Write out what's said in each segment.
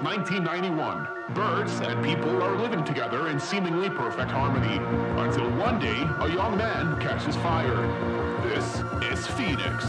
since 1991. Birds and people are living together in seemingly perfect harmony, until one day a young man catches fire. This is Phoenix.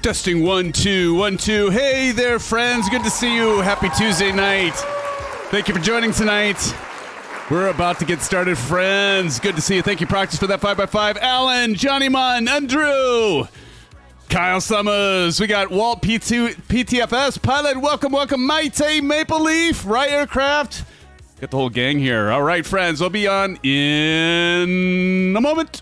Testing 1 2 1 2. Hey there, friends. Good to see you. Happy Tuesday night. Thank you for joining tonight. We're about to get started, friends. Good to see you. Thank you, Practice, for that 5x5. Alan, Johnny Munn, Andrew, Kyle Summers. We got Walt PTFS, Pilot. Welcome, welcome. Maite, Maple Leaf, Right Aircraft. Got the whole gang here. All right, friends. We'll be on in a moment.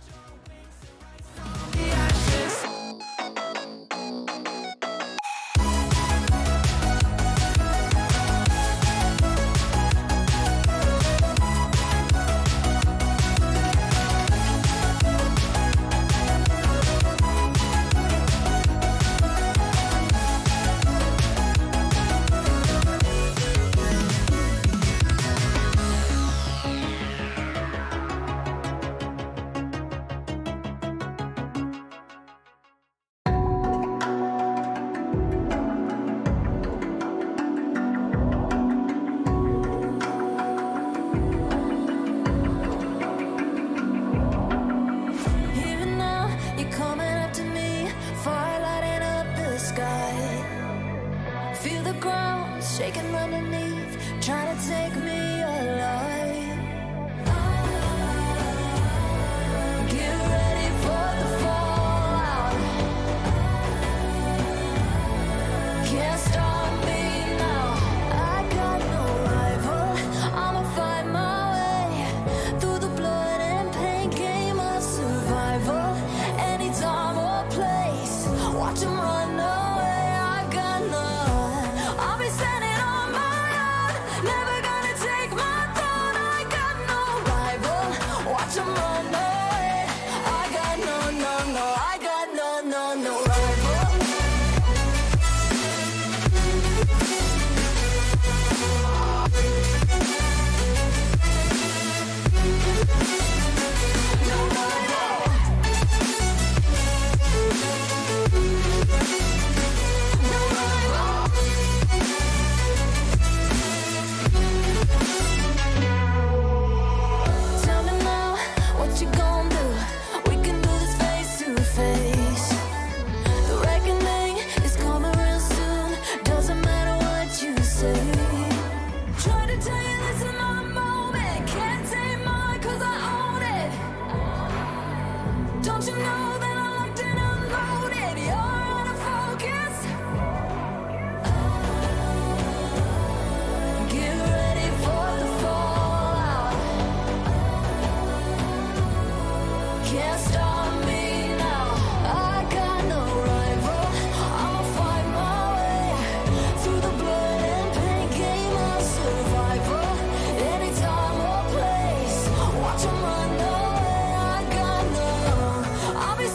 you know that I locked and unloaded? You're out of focus. Get ready for the fallout. Can't stop me now. I got no rival. I'll fight my way through the blood and pain game of survival. Anytime or place, watch 'em run away. I got no. I'll be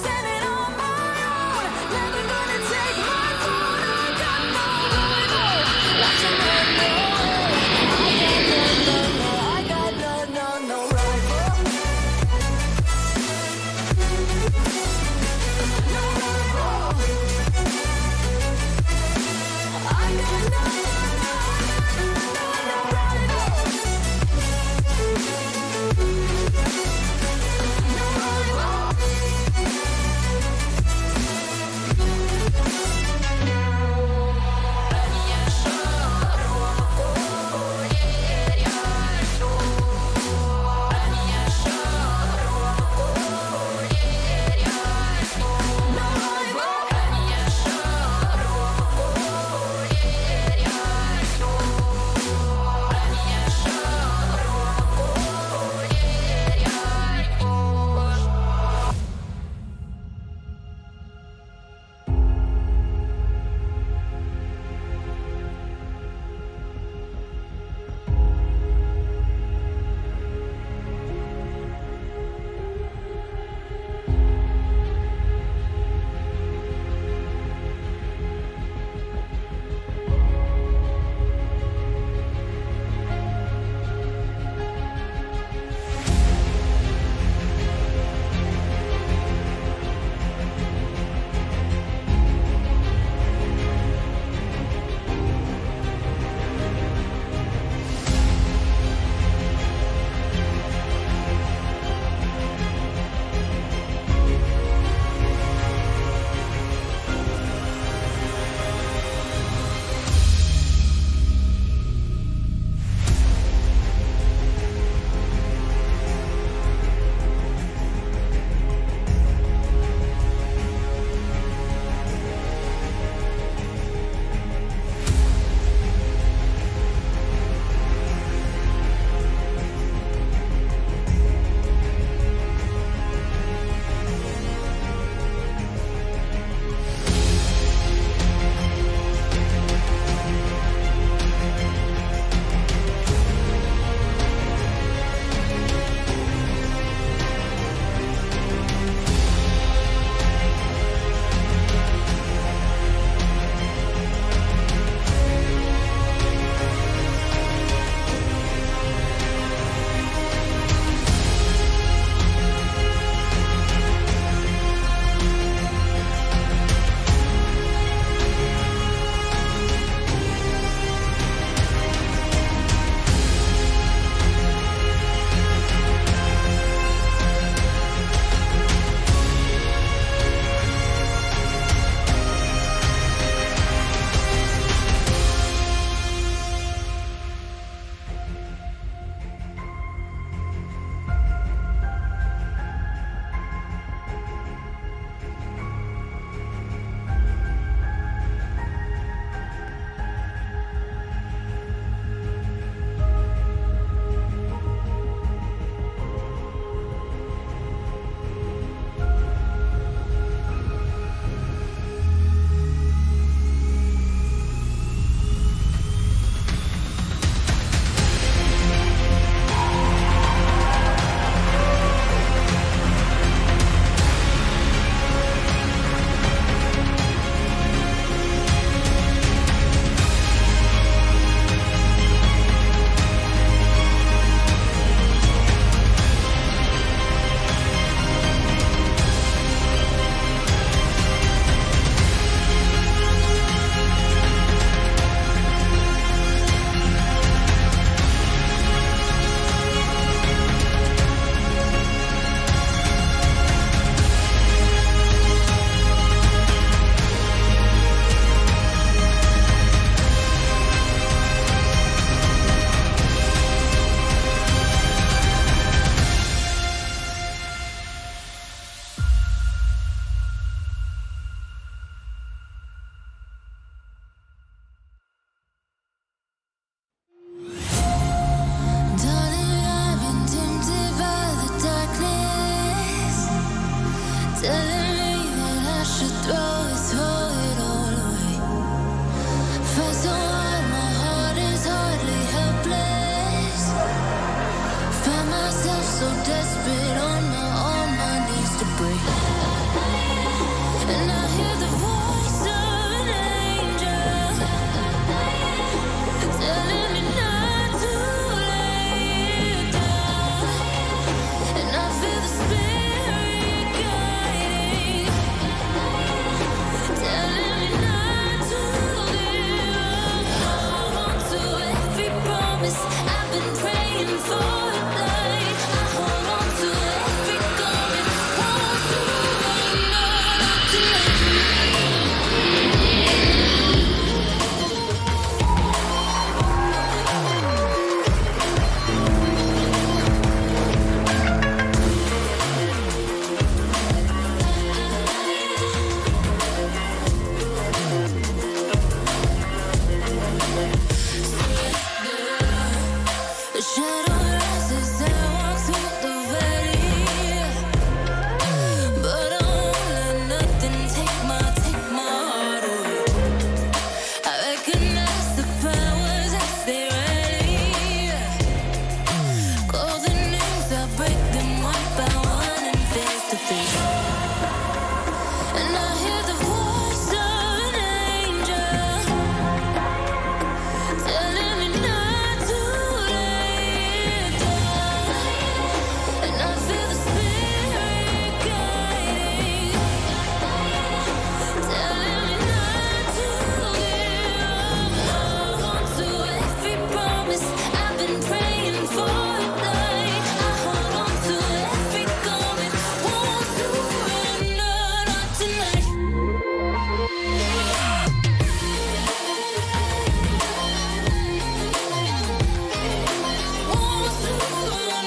telling me that I should throw it all away. Fight so hard, my heart is hardly helpless. Find myself so desperate on my knees to break. And I hear the voice of an angel telling me not to lay it down. And I feel the spirit guiding, telling me not to give up. Hold on to every promise I've been praying for tonight. I hold on to every coming, won't surrender, not tonight. The shadow rises and walks through the valley, but I won't let nothing take my heart away. I recognize the powers as they rally. Call the names, I break them one by one and face to face. And I hear the voice of an angel telling me not to lay it down. And I feel the spirit guiding, telling me not to give up. Hold on to every promise I've been praying for tonight. I hold on to every coming, won't surrender, not tonight. Won't surrender, not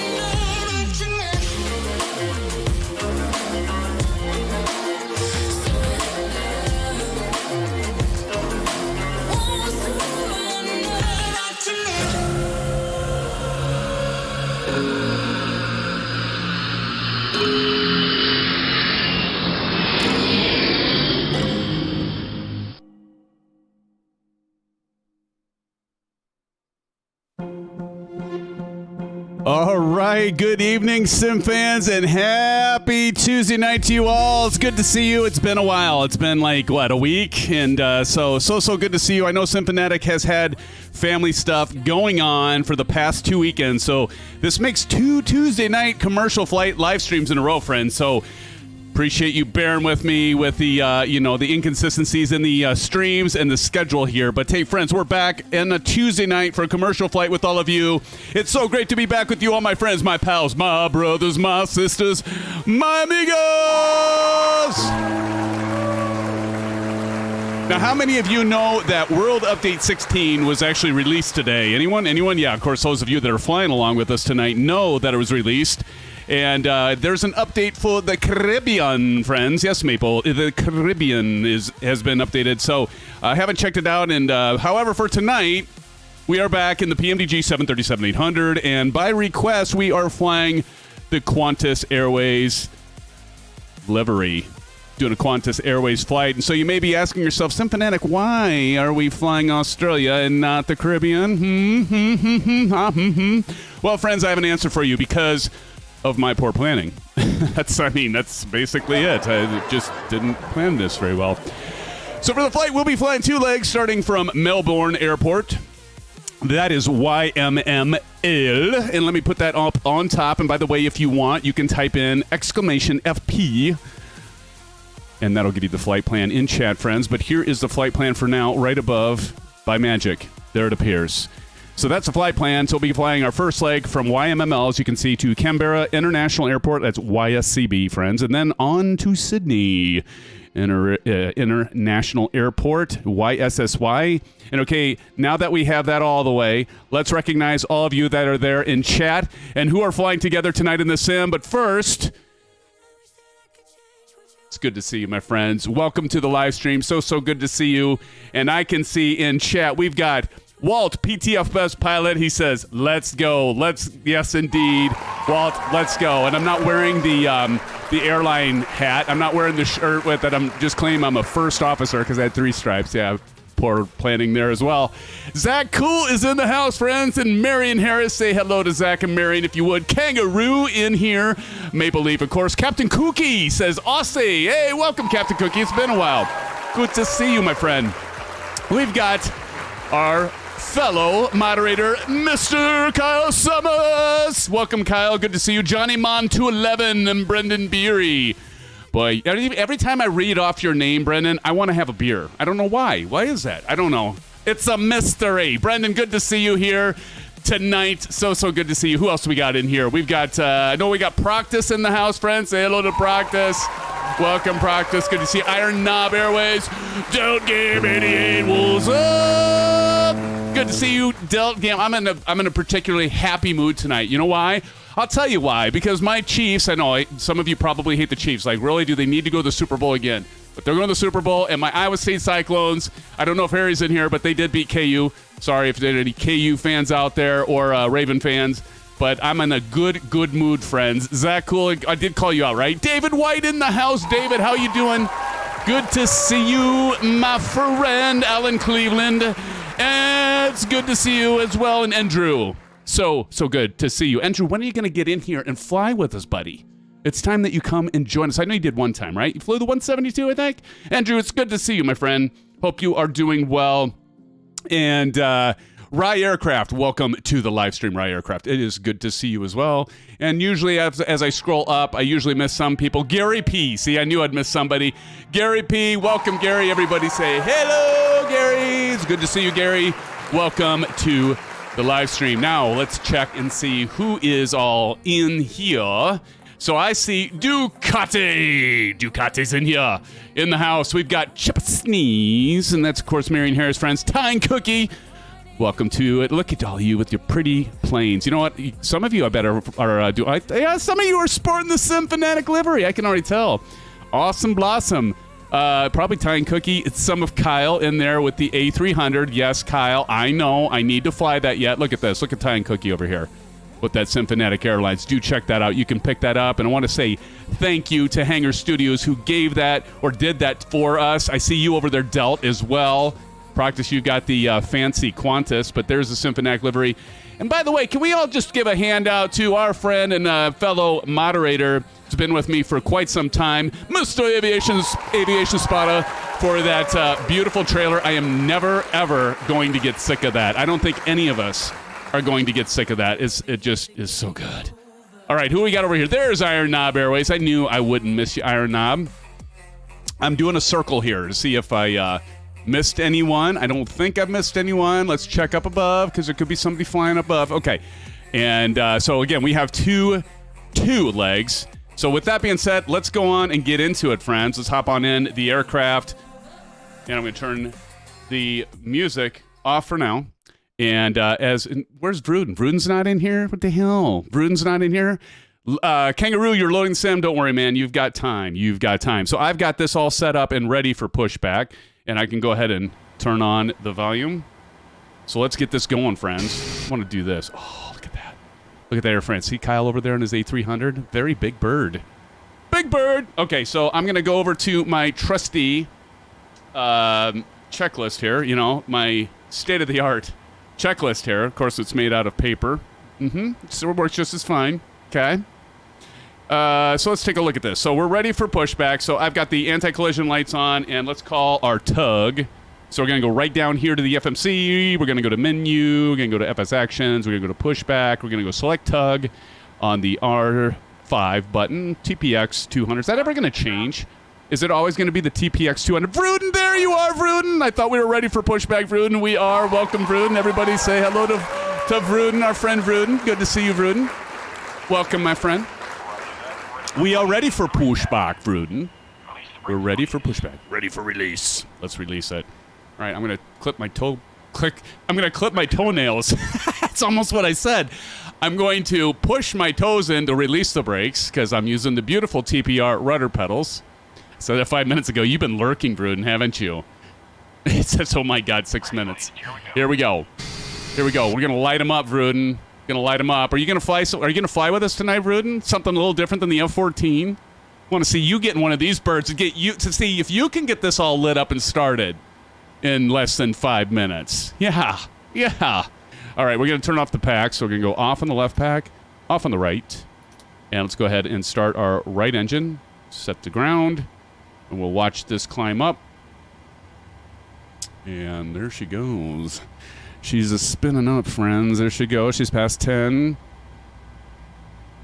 tonight. Won't surrender, not tonight. All right, good evening, Sim fans, and happy Tuesday night to you all. It's good to see you. It's been a while. It's been like, what, a week? And so good to see you. I know SimFanatic has had family stuff going on for the past 2 weekends, so this makes 2 Tuesday night commercial flight live streams in a row, friends. So appreciate you bearing with me with the the inconsistencies in the streams and the schedule here. But hey, friends, we're back on a Tuesday night for a commercial flight with all of you. It's so great to be back with you, all my friends, my pals, my brothers, my sisters, my amigos. Now, how many of you know that World Update 16 was actually released today? Anyone? Yeah, of course, those of you that are flying along with us tonight know that it was released. And there's an update for the Caribbean, friends. Yes, Maple, the Caribbean has been updated. So I haven't checked it out. And however, for tonight, we are back in the PMDG 737-800. And by request, we are flying the Qantas Airways livery, doing a Qantas Airways flight. And so you may be asking yourself, SimFanatic, why are we flying Australia and not the Caribbean? Well, friends, I have an answer for you because of my poor planning. That's basically it. I just didn't plan this very well. So for the flight, we'll be flying 2 legs starting from Melbourne Airport. That is YMML. And let me put that up on top. And by the way, if you want, you can type in !FP. And that'll give you the flight plan in chat, friends. But here is the flight plan for now, right above by magic. There it appears. So that's the flight plan. So we'll be flying our first leg from YMML, as you can see, to Canberra International Airport. That's YSCB, friends. And then on to Sydney International Airport, YSSY. And okay, now that we have that all the way, let's recognize all of you that are there in chat and who are flying together tonight in the sim. But first, it's good to see you, my friends. Welcome to the live stream. So good to see you. And I can see in chat, we've got Walt, PTF Best Pilot. He says, let's go. Yes, indeed. Walt, let's go. And I'm not wearing the the airline hat. I'm not wearing the shirt with it. I'm just claiming I'm a first officer because I had 3 stripes. Yeah, poor planning there as well. Zach Cool is in the house, friends, and Marion Harris. Say hello to Zach and Marion if you would. Kangaroo in here. Maple Leaf, of course. Captain Cookie says, Aussie. Hey, welcome, Captain Cookie. It's been a while. Good to see you, my friend. We've got our fellow moderator, Mr. Kyle Summers. Welcome, Kyle. Good to see you. Johnny Mon 211 and Brendan Beery. Boy, every time I read off your name, Brendan, I want to have a beer. I don't know why. Why is that? I don't know. It's a mystery. Brendan, good to see you here tonight. So good to see you. Who else we got in here? We've got, I know we got Proctus in the house, friends. Say hello to Proctus. Welcome, Proctus. Good to see you. Iron Knob Airways. Don't give me the 8 wolves up. Good to see you, Delt Gam. I'm in a particularly happy mood tonight. You know why? I'll tell you why. Because my Chiefs, I know some of you probably hate the Chiefs. Like, really, do they need to go to the Super Bowl again? But they're going to the Super Bowl, and my Iowa State Cyclones, I don't know if Harry's in here, but they did beat KU. Sorry if there are any KU fans out there or Raven fans. But I'm in a good mood, friends. Zach Cool, I did call you out, right? David White in the house. David, how you doing? Good to see you, my friend, Alan Cleveland. And it's good to see you as well, and Andrew. So good to see you. Andrew, when are you going to get in here and fly with us, buddy? It's time that you come and join us. I know you did one time, right? You flew the 172, I think? Andrew, it's good to see you, my friend. Hope you are doing well. And Rye Aircraft, welcome to the live stream, Rye Aircraft. It is good to see you as well. And usually as I scroll up, I usually miss some people. Gary P. See, I knew I'd miss somebody. Gary P. Welcome, Gary. Everybody say hello, Gary. It's good to see you, Gary. Welcome to the live stream. Now, let's check and see who is all in here. So I see Ducati. Ducati's in here. In the house, we've got Chip Sneeze, and that's, of course, Marion Harris' friends. Tyne Cookie. Welcome to it. Look at all you with your pretty planes. You know what? Some of you, I bet, some of you are sporting the SimFanatic livery. I can already tell. Awesome Blossom. Probably Tyne Cookie. It's some of Kyle in there with the A300. Yes, Kyle, I know. I need to fly that yet. Look at this. Look at Tyne Cookie over here with that SimFanatic Airlines. Do check that out. You can pick that up. And I want to say thank you to Hangar Studios who gave that or did that for us. I see you over there, Delt, as well. Proctus, you got the fancy Qantas, but there's the SimFanatic livery. And by the way, can we all just give a handout to our friend and fellow moderator who's been with me for quite some time, Mr. Aviation Spotter, for that beautiful trailer. I am never, ever going to get sick of that. I don't think any of us are going to get sick of that. It just is so good. All right, who we got over here? There's Iron Knob Airways. I knew I wouldn't miss you, Iron Knob. I'm doing a circle here to see if I missed anyone. I don't think I've missed anyone. Let's check up above because there could be somebody flying above. Okay. And so, again, we have two legs. So with that being said, let's go on and get into it, friends. Let's hop on in the aircraft. And I'm going to turn the music off for now. And where's Vruden? Vruden's not in here? What the hell? Vruden's not in here? Kangaroo, you're loading sim. Don't worry, man. You've got time. So I've got this all set up and ready for pushback. And I can go ahead and turn on the volume. So let's get this going, friends. I want to do this. Oh, look at that. Look at that air, friends. See Kyle over there in his A300? Very big bird. Big bird! Okay, so I'm going to go over to my trusty checklist here. You know, my state-of-the-art checklist here. Of course, it's made out of paper. So it works just as fine. Okay. So let's take a look at this. So we're ready for pushback. So I've got the anti-collision lights on, and let's call our tug. So we're going to go right down here to the FMC. We're going to go to menu. We're going to go to FS Actions. We're going to go to pushback. We're going to go select tug on the R5 button. TPX 200. Is that ever going to change? Is it always going to be the TPX 200? Vruden, there you are, Vruden. I thought we were ready for pushback, Vruden. We are. Welcome, Vruden. Everybody say hello to Vruden, our friend Vruden. Good to see you, Vruden. Welcome, my friend. We are ready for pushback, Vruden. We're ready for pushback. Ready for release. Let's release it. All right, I'm going to clip my I'm going to clip my toenails. That's almost what I said. I'm going to push my toes in to release the brakes because I'm using the beautiful TPR rudder pedals. So that 5 minutes ago, you've been lurking, Vruden, haven't you? It says, oh my God, 6 minutes. Here we go. We're going to light them up, Vruden. Going to light them up. Are you going to fly? Are you going to fly with us tonight, Vruden? Something a little different than the F-14? Want to see you getting one of these birds and get you to see if you can get this all lit up and started in less than 5 minutes. Yeah. All right, we're going to turn off the pack. So we're going to go off on the left pack, off on the right. And let's go ahead and start our right engine. Set to ground. And we'll watch this climb up. And there she goes. She's spinning up, friends. There she goes. She's past 10.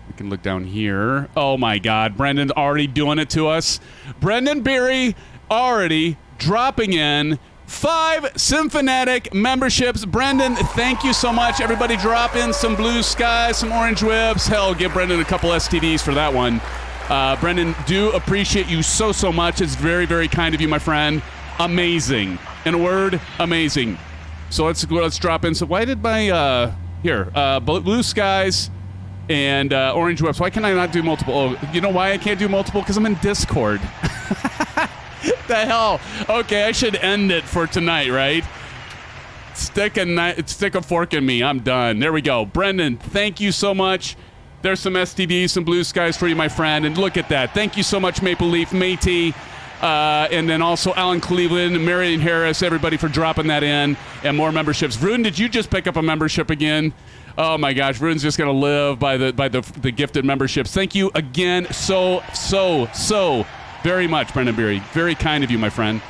We can look down here. Oh, my God. Brendan's already doing it to us. Brendan Beery already dropping in 5 SimFanatic memberships. Brendan, thank you so much. Everybody drop in some blue skies, some orange whips. Hell, give Brendan a couple STDs for that one. Brendan, do appreciate you so much. It's very, very kind of you, my friend. Amazing. In a word, amazing. So let's drop in. So why did my, blue skies and orange whips. Why can I not do multiple? Oh, you know why I can't do multiple? Because I'm in Discord. The hell? Okay, I should end it for tonight, right? Stick a fork in me. I'm done. There we go. Brendan, thank you so much. There's some STDs, some blue skies for you, my friend. And look at that. Thank you so much, Maple Leaf, Matey. And then also Alan Cleveland, Marion Harris, everybody for dropping that in. And more memberships. Vroon, did you just pick up a membership again? Oh my gosh, Vroon's just gonna live by the gifted memberships. Thank you again so very much, Brendan Beery. Very kind of you, my friend.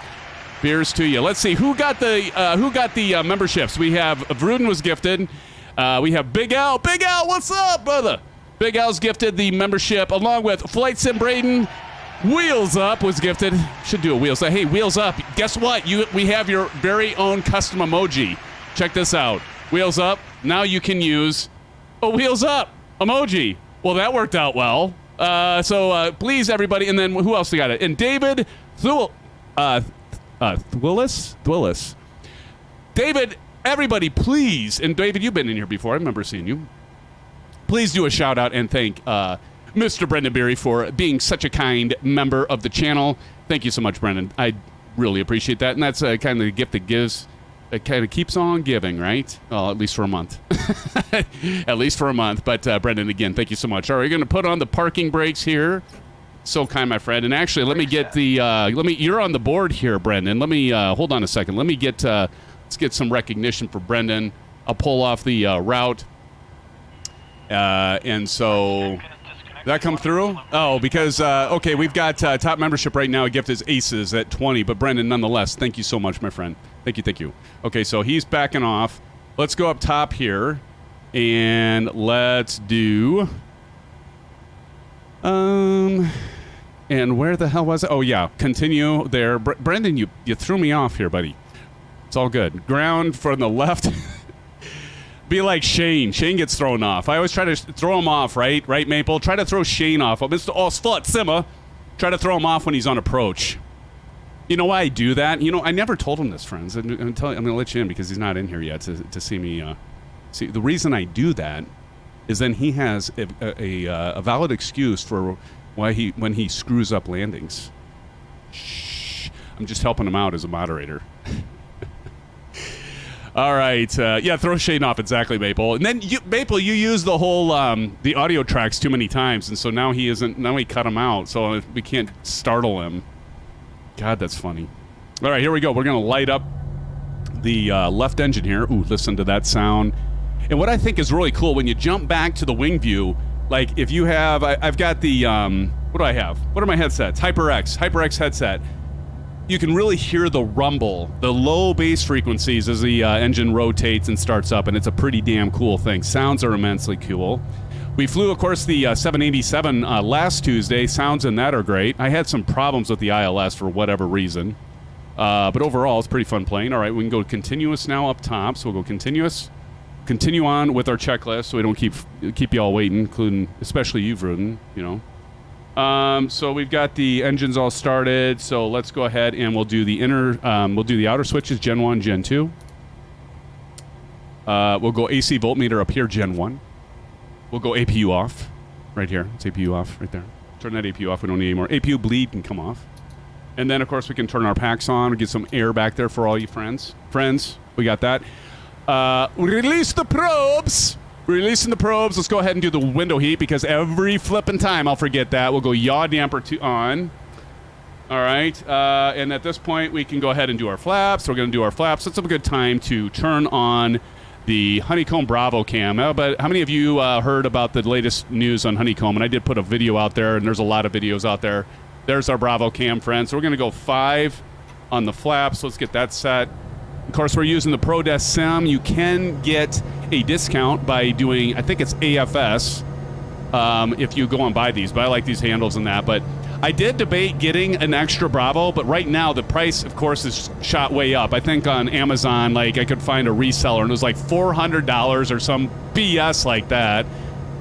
Beers to you. Let's see who got the memberships. We have Vroon was gifted. We have Big Al. Big Al, what's up, brother? Big Al's gifted the membership along with Flight Sim Braden. Wheels Up was gifted. Should do a Wheels Up. Hey, Wheels Up. Guess what? We have your very own custom emoji. Check this out. Wheels Up. Now you can use a Wheels Up emoji. Well, that worked out well. So please, everybody. And then who else got it? And David Thwillis. David, everybody, please. And David, you've been in here before. I remember seeing you. Please do a shout out and thank Mr. Brendan Beery for being such a kind member of the channel. Thank you so much, Brendan. I really appreciate that. And that's kind of the gift that gives. It kind of keeps on giving, right? Well, at least for a month. At least for a month. But Brendan, again, thank you so much. All right, we're going to put on the parking brakes here. So kind, my friend. And actually, let me get the. You're on the board here, Brendan. Let me hold on a second. Let me get. Let's get some recognition for Brendan. I'll pull off the route. And so. That come through? Oh, because, okay, we've got top membership right now. A gift is Aces at 20. But, Brendan, nonetheless, thank you so much, my friend. Thank you. Okay, so he's backing off. Let's go up top here. And let's do... And where the hell was it? Oh, yeah, continue there. Brendan, you threw me off here, buddy. It's all good. Ground from the left... Be like Shane. Shane gets thrown off. I always try to throw him off, right? Right, Maple? Try to throw Shane off. Mr. Osfut Simma. Try to throw him off when he's on approach. You know why I do that? You know, I never told him this, friends. I'm going to let you in because he's not in here yet to see me. See, the reason I do that is then he has a valid excuse for when he screws up landings. Shh. I'm just helping him out as a moderator. All right. Yeah, throw Shane off. Exactly, Maple. And then, Maple, you use the whole, the audio tracks too many times, and so now we cut him out, so we can't startle him. God, that's funny. All right, here we go. We're going to light up the left engine here. Ooh, listen to that sound. And what I think is really cool, when you jump back to the wing view, like if you have, I've got the, what do I have? What are my headsets? HyperX headset. You can really hear the rumble, the low bass frequencies as the engine rotates and starts up, and it's a pretty damn cool thing. Sounds are immensely cool. We flew, of course, the 787 last Tuesday. Sounds in that are great. I had some problems with the ILS for whatever reason. But overall, it's pretty fun playing. All right, we can go continuous now up top. So we'll go continuous. Continue on with our checklist so we don't keep you all waiting, including especially you, Vruden, you know. So we've got the engines all started, so let's go ahead and we'll do the outer switches, Gen 1, Gen 2. We'll go AC voltmeter up here, Gen 1. We'll go APU off, right here. It's APU off, right there. Turn that APU off, we don't need any more. APU bleed can come off. And then, of course, we can turn our packs on, get some air back there for all you friends. We got that. Release the probes! Releasing the probes. Let's go ahead and do the window heat because every flipping time I'll forget that. We'll go yaw damper to on. All right. And at this point, we can go ahead and do our flaps. We're going to do our flaps. It's a good time to turn on the Honeycomb Bravo cam. But how many of you heard about the latest news on Honeycomb? And I did put a video out there, and there's a lot of videos out there. There's our Bravo cam, friends. So we're going to go 5 on the flaps. Let's get that set. Of course, we're using the ProDesk Sim. You can get a discount by doing, I think it's AFS, if you go and buy these. But I like these handles and that. But I did debate getting an extra Bravo, but right now the price, of course, is shot way up. I think on Amazon, like, I could find a reseller, and it was like $400 or some BS like that.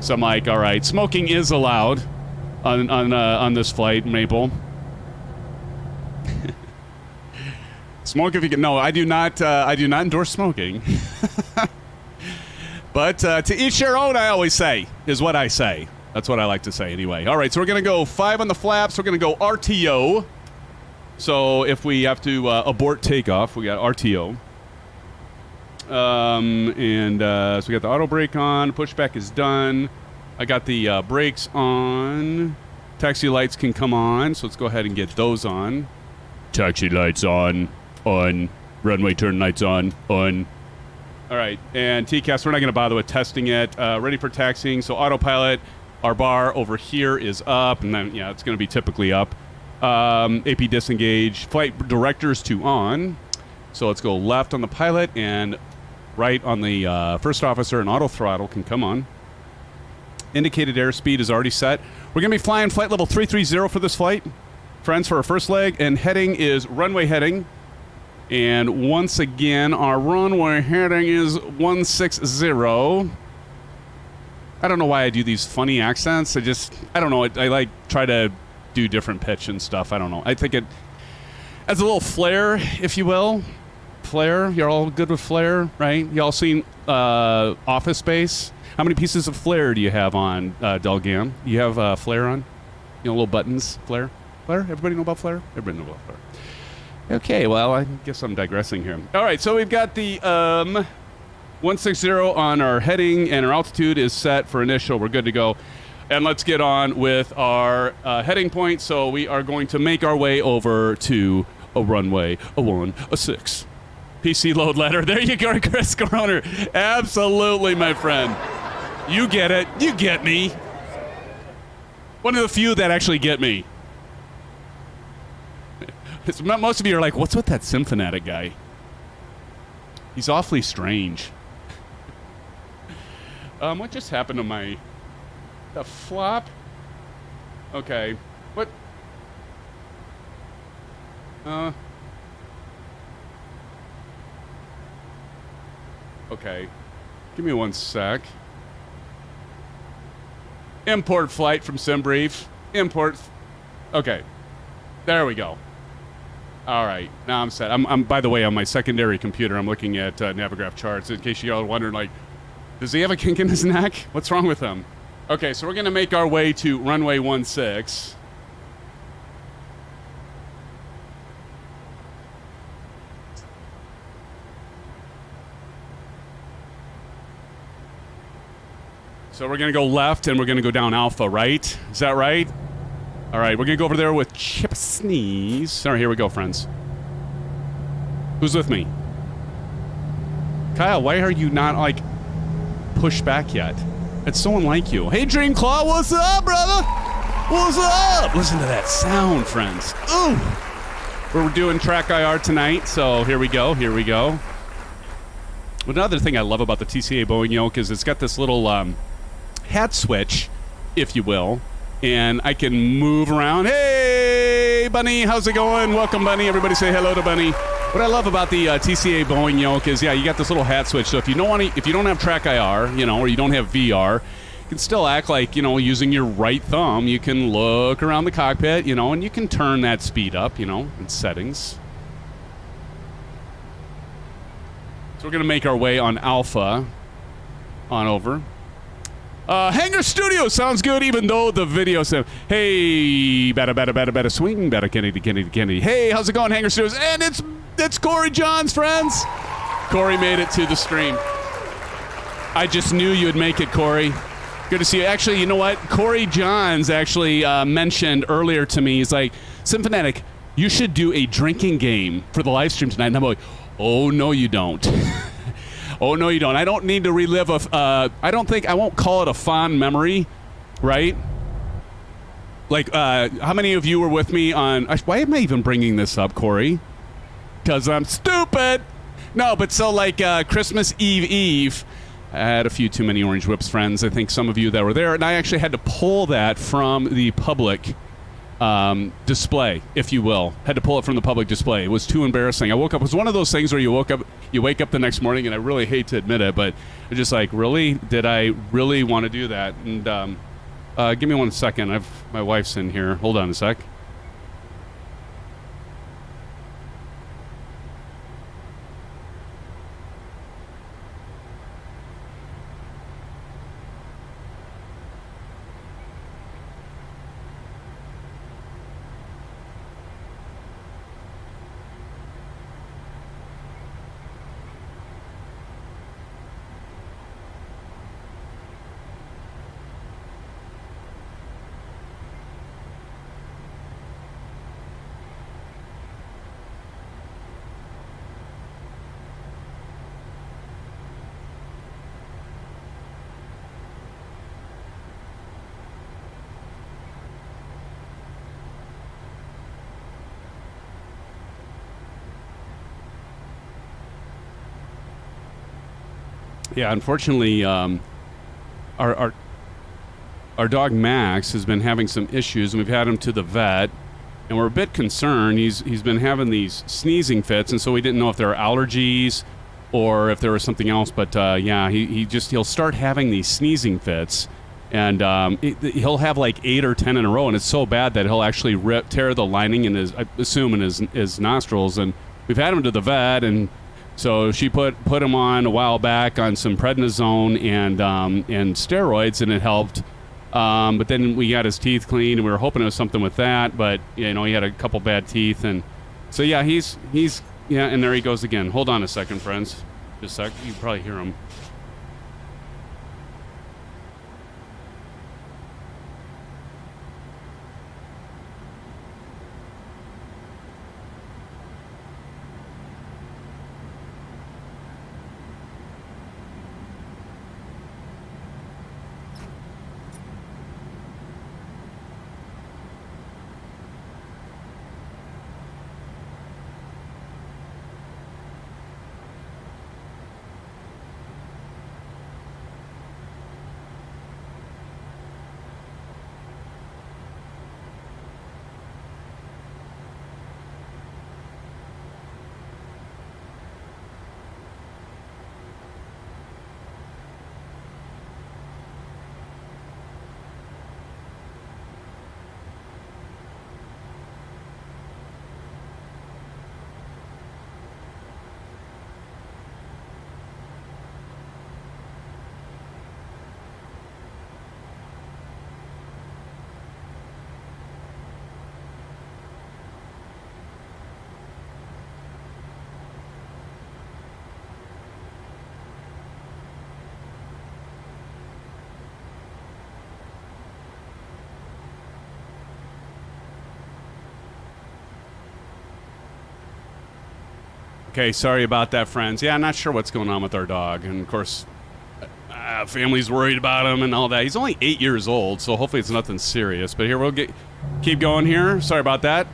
So I'm like, all right, smoking is allowed on this flight, Maple. Smoke if you can. No, I do not endorse smoking. But to each their own, I always say, is what I say. That's what I like to say anyway. All right, so we're going to go 5 on the flaps. We're going to go RTO. So if we have to abort takeoff, we got RTO. So we got the auto brake on. Pushback is done. I got the brakes on. Taxi lights can come on, so let's go ahead and get those on. Taxi lights on. Runway turn lights on. All right, and TCAS, we're not going to bother with testing it. Ready for taxiing, so autopilot. Our bar over here is up, and then, yeah, it's going to be typically up. AP disengage. Flight directors to on. So let's go left on the pilot and right on the first officer, and auto throttle can come on. Indicated airspeed is already set. We're going to be flying flight level 330 for this flight, friends, for our first leg, and heading is runway heading. And once again, our runway heading is 160. I don't know why I do these funny accents. I don't know. I like try to do different pitch and stuff. I don't know. I think it adds a little flair, if you will. Flair. You're all good with flair, right? You all seen Office Space? How many pieces of flair do you have on, Delgam? You have flair on? You know, little buttons? Flair? Flair? Everybody know about flair? Everybody know about flair. Okay, well, I guess I'm digressing here. All right, so we've got the 160 on our heading, and our altitude is set for initial. We're good to go. And let's get on with our heading point. So we are going to make our way over to a runway, a 6. PC load letter. There you go, Chris Coroner. Absolutely, my friend. You get it. You get me. One of the few that actually get me. Most of you are like, what's with that SimFanatic guy? He's awfully strange. What just happened to the flop? Okay. What? Okay. Give me 1 sec. Import flight from SimBrief. Import. Okay. There we go. All right, now I'm set. I'm by the way, on my secondary computer, I'm looking at Navigraph charts. In case you all are wondering, like, does he have a kink in his neck? What's wrong with him? Okay, so we're going to make our way to runway 16. So we're going to go left, and we're going to go down Alpha, right? Is that right? All right, we're going to go over there with Chip Sneeze. All right, here we go, friends. Who's with me? Kyle, why are you not, like, pushed back yet? It's so unlike you. Hey, Dreamclaw, what's up, brother? What's up? Listen to that sound, friends. Ooh. We're doing track IR tonight, so here we go. Another thing I love about the TCA Boeing Yoke is it's got this little hat switch, if you will, and I can move around. Hey, Bunny, how's it going? Welcome, Bunny. Everybody say hello to Bunny. What I love about the TCA Boeing Yoke is, yeah, you got this little hat switch. So if you don't have track IR, or you don't have VR, you can still act like, using your right thumb, you can look around the cockpit, and you can turn that speed up, in settings. So we're going to make our way on Alpha on over. Hangar Studio sounds good, even though the video said, hey, better swing, better Kennedy. Hey, how's it going, Hangar Studios? And it's Corey Johns, friends. Corey made it to the stream. I just knew you would make it, Corey. Good to see you. Actually, you know what? Corey Johns actually mentioned earlier to me, he's like, SimFanatic, you should do a drinking game for the live stream tonight. And I'm like, oh, no, you don't. Oh, no, you don't. I don't need to relive I won't call it a fond memory, right? Like, how many of you were with me on, why am I even bringing this up, Corey? Because I'm stupid. No, but so like Christmas Eve, I had a few too many Orange Whips friends. I think some of you that were there, and I actually had to pull that from the public display, if you will. Had to pull it from the public display. It was too embarrassing. I woke up. It was one of those things where you wake up the next morning, and I really hate to admit it, but it's just like, really? Did I really want to do that? And give me 1 second. My wife's in here. Hold on a sec. Yeah, unfortunately, our dog Max has been having some issues, and we've had him to the vet, and we're a bit concerned. He's been having these sneezing fits, and so we didn't know if there were allergies or if there was something else. But yeah, he'll start having these sneezing fits, and he'll have like 8 or 10 in a row, and it's so bad that he'll actually tear the lining in his nostrils. And we've had him to the vet, and so she put him on a while back on some prednisone and steroids, and it helped. But then we got his teeth cleaned, and we were hoping it was something with that. But he had a couple bad teeth, and so yeah, he's and there he goes again. Hold on a second, friends. Just a sec. You can probably hear him. Okay, sorry about that, friends. Yeah, I'm not sure what's going on with our dog. And, of course, family's worried about him and all that. He's only 8 years old, so hopefully it's nothing serious. But here, keep going here. Sorry about that.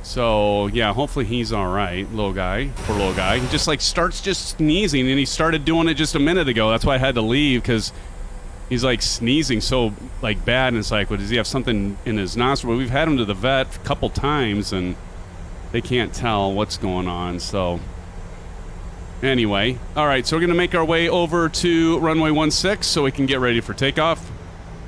So, yeah, hopefully he's all right, little guy. Poor little guy. He just, starts just sneezing, and he started doing it just a minute ago. That's why I had to leave, because he's, sneezing so, bad. And it's well, does he have something in his nostril? Well, we've had him to the vet a couple times, and they can't tell what's going on. So anyway, all right, so we're gonna make our way over to runway 16 so we can get ready for takeoff.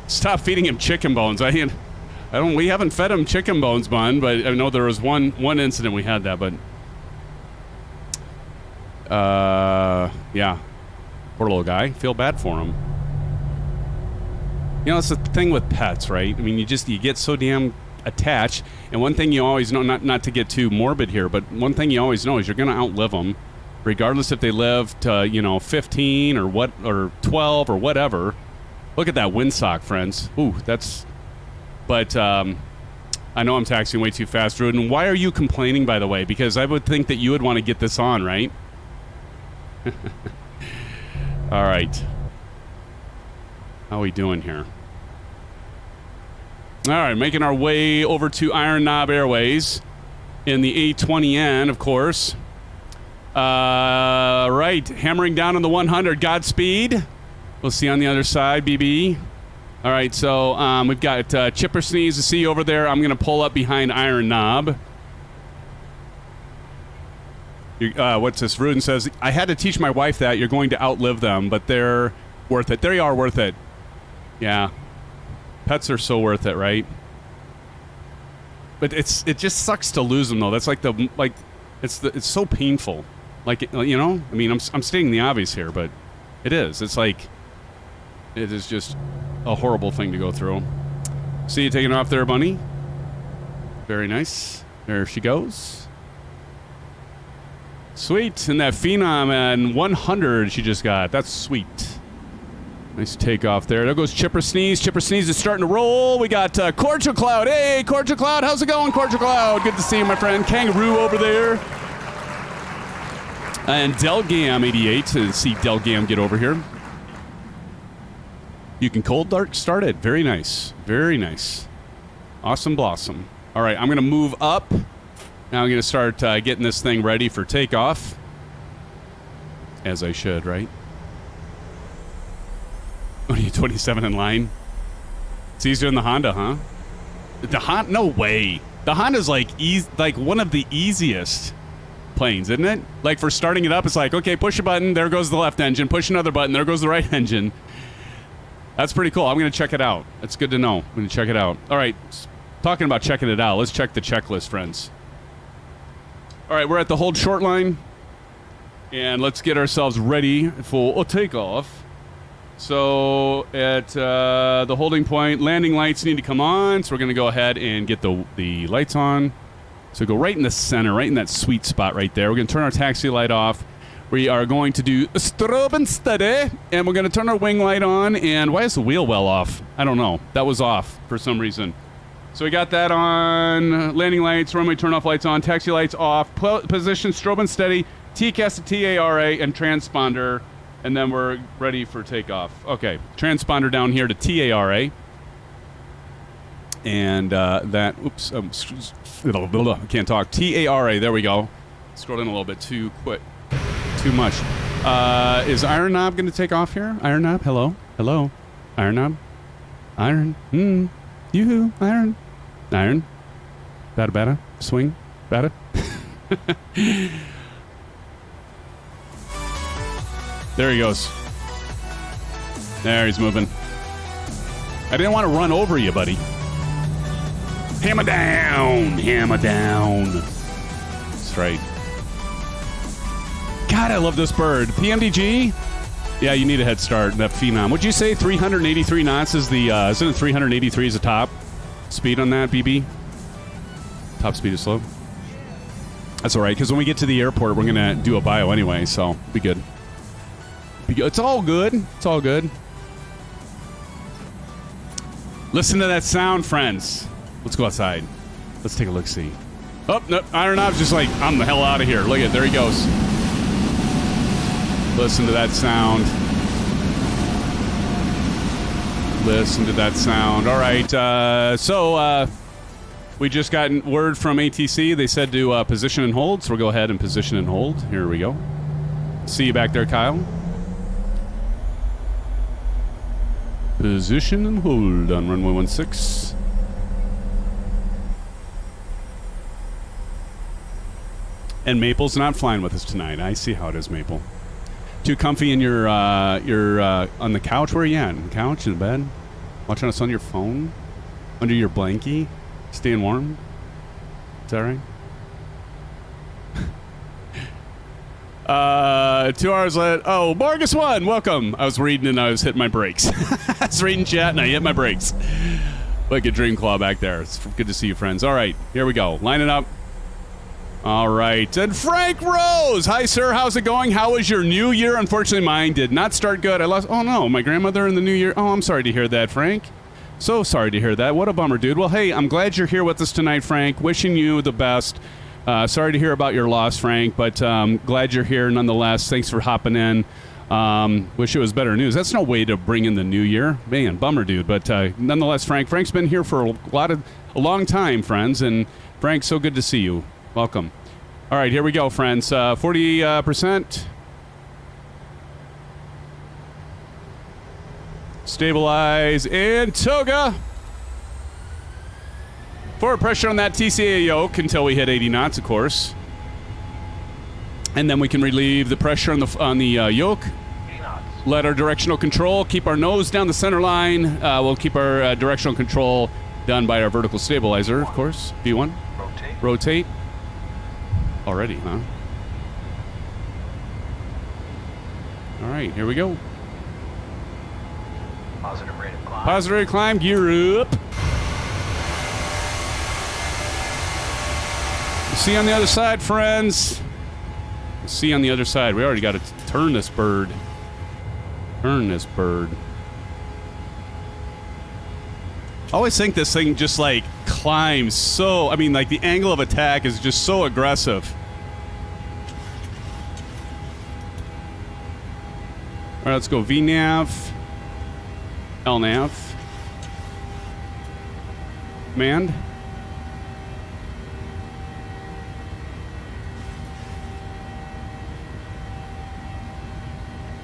Stop feeding him chicken bones. We haven't fed him chicken bones, Bun, but I know there was one incident we had that. But yeah, poor little guy. Feel bad for him. It's the thing with pets, right? I mean, you get so damn attached, and one thing you always know, not to get too morbid here, but one thing you always know is you're going to outlive them, regardless if they live to, 15 or 12 or whatever. Look at that windsock, friends. Ooh, that's... But I know I'm taxiing way too fast, Rudin. Why are you complaining, by the way? Because I would think that you would want to get this on, right? All right. How are we doing here? All right, making our way over to Iron Knob Airways in the A20N, of course. Right, hammering down on the 100. Godspeed. We'll see on the other side, BB. All right, so we've got Chipper Sneeze to see over there. I'm going to pull up behind Iron Knob. What's this? Rudin says, I had to teach my wife that you're going to outlive them, but they're worth it. They are worth it. Yeah. Pets are so worth it, right? But it just sucks to lose them, though. That's it's so painful. Like, I mean, I'm stating the obvious here, but it is. It's like, it is just a horrible thing to go through. See you taking off there, Bunny. Very nice. There she goes. Sweet. And that Phenom and 100 she just got. That's sweet. Nice takeoff there. There goes Chipper Sneeze. Chipper Sneeze is starting to roll. We got Cordial Cloud. Hey, Cordial Cloud. How's it going, Cordial Cloud? Good to see you, my friend. Kangaroo over there. And Delgam 88. To see Delgam get over here. You can cold dart start it. Very nice. Very nice. Awesome blossom. All right, I'm going to move up. Now I'm going to start getting this thing ready for takeoff. As I should, right? What are you, 27 in line? It's easier than the Honda, huh? The Honda? No way. The Honda's like one of the easiest planes, isn't it? Like for starting it up, it's like, okay, push a button, there goes the left engine. Push another button, there goes the right engine. That's pretty cool. I'm going to check it out. It's good to know. I'm going to check it out. All right, talking about checking it out, let's check the checklist, friends. All right, we're at the hold short line, and let's get ourselves ready for a takeoff. So at the holding point, landing lights need to come on, so we're going to go ahead and get the lights on. So go right in the center, right in that sweet spot right there. We're going to turn our taxi light off. We are going to do strobe and steady, and we're going to turn our wing light on. And why is the wheel well off? I don't know. That was off for some reason. So we got that on. Landing lights, runway turn-off lights on, taxi lights off, position, strobe and steady, TCAS to TARA, and transponder. And then we're ready for takeoff. Okay, transponder down here to TARA. And that, oops, I can't talk. TARA, there we go. Scrolled in a little bit too quick. Too much. Is Iron Knob going to take off here? Iron Knob, hello? Hello? Iron Knob? Iron? Yoo-hoo, Iron. Iron. Bada bada. Swing. Bada. There he goes. There, he's moving. I didn't want to run over you, buddy. Hammer down! Hammer down. That's right. God, I love this bird. PMDG? Yeah, you need a head start. That Phenom. Would you say 383 knots is the, isn't it 383 is the top speed on that, BB? Top speed is slow? That's all right, because when we get to the airport, we're going to do a bio anyway, so be good. It's all good. It's all good. Listen to that sound, friends. Let's go outside. Let's take a look-see. Oh, no, Iron Knob's just like, I'm the hell out of here. Look at, there he goes. Listen to that sound. Listen to that sound. All right, so we just got word from ATC. They said to position and hold, so we'll go ahead and position and hold. Here we go. See you back there, Kyle. Position and hold on runway 16. And Maple's not flying with us tonight. I see how it is, Maple. Too comfy in your on the couch? Where are you at? On the couch, in the bed? Watching us on your phone? Under your blankie? Staying warm? Is that right? 2 hours later. Oh, Marcus 1, welcome. I was reading and I was hitting my brakes. I was reading chat and I hit my brakes. Like a Dream Claw back there. It's good to see you, friends. All right, here we go. Line it up. All right. And Frank Rose. Hi, sir. How's it going? How was your new year? Unfortunately, mine did not start good. I lost... Oh, no. My grandmother in the new year. Oh, I'm sorry to hear that, Frank. So sorry to hear that. What a bummer, dude. Well, hey, I'm glad you're here with us tonight, Frank. Wishing you the best. Sorry to hear about your loss, Frank, but glad you're here nonetheless. Thanks for hopping in. Wish it was better news. That's no way to bring in the new year. Man, bummer, dude. But nonetheless, Frank's been here for a long time, friends. And Frank, so good to see you. Welcome. All right, here we go, friends. 40%. Stabilize and toga. Forward pressure on that TCA yoke until we hit 80 knots, of course. And then we can relieve the pressure on the yoke. Let our directional control, keep our nose down the center line. We'll keep our directional control done by our vertical stabilizer, of course. V1. Rotate. Already, huh? All right, here we go. Positive rate of climb. Positive rate of climb, gear up. See you on the other side, friends. See you on the other side. We already got to turn this bird. Turn this bird. I always think this thing just like climbs so, I mean, like the angle of attack is just so aggressive. All right, let's go VNAV, LNAV, command.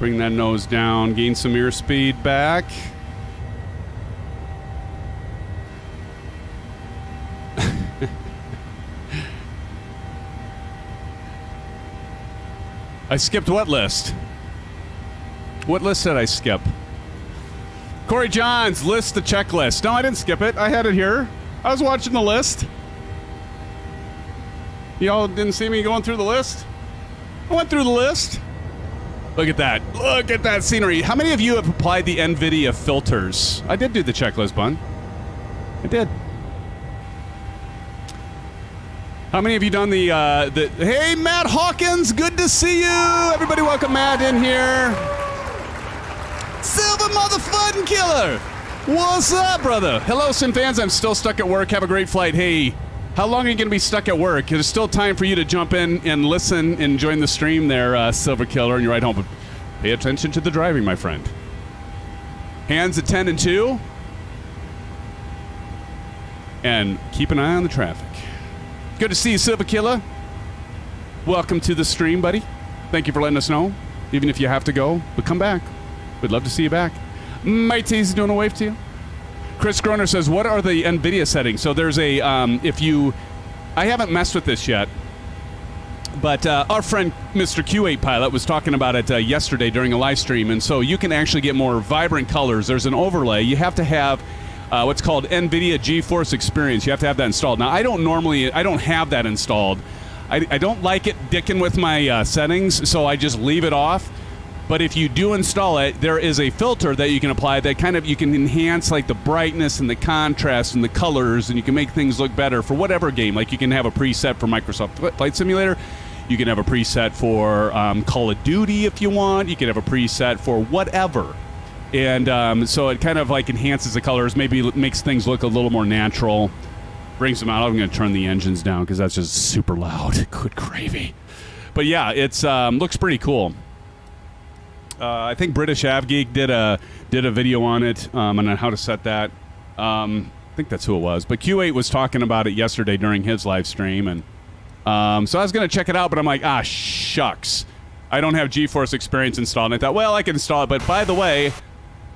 Bring that nose down, gain some airspeed back. I skipped what list? What list did I skip? Corey Johns, list the checklist. No, I didn't skip it. I had it here. I was watching the list. Y'all didn't see me going through the list? I went through the list. Look at that. Look at that scenery. How many of you have applied the NVIDIA filters? I did do the checklist, Bun. I did. How many of you done the hey, Matt Hawkins, good to see you. Everybody welcome Matt in here. Silver motherfucking killer. What's up, brother? Hello, SimFans. I'm still stuck at work. Have a great flight. Hey, how long are you going to be stuck at work? There's still time for you to jump in and listen and join the stream there, Silver Killer, and you're right home. But pay attention to the driving, my friend. Hands at 10 and 2. And keep an eye on the traffic. Good to see you, Silver Killer. Welcome to the stream, buddy. Thank you for letting us know, even if you have to go. But come back. We'd love to see you back. Mighty's doing a wave to you. Chris Groner says, what are the NVIDIA settings? So there's a, I haven't messed with this yet, but our friend Mr. Q8 Pilot was talking about it yesterday during a live stream, and so you can actually get more vibrant colors. There's an overlay. You have to have what's called NVIDIA GeForce Experience. You have to have that installed. Now, I don't have that installed. I don't like it dicking with my settings, so I just leave it off. But if you do install it, there is a filter that you can apply that kind of, you can enhance like the brightness and the contrast and the colors, and you can make things look better for whatever game. Like you can have a preset for Microsoft Flight Simulator. You can have a preset for Call of Duty if you want. You can have a preset for whatever. And so it kind of like enhances the colors, maybe makes things look a little more natural, brings them out. I'm going to turn the engines down because that's just super loud. Good gravy. But yeah, it's looks pretty cool. I think British AvGeek did a video on it on how to set that. I think that's who it was. But Q8 was talking about it yesterday during his live stream, and so I was going to check it out, but I'm like, shucks. I don't have GeForce Experience installed. And I thought, well, I can install it. But by the way,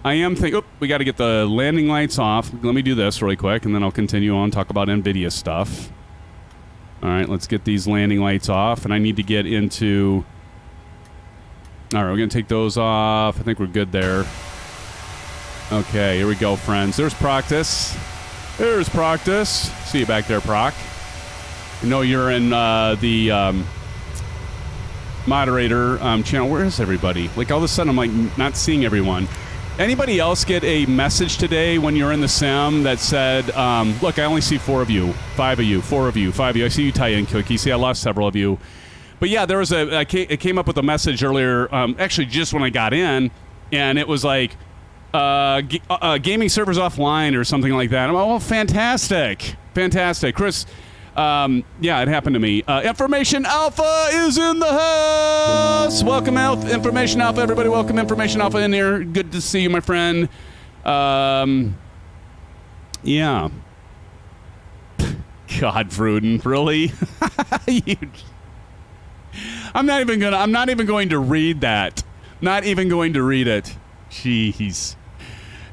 I am thinking, we got to get the landing lights off. Let me do this really quick, and then I'll continue on, talk about NVIDIA stuff. All right, let's get these landing lights off, and I need to get into... All right, we're going to take those off. I think we're good there. Okay, here we go, friends. There's Proctus. There's Proctus. See you back there, Proc. I know you're in the moderator channel. Where is everybody? Like, all of a sudden, I'm, like, not seeing everyone. Anybody else get a message today when you're in the sim that said, look, I only see 4 of you, 5 of you, 4 of you, 5 of you. I see you tie-in cookie. See, I lost several of you. But yeah, there was it came up with a message earlier, actually just when I got in, and it was like, gaming servers offline or something like that. I'm like, oh, fantastic. Fantastic. Chris, yeah, it happened to me. Information Alpha is in the house. Welcome, Information Alpha. Everybody, welcome Information Alpha in here. Good to see you, my friend. Yeah. God, Fruden, really? I'm not even going to read that. Not even going to read it. Jeez.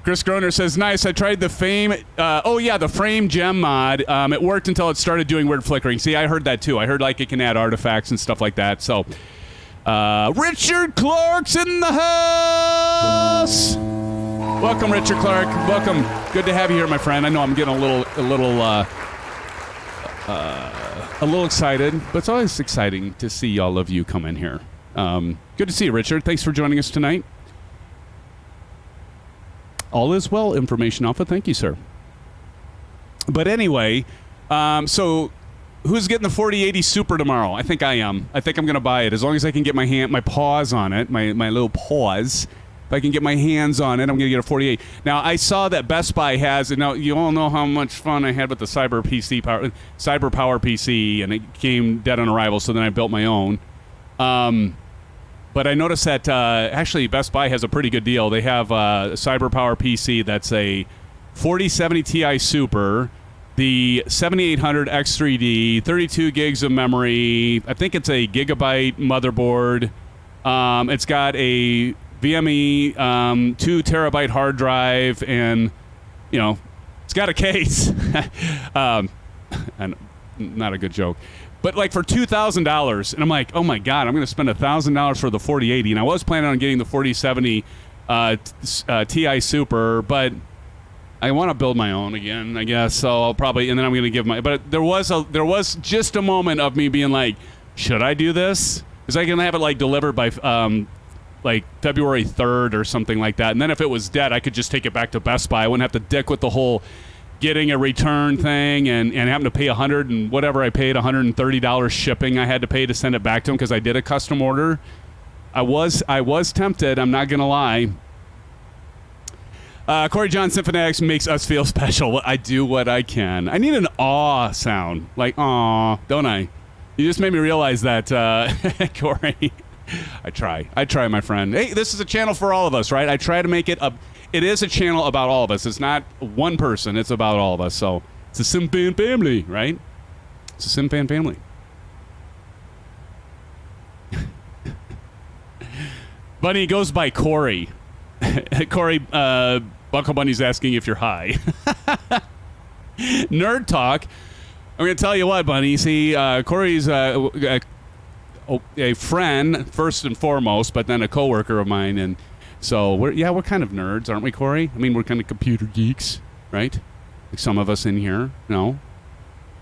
Chris Groner says, nice. I tried the the frame gem mod. It worked until it started doing weird flickering. See, I heard that too. I heard like it can add artifacts and stuff like that. So, Richard Clark's in the house. Welcome, Richard Clark. Welcome. Good to have you here, my friend. I know I'm getting a little excited, but it's always exciting to see all of you come in here. Good to see you, Richard. Thanks for joining us tonight. All is well, Information Alpha. Thank you, sir. But anyway, so who's getting the 4080 Super tomorrow? I think I am. I think I'm going to buy it. As long as I can get my paws on it, my little paws. If I can get my hands on it, I'm going to get a 48. Now, I saw that Best Buy has, and now you all know how much fun I had with the Cyber Power PC, and it came dead on arrival, so then I built my own. But I noticed that actually Best Buy has a pretty good deal. They have a CyberPower PC that's a 4070 Ti Super, the 7800 X3D, 32 gigs of memory. I think it's a gigabyte motherboard. It's got a VMe 2 terabyte hard drive, and it's got a case. And not a good joke. But like for $2,000, and I'm like, oh my God, I'm going to spend $1,000 for the 4080. And I was planning on getting the 4070 Ti Super, but I want to build my own again, I guess. So I'll probably, and then I'm going to give my. But there was just a moment of me being like, should I do this? Because I can have it like delivered by like February 3rd or something like that. And then if it was dead, I could just take it back to Best Buy. I wouldn't have to dick with the whole getting a return thing and having to pay $100 and whatever I paid, $130 shipping I had to pay to send it back to him because I did a custom order. I was tempted, I'm not gonna lie. Corey John SimFanatic makes us feel special. I do what I can. I need an aw sound, like aw, don't I? You just made me realize that, Corey. I try, my friend. Hey, this is a channel for all of us, right? I try to make it It is a channel about all of us. It's not one person. It's about all of us. So it's a SimFan family, right? It's a SimFan family. Bunny goes by Corey. Corey, Buckle Bunny's asking if you're high. Nerd Talk. I'm going to tell you what, Bunny. See, Corey's a friend, first and foremost, but then a coworker of mine, and so we're kind of nerds, aren't we, Corey? I mean, we're kind of computer geeks, right? Like some of us in here. No,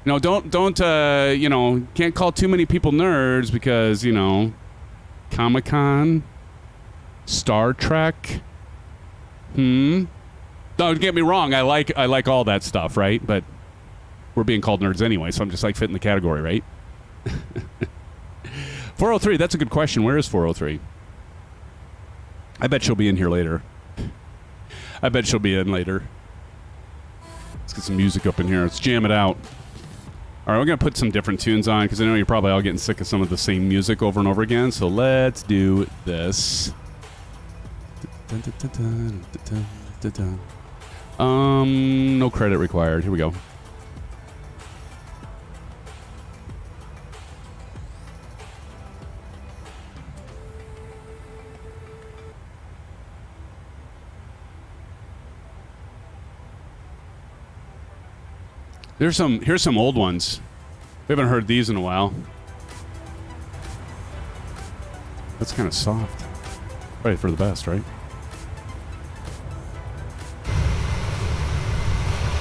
don't can't call too many people nerds because Comic-Con, Star Trek. Don't get me wrong. I like all that stuff, right? But we're being called nerds anyway, so I'm just like fitting the category, right? 403. That's a good question. Where is 403? I bet she'll be in here later. Let's get some music up in here. Let's jam it out. All right, we're going to put some different tunes on because I know you're probably all getting sick of some of the same music over and over again. So let's do this. No credit required. Here we go. Here's some old ones. We haven't heard these in a while. That's kind of soft. Right for the best, right?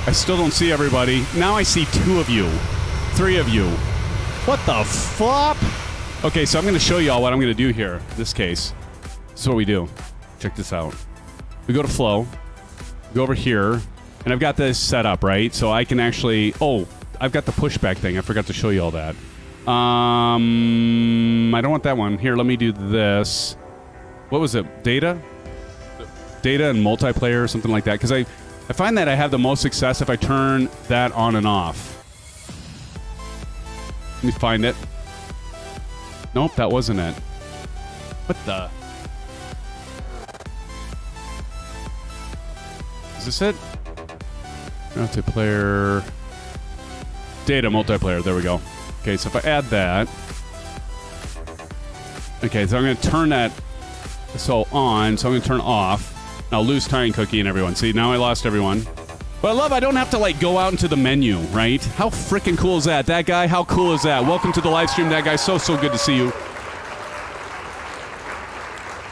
I still don't see everybody. Now I see 2 of you. 3 of you. What the flop? Okay, so I'm going to show y'all what I'm going to do here. In this case. This is what we do. Check this out. We go to flow. We go over here. And I've got this set up, right? So I can actually... Oh, I've got the pushback thing. I forgot to show you all that. I don't want that one. Here, let me do this. What was it? Data? Data and multiplayer or something like that. Because I find that I have the most success if I turn that on and off. Let me find it. Nope, that wasn't it. What the? Is this it? Multiplayer. Data multiplayer. There we go. Okay, so if I add that. Okay, so I'm going to turn that on. So I'm going to turn off. I'll lose Tying Cookie and everyone. See, now I lost everyone. But I love I don't have to, like, go out into the menu, right? How freaking cool is that? That guy, how cool is that? Welcome to the live stream, that guy. So good to see you.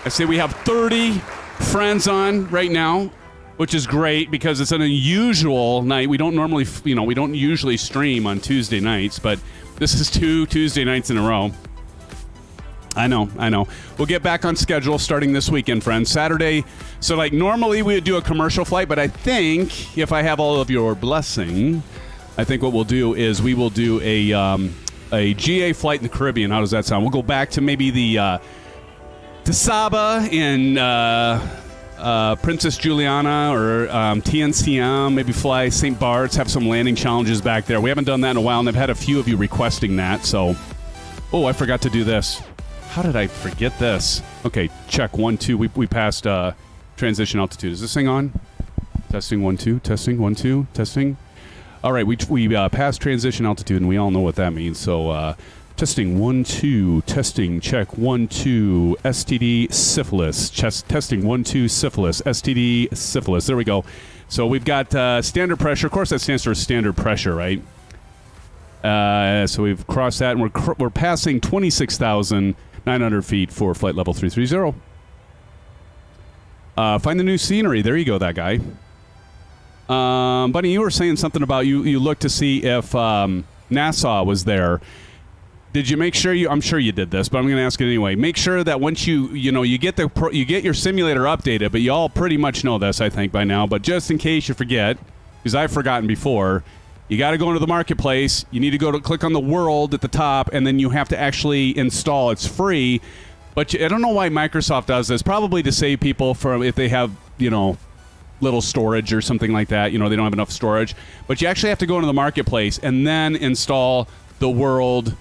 I say we have 30 friends on right now, which is great because it's an unusual night. We don't normally, we don't usually stream on Tuesday nights, but this is 2 Tuesday nights in a row. I know. We'll get back on schedule starting this weekend, friends. Saturday. So, like, normally we would do a commercial flight, but I think if I have all of your blessing, I think what we'll do is we will do a GA flight in the Caribbean. How does that sound? We'll go back to maybe the to Saba and Princess Juliana or TNCM, maybe fly St. Bart's, have some landing challenges back there. We haven't done that in a while, and I've had a few of you requesting that. So, oh, I forgot to do this. How did I forget this? Okay, check 1 2. We passed transition altitude. Is this thing on? Testing 1 2. Testing 1 2. Testing. All right, we passed transition altitude, and we all know what that means. So testing 1 2. Testing check 1 2. STD syphilis. Testing 1 2 syphilis. STD syphilis. There we go. So we've got standard pressure. Of course, that stands for standard pressure, right? So we've crossed that, and we're passing 26,900 feet for flight level 330. Find the new scenery. There you go, that guy. Bunny, you were saying something about you looked to see if Nassau was there. Did you make sure I'm sure you did this, but I'm going to ask it anyway. Make sure that once you get you get your simulator updated, but you all pretty much know this, I think, by now. But just in case you forget, because I've forgotten before. You got to go into the marketplace. You need to click on the world at the top, and then you have to actually install. It's free, but I don't know why Microsoft does this. Probably to save people from if they have, little storage or something like that. They don't have enough storage. But you actually have to go into the marketplace and then install the world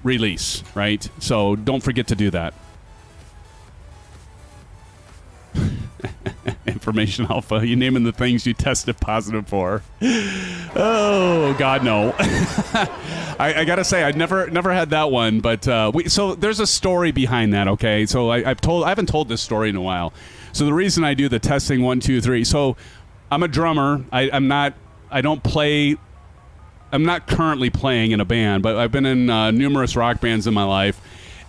release, right? So don't forget to do that. Information alpha. You naming the things you tested positive for. Oh God, no. I gotta say, I never had that one, but so there's a story behind that. Okay, so I haven't told this story in a while. So the reason I do the testing 1 2 3. So I'm a drummer. I'm not currently playing in a band, but I've been in numerous rock bands in my life,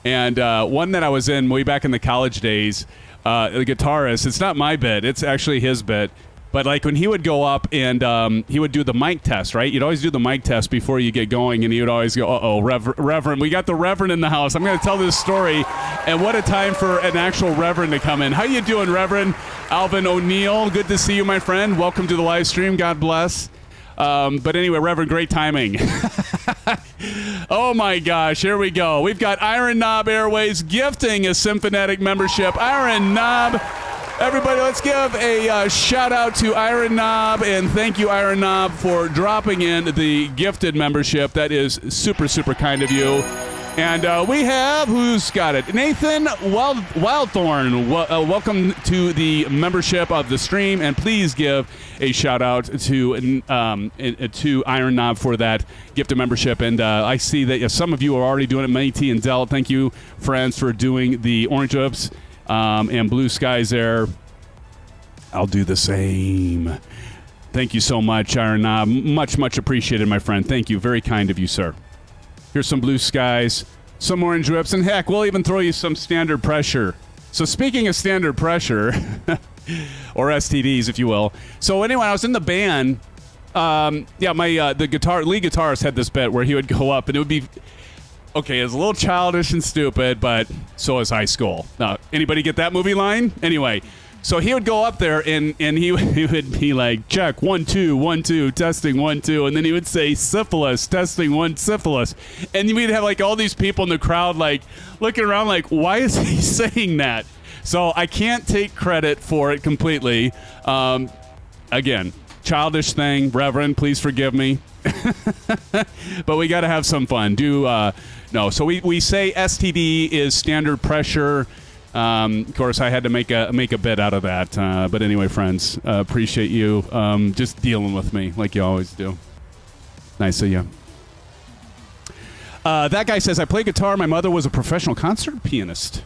and one that I was in way back in the college days. The guitarist, it's not my bit, it's actually his bit. But like when he would go up and he would do the mic test, right? You'd always do the mic test before you get going, and he would always go, uh-oh, Reverend. We got the Reverend in the house. I'm going to tell this story, and what a time for an actual Reverend to come in. How you doing, Reverend? Alvin O'Neill, good to see you, my friend. Welcome to the live stream. God bless. But anyway, Reverend, great timing. Oh my gosh, here we go. We've got Iron Knob Airways gifting a SimFanatic membership. Iron Knob. Everybody, let's give a shout out to Iron Knob, and thank you, Iron Knob, for dropping in the gifted membership. That is super, super kind of you. And we have, who's got it? Nathan Wildthorn. Welcome to the membership of the stream, and please give a shout out to Iron Knob for that gift of membership. And I see that some of you are already doing it. Manny T and Dell, thank you, friends, for doing the orange ups and blue skies there. I'll do the same. Thank you so much, Iron Knob. Much, much appreciated, my friend. Thank you. Very kind of you, sir. Here's some blue skies, some orange whips, and heck, we'll even throw you some standard pressure. So speaking of standard pressure, or STDs, if you will. So anyway, I was in the band. My lead guitarist had this bit where he would go up, and it would be, okay, it's a little childish and stupid, but so is high school. Anybody get that movie line? Anyway, So he would go up there and he would be like, check, 1, 2, 1, 2, testing, 1, 2. And then he would say syphilis, testing, 1, syphilis. And we'd have like all these people in the crowd like looking around like, why is he saying that? So I can't take credit for it completely. Again, childish thing. Reverend, please forgive me. But we got to have some fun. No, so we say STD is standard pressure. Of course, I had to make a bit out of that. But anyway, friends, appreciate you just dealing with me like you always do. Nice of you. That guy says, I play guitar. My mother was a professional concert pianist.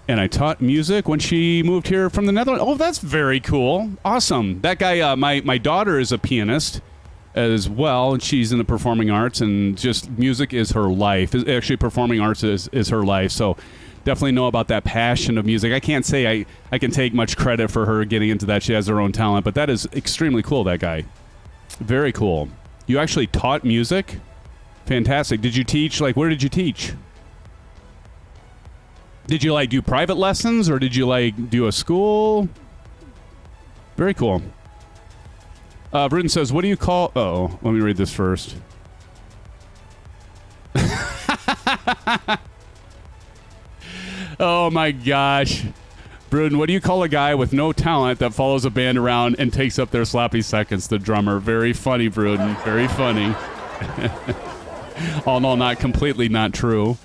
And I taught music when she moved here from the Netherlands. Oh, that's very cool. Awesome. That guy, my daughter is a pianist as well, and she's in the performing arts, and just music is her life. Actually, performing arts is her life. So definitely know about that passion of music. I can't say I can take much credit for her getting into that. She has her own talent, but that is extremely cool, that guy. Very cool. You actually taught music? Fantastic. Did you teach? Like, where did you teach? Did you, like, do private lessons, or did you, like, do a school? Very cool. Bruton says, what do you call... Oh, let me read this first. Oh, my gosh. Bruton, what do you call a guy with no talent that follows a band around and takes up their sloppy seconds? The drummer. Very funny, Bruton. Very funny. Oh, no, not completely not true.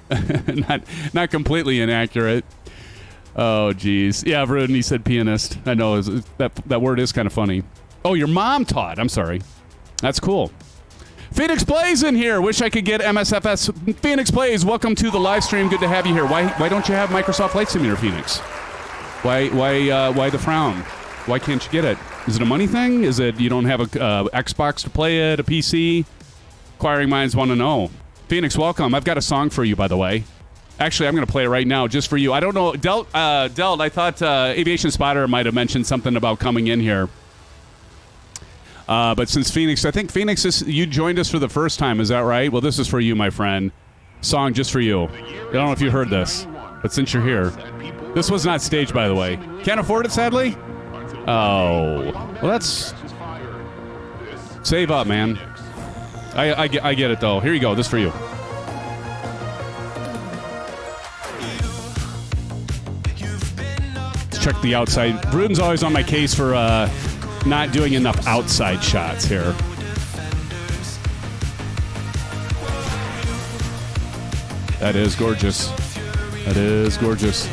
not completely inaccurate. Oh, geez. Yeah, Bruton, he said pianist. I know. That word is kind of funny. Oh, your mom taught. I'm sorry. That's cool. Phoenix Plays in here. Wish I could get MSFS. Phoenix Plays, welcome to the live stream. Good to have you here. Why don't you have Microsoft Flight Simulator, Phoenix? Why the frown? Why can't you get it? Is it a money thing? Is it you don't have a Xbox to play it, a PC? Inquiring minds want to know. Phoenix, welcome. I've got a song for you, by the way. Actually, I'm going to play it right now just for you. I don't know. Delt, I thought Aviation Spotter might have mentioned something about coming in here. But since Phoenix, I think Phoenix, you joined us for the first time. Is that right? Well, this is for you, my friend. Song just for you. I don't know if you heard this, but since you're here. This was not staged, by the way. Can't afford it, sadly? Oh. Well, that's... Save up, man. I get it, though. Here you go. This for you. Let's check the outside. Bruton's always on my case for not doing enough outside shots here. That is gorgeous. That is gorgeous.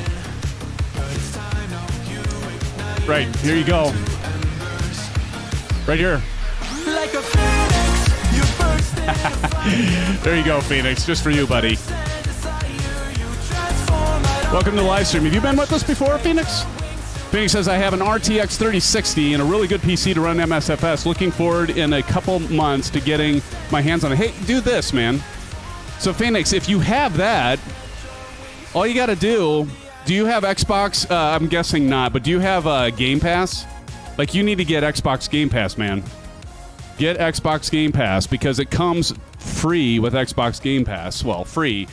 Right. Here you go. Right here. Like a there you go, Phoenix. Just for you, buddy. Welcome to the live stream. Have you been with us before, Phoenix? Phoenix says, I have an RTX 3060 and a really good PC to run MSFS. Looking forward in a couple months to getting my hands on it. Hey, do this, man. So, Phoenix, if you have that, all you got to do you have Xbox? I'm guessing not, but do you have Game Pass? Like, you need to get Xbox Game Pass, man. Get Xbox Game Pass because it comes free with Xbox Game Pass. Well, free.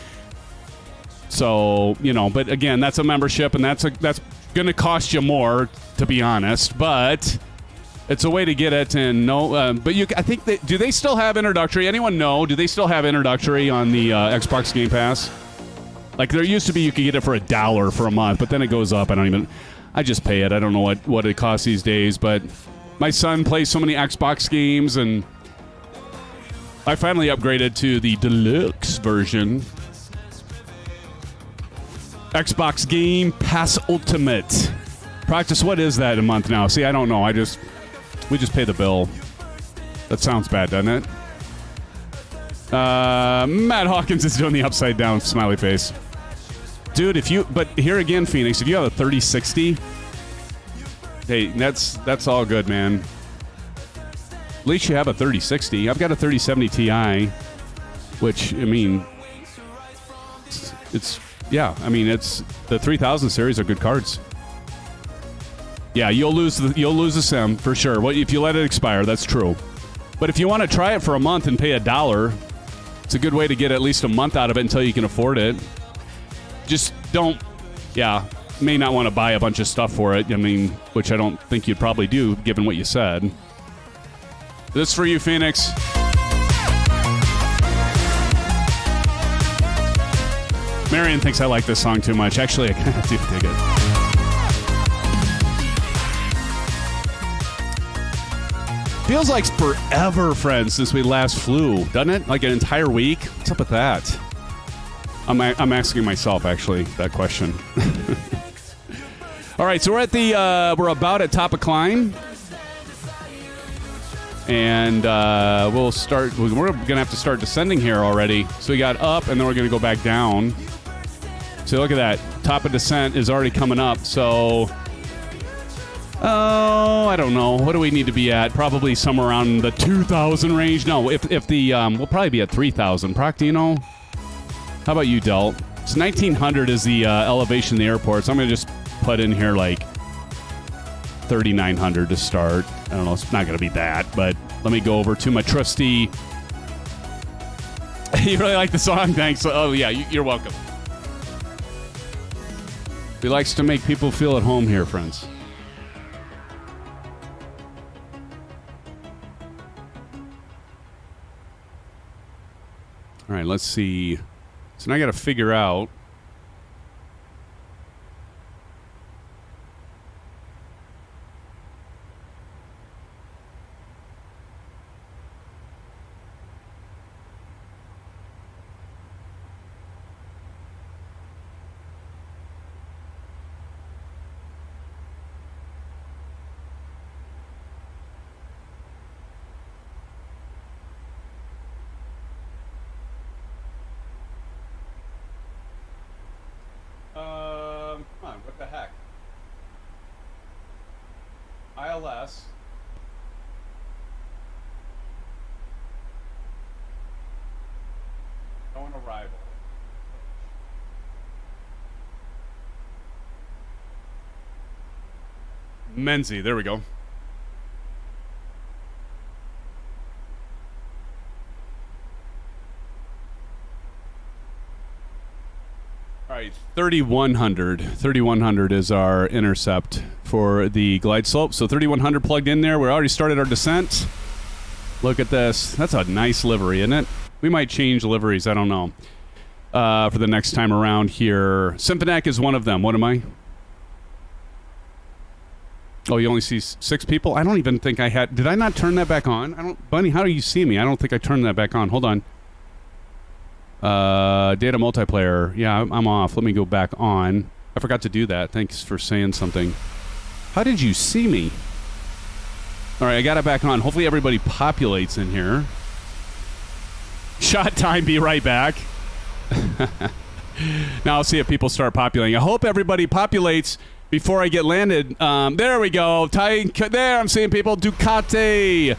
So, but again, that's a membership, and that's going to cost you more, to be honest. But it's a way to get it. And I think do they still have introductory? Anyone know? Do they still have introductory on the Xbox Game Pass? Like there used to be, you could get it for $1 for a month, but then it goes up. I just pay it. I don't know what it costs these days, but. My son plays so many Xbox games, and I finally upgraded to the deluxe version. Xbox Game Pass Ultimate. Practice, what is that a month now? See, I don't know. We just pay the bill. That sounds bad, doesn't it? Matt Hawkins is doing the upside down smiley face. Dude, but here again, Phoenix, if you have a 3060... Hey, that's all good, man. At least you have a 3060. I've got a 3070 Ti, which, it's the 3000 series are good cards. Yeah, you'll lose the sim for sure. Well, if you let it expire, that's true. But if you want to try it for a month and pay $1, it's a good way to get at least a month out of it until you can afford it. Just don't, yeah. may not want to buy a bunch of stuff for it. I mean, which I don't think you'd probably do, given what you said. This for you, Phoenix. Marion thinks I like this song too much. Actually, I kind of do dig it. Feels like forever, friends, since we last flew, doesn't it? Like an entire week? What's up with that? I'm asking myself, actually, that question. All right, so we're at we're about at top of climb. And we'll start, we're going to have to start descending here already. So we got up, and then we're going to go back down. So look at that. Top of descent is already coming up. So, I don't know. What do we need to be at? Probably somewhere around the 2,000 range. No, if the, we'll probably be at 3,000. Proc, do you know? How about you, Delt? So 1,900 is the elevation of the airport. So I'm going to just put in here like 3,900 to start. I don't know. It's not going to be that, but let me go over to my trusty. You really like the song? Thanks. Oh, yeah. You're welcome. He likes to make people feel at home here, friends. All right, let's see. So now I got to figure out. Come on, what the heck? ILS. Going arrival. Menzie, there we go. All right, 3,100. 3,100 is our intercept for the glide slope. So 3,100 plugged in there. We already started our descent. Look at this. That's a nice livery, isn't it? We might change liveries. I don't know. For the next time around here. SimFanatic is one of them. What am I? Oh, you only see 6 people? I don't even think I had... Did I not turn that back on? Bunny, how do you see me? I don't think I turned that back on. Hold on. Data multiplayer. Yeah, I'm off. Let me go back on. I forgot to do that. Thanks for saying something. How did you see me? All right, I got it back on. Hopefully everybody populates in here. Shot time, be right back. Now I'll see if people start populating. I hope everybody populates before I get landed. There we go. There, I'm seeing people. Ducati.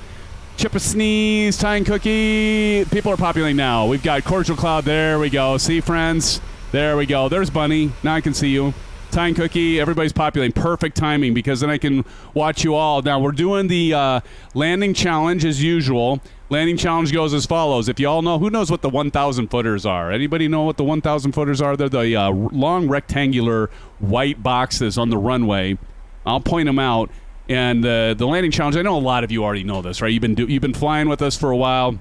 Chip a sneeze, Tying Cookie. People are populating now. We've got Cordial Cloud. There we go. See, friends? There we go. There's Bunny. Now I can see you. Tying Cookie. Everybody's populating. Perfect timing because then I can watch you all. Now, we're doing the landing challenge as usual. Landing challenge goes as follows. If you all know, who knows what the 1,000 footers are? Anybody know what the 1,000 footers are? They're the long rectangular white boxes on the runway. I'll point them out. And the landing challenge, I know a lot of you already know this, right? You've been flying with us for a while.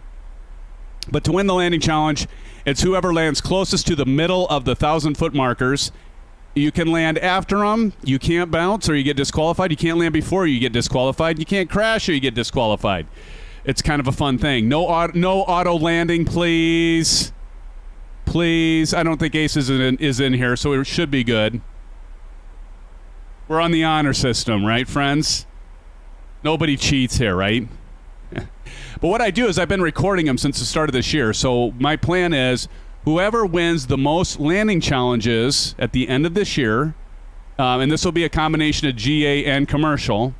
But to win the landing challenge, it's whoever lands closest to the middle of the 1,000-foot markers. You can land after them. You can't bounce or you get disqualified. You can't land before or you get disqualified. You can't crash or you get disqualified. It's kind of a fun thing. No auto landing, please. Please. I don't think Ace is in here, so it should be good. We're on the honor system, right, friends? Nobody cheats here, right? But what I do is I've been recording them since the start of this year. So my plan is whoever wins the most landing challenges at the end of this year, and this will be a combination of GA and commercial,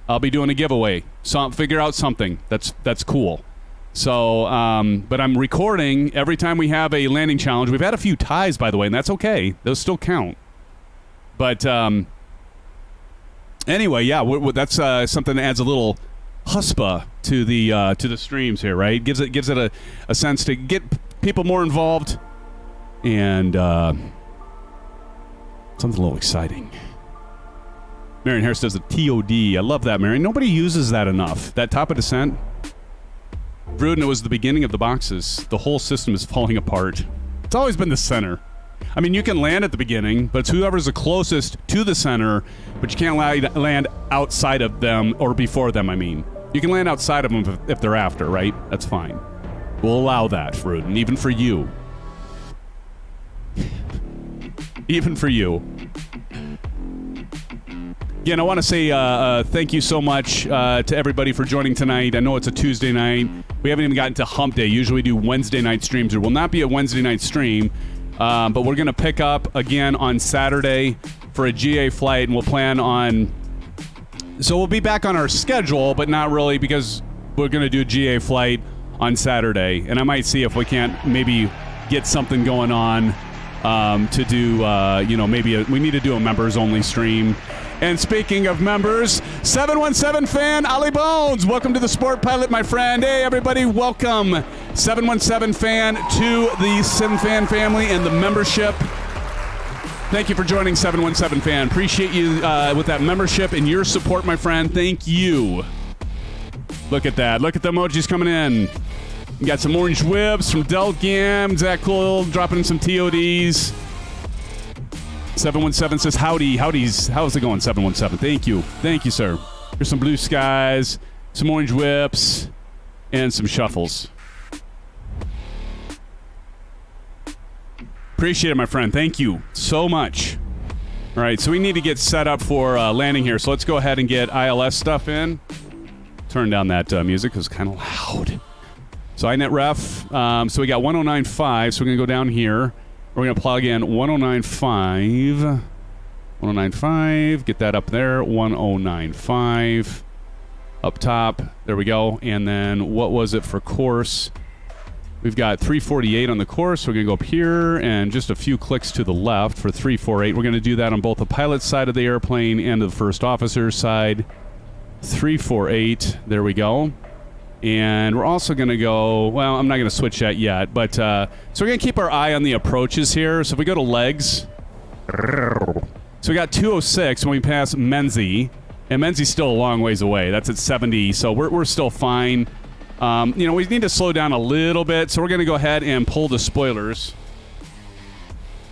I'll be doing a giveaway. So figure out something that's cool. So, but I'm recording every time we have a landing challenge. We've had a few ties, by the way, and that's okay. Those still count. But... Anyway, yeah, that's something that adds a little huspa to the streams here, right? Gives it a sense to get people more involved, and Sounds a little exciting. Marion Harris does a TOD. I love that, Marion. Nobody uses that enough. That top of descent. Rudin, it was the beginning of the boxes. The whole system is falling apart. It's always been the center. I mean, you can land at the beginning, but it's whoever's the closest to the center, but you can't land outside of them, or before them, I mean. You can land outside of them if they're after, right? That's fine. We'll allow that, Rudin, even for you. Even for you. Again, I want to say thank you so much to everybody for joining tonight. I know it's a Tuesday night. We haven't even gotten to hump day. Usually we do Wednesday night streams. There will not be a Wednesday night stream, but we're going to pick up again on Saturday for a GA flight, and we'll plan on... So we'll be back on our schedule, but not really, because we're going to do a GA flight on Saturday, and I might see if we can't maybe get something going on to do, maybe we need to do a members-only stream. And speaking of members, 717 fan Ali Bones, welcome to the Sport Pilot, my friend. Hey, everybody, welcome 717 fan to the SimFan family and the membership. Thank you for joining 717 fan. Appreciate you with that membership and your support, my friend. Thank you. Look at that. Look at the emojis coming in. You got some orange whips from Delgam. Zach Cool dropping in some TODs. 717 says howdy. Howdy's. How's it going, 717? Thank you. Thank you, sir. Here's some blue skies, some orange whips, and some shuffles. Appreciate it, my friend. Thank you so much. All right, so we need to get set up for landing here. So let's go ahead and get ILS stuff in. Turn down that music. It was kind of loud. So iNet ref. So we got 1095. So we're going to go down here. We're going to plug in 1095. 1095. Get that up there. 1095. Up top. There we go. And then what was it for course? We've got 348 on the course. We're going to go up here and just a few clicks to the left for 348. We're going to do that on both the pilot's side of the airplane and the first officer's side. 348. There we go. And we're also going to go, well, I'm not going to switch that yet, but so we're going to keep our eye on the approaches here. So if we go to legs, so we got 206 when we pass Menzie, and Menzie's still a long ways away. That's at 70, so we're still fine. We need to slow down a little bit, so we're going to go ahead and pull the spoilers.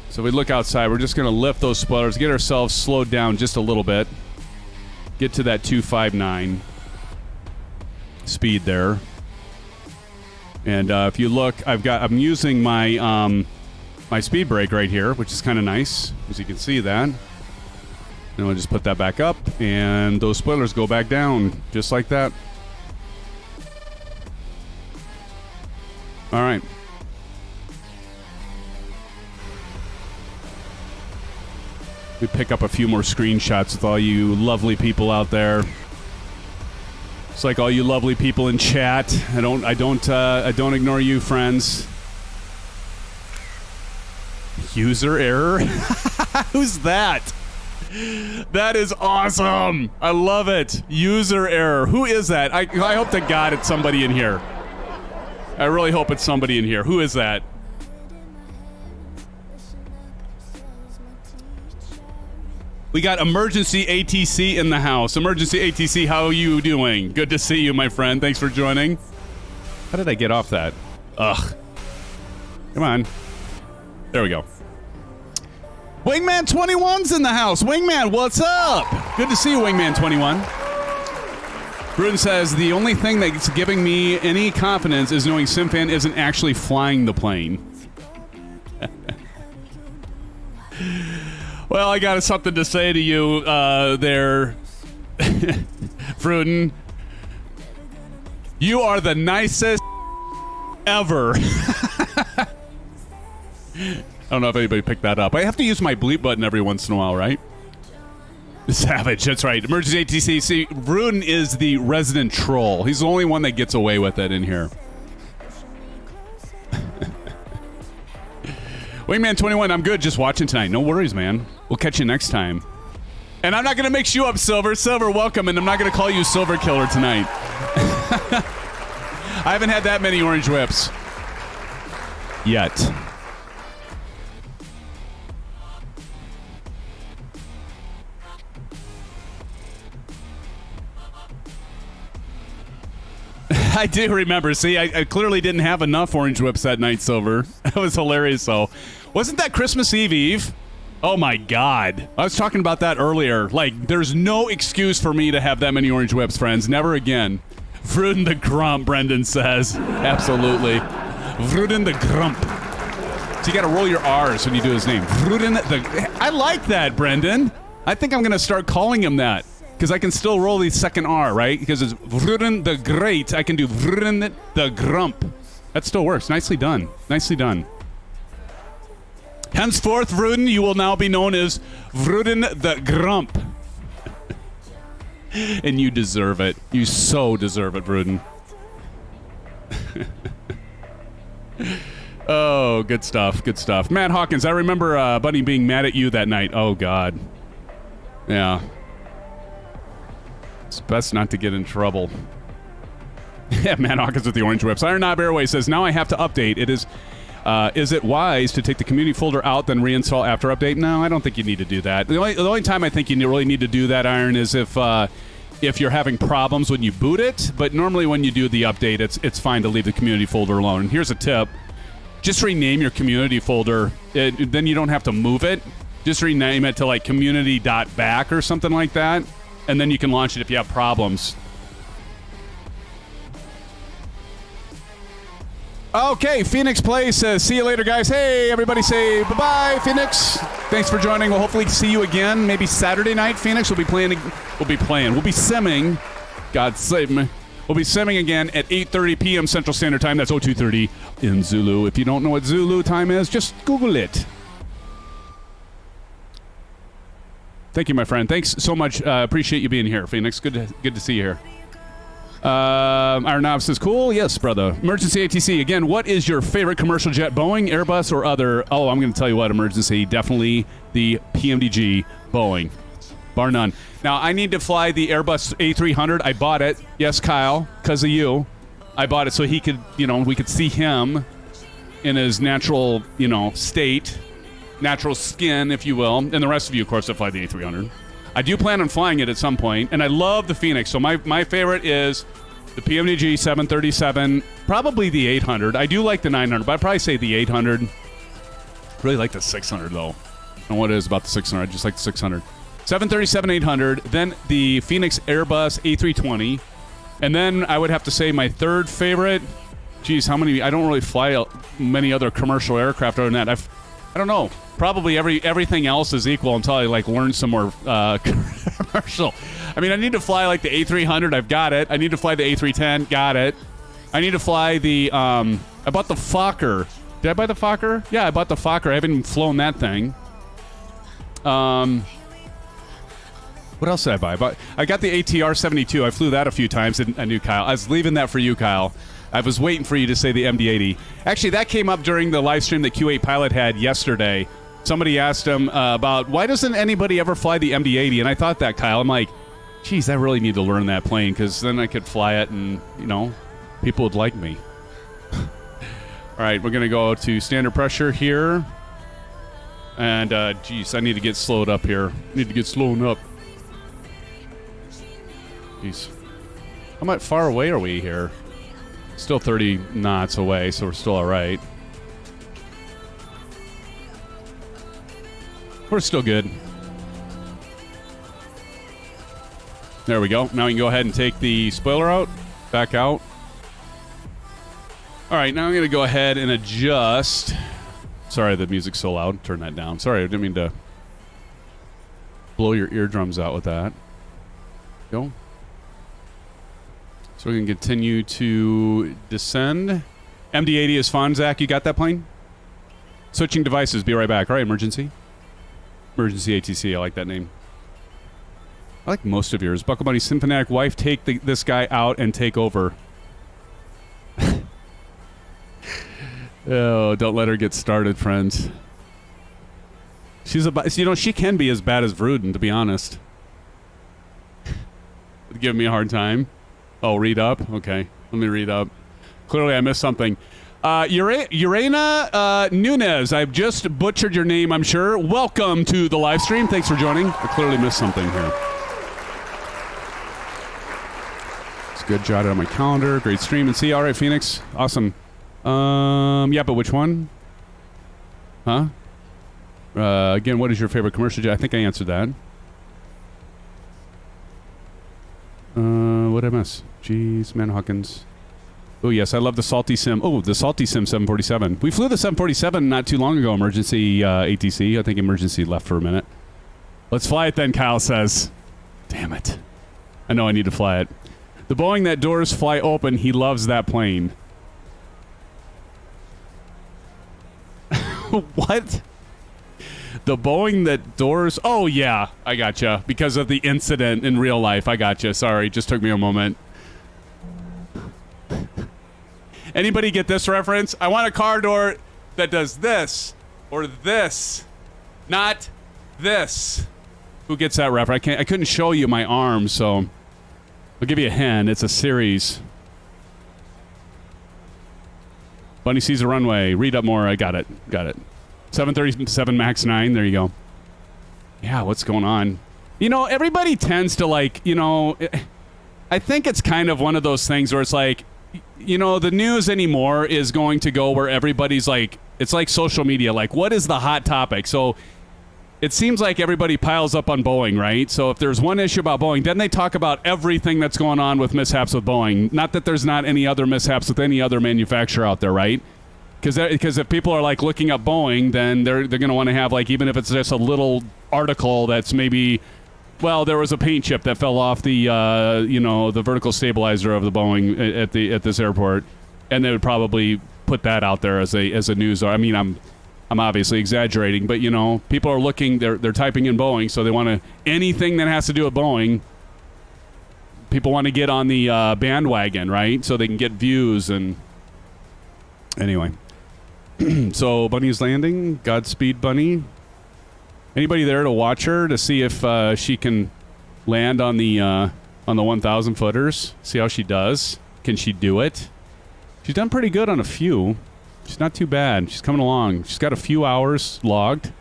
So we look outside, we're just going to lift those spoilers, get ourselves slowed down just a little bit, get to that 259 speed there. And if you look, I'm using my my speed brake right here, which is kind of nice, as you can see that. And we'll just put that back up, and those spoilers go back down, just like that. All right. We pick up a few more screenshots with all you lovely people out there. It's like all you lovely people in chat. I don't ignore you, friends. User error? Who's that? That is awesome. I love it. User error. Who is that? I hope to God it's somebody in here. I really hope it's somebody in here. Who is that? We got Emergency ATC in the house. Emergency ATC, how are you doing? Good to see you, my friend. Thanks for joining. How did I get off that? Ugh. Come on. There we go. Wingman 21's in the house. Wingman, what's up? Good to see you, Wingman 21. Bruin says, the only thing that's giving me any confidence is knowing SimFan isn't actually flying the plane. Well, I got something to say to you there, Fruden. You are the nicest ever. I don't know if anybody picked that up. I have to use my bleep button every once in a while, right? Savage, that's right. Emergency ATC. See, Ruden is the resident troll. He's the only one that gets away with it in here. Wingman 21, I'm good. Just watching tonight. No worries, man. We'll catch you next time. And I'm not going to mix you up, Silver. Silver, welcome. And I'm not going to call you Silver Killer tonight. I haven't had that many orange whips yet. I do remember. See, I clearly didn't have enough orange whips that night, Silver. That was hilarious, though. Wasn't that Christmas Eve? Oh, my God. I was talking about that earlier. Like, there's no excuse for me to have that many orange whips, friends. Never again. Vruden the Grump, Brendan says. Absolutely. Vruden the Grump. So you got to roll your R's when you do his name. Vruden the... I like that, Brendan. I think I'm going to start calling him that. Because I can still roll the second R, right? Because it's Vruden the Great. I can do Vruden the Grump. That still works. Nicely done. Nicely done. Henceforth, Vruden, you will now be known as Vruden the Grump. And you deserve it. You so deserve it, Vruden. Oh, good stuff. Good stuff. Matt Hawkins, I remember Bunny being mad at you that night. Oh, God. Yeah. It's best not to get in trouble. Yeah, Matt Hawkins with the orange whips. Iron Knob Airway says, now I have to update. Is it wise to take the community folder out, then reinstall after update? No, I don't think you need to do that. The only time I think you really need to do that, Iron, is if you're having problems when you boot it. But normally when you do the update, it's fine to leave the community folder alone. And here's a tip. Just rename your community folder. Then you don't have to move it. Just rename it to like community.back or something like that. And then you can launch it if you have problems. Okay, Phoenix Play says, see you later, guys. Hey, everybody say bye-bye, Phoenix. Thanks for joining. We'll hopefully see you again. Maybe Saturday night, Phoenix. We'll be simming. God save me. We'll be simming again at 8:30 p.m. Central Standard Time. That's 02:30 in Zulu. If you don't know what Zulu time is, just Google it. Thank you, my friend. Thanks so much. Appreciate you being here, Phoenix. Good to see you here. Our Knob says, cool. Yes, brother. Emergency ATC. Again, what is your favorite commercial jet? Boeing, Airbus, or other? Oh, I'm going to tell you what, emergency. Definitely the PMDG Boeing. Bar none. Now, I need to fly the Airbus A300. I bought it. Yes, Kyle, because of you. I bought it so he could, we could see him in his natural, state. Natural skin, if you will. And the rest of you, of course, that fly the A300. I do plan on flying it at some point, and I love the Phoenix. So my favorite is the PMDG 737, probably the 800. I do like the 900, but I'd probably say the 800. Really like the 600, though. I don't know what it is about the 600. I just like the 600. 737, 800, then the Phoenix Airbus A320, and then I would have to say my third favorite, geez, how many? I don't really fly many other commercial aircraft other than that. I don't know. Probably everything else is equal until I learn some more commercial. I mean, I need to fly like the A300. I've got it. I need to fly the A310. Got it. I need to fly the. I bought the Fokker. Did I buy the Fokker? Yeah, I bought the Fokker. I haven't even flown that thing. What else did I buy? I got the ATR 72. I flew that a few times. And I knew Kyle. I was leaving that for you, Kyle. I was waiting for you to say the MD-80. Actually, that came up during the live stream that Q8 Pilot had yesterday. Somebody asked him about why doesn't anybody ever fly the MD-80? And I thought that, Kyle. I'm like, geez, I really need to learn that plane because then I could fly it and, people would like me. All right, we're going to go to standard pressure here. And, geez, I need to get slowed up here. Need to get slowed up. Jeez. How much far away are we here? Still 30 knots away, so we're still all right. We're still good. There we go. Now we can go ahead and take the spoiler out. Back out. All right, now I'm going to go ahead and adjust. Sorry, the music's so loud. Turn that down. Sorry, I didn't mean to blow your eardrums out with that. Go. So we can continue to descend. MD-80 is fun, Zach. You got that plane? Switching devices. Be right back. All right, emergency. Emergency ATC. I like that name. I like most of yours. Buckle Bunny, SimFanatic wife, take this guy out and take over. Oh, don't let her get started, friends. She's she can be as bad as Vruden, to be honest. Giving me a hard time. Oh, read up? Okay, let me read up. Clearly I missed something. Urena Nunez, I've just butchered your name, I'm sure. Welcome to the live stream. Thanks for joining. I clearly missed something here. Let's Good, jotted on my calendar. Great stream and see. All right, Phoenix. Awesome. Yeah, but which one? Huh? Again, what is your favorite commercial jet? I think I answered that. What did I miss? Jeez, man, Hawkins. Oh, yes, I love the Salty Sim. Oh, the Salty Sim 747. We flew the 747 not too long ago, emergency ATC. I think emergency left for a minute. Let's fly it then, Kyle says. Damn it. I know I need to fly it. The Boeing that doors fly open, he loves that plane. What? The Boeing that doors... Oh, yeah, I gotcha. Because of the incident in real life. I gotcha. Sorry, just took me a moment. Anybody get this reference? I want a car door that does this or this, not this. Who gets that reference? I couldn't show you my arm, so I'll give you a hint. It's a series. Bunny sees a runway. Read up more. I got it. Got it. 737 MAX 9. There you go. Yeah, what's going on? You know, everybody tends to like, you know, I think it's kind of one of those things where it's like, you know, the news anymore is going to go where everybody's like, it's like social media. Like, what is the hot topic? So it seems like everybody piles up on Boeing, right? So if there's one issue about Boeing, then they talk about everything that's going on with mishaps with Boeing. Not that there's not any other mishaps with any other manufacturer out there, right? Because if people are like looking up Boeing, then they're going to want to have like, even if it's just a little article that's maybe, well, there was a paint chip that fell off the you know, the vertical stabilizer of the Boeing at this airport, and they would probably put that out there as a news. I mean, I'm obviously exaggerating, but you know, people are looking, they're typing in Boeing, so they want to, anything that has to do with Boeing, people want to get on the bandwagon, right? So they can get views and anyway. So Bunny's landing. Godspeed, Bunny. Anybody there to watch her to see if she can land on the 1,000 footers? See how she does. Can she do it? She's done pretty good on a few. She's not too bad. She's coming along. She's got a few hours logged.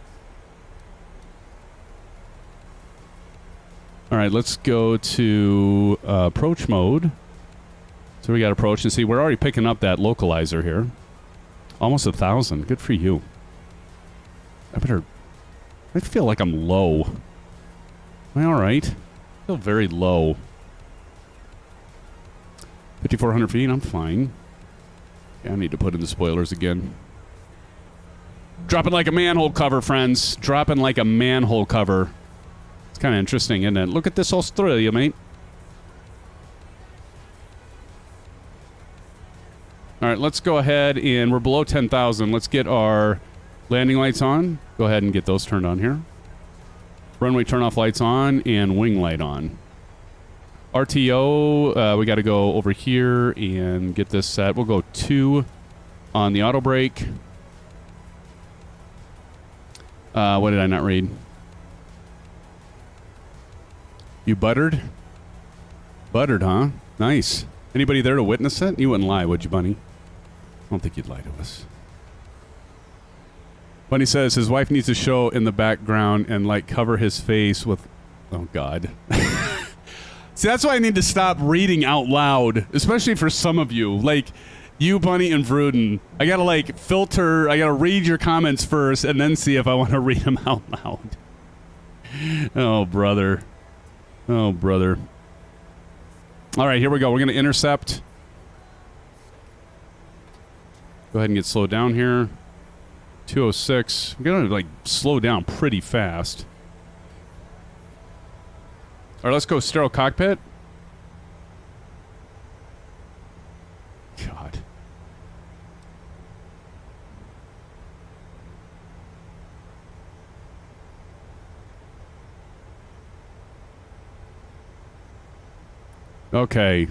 All right, let's go to approach mode. So we got approach and see. We're already picking up that localizer here. Almost 1,000. Good for you. I feel like I'm low. Am I all right? I feel very low. 5,400 feet. I'm fine. Yeah, I need to put in the spoilers again. Dropping like a manhole cover, friends. Dropping like a manhole cover. It's kind of interesting, isn't it? Look at this Australia, mate. All right, let's go ahead and we're below 10,000. Let's get our landing lights on. Go ahead and get those turned on here. Runway turn-off lights on and wing light on. RTO, we got to go over here and get this set. We'll go 2 on the auto brake. What did I not read? You buttered? Buttered, huh? Nice. Anybody there to witness it? You wouldn't lie, would you, Bunny? I don't think you'd lie to us. Bunny says his wife needs to show in the background and, like, cover his face with... Oh, God. See, that's why I need to stop reading out loud, especially for some of you. Like, you, Bunny, and Vruden. I gotta, like, filter... I gotta read your comments first and then see if I want to read them out loud. Oh, brother. Oh, brother. All right, here we go. We're going to intercept. Go ahead and get slowed down here. 206. We're going to, like, slow down pretty fast. All right, let's go sterile cockpit. God. Okay.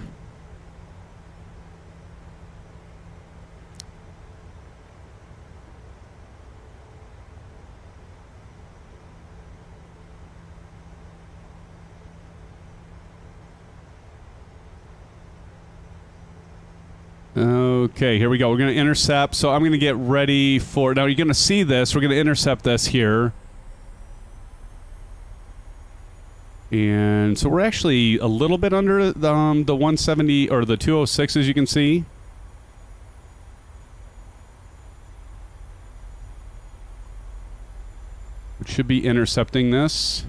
Okay, here we go. We're going to intercept. So I'm going to get ready for... Now, you're going to see this. We're going to intercept this here. And so we're actually a little bit under the 170 or the 206, as you can see. Which should be intercepting this.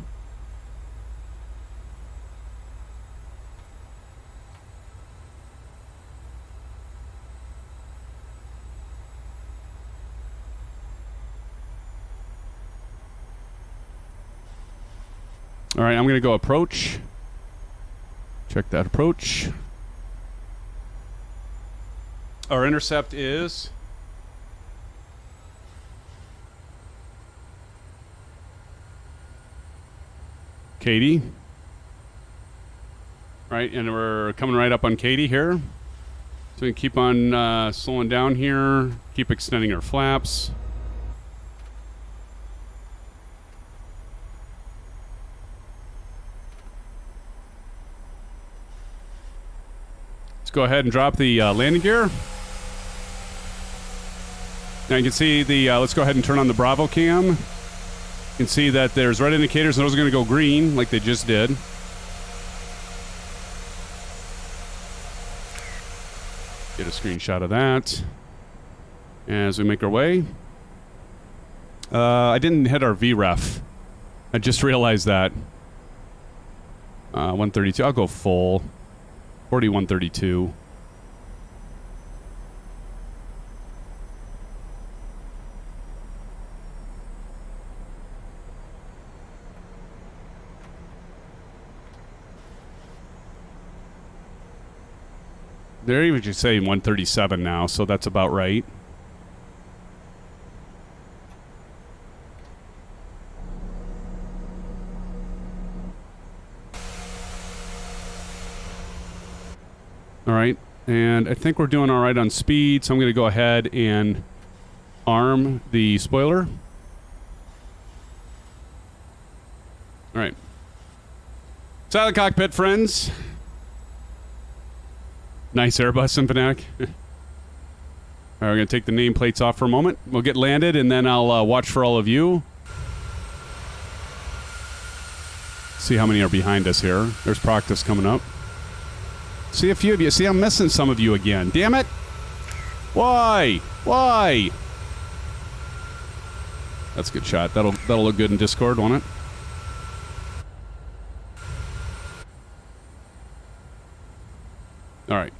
All right, I'm going to go approach. Check that approach. Our intercept is Katie. Right, and we're coming right up on Katie here. So we can keep on slowing down here, keep extending our flaps. Let's go ahead and drop the landing gear. Now you can see the, let's go ahead and turn on the Bravo cam. You can see that there's red indicators and those are going to go green like they just did. Get a screenshot of that as we make our way. I didn't hit our VREF. I just realized that. 132. I'll go full. 4132. They're even just saying 137 now, so that's about right. All right, and I think we're doing all right on speed, so I'm going to go ahead and arm the spoiler. All right. Silent cockpit, friends. Nice Airbus, SimFanatic. All right, we're going to take the nameplates off for a moment. We'll get landed, and then I'll watch for all of you. See how many are behind us here. There's practice coming up. See a few of you. See, I'm missing some of you again. Damn it. Why? Why? That's a good shot. That'll look good in Discord, won't it? All right.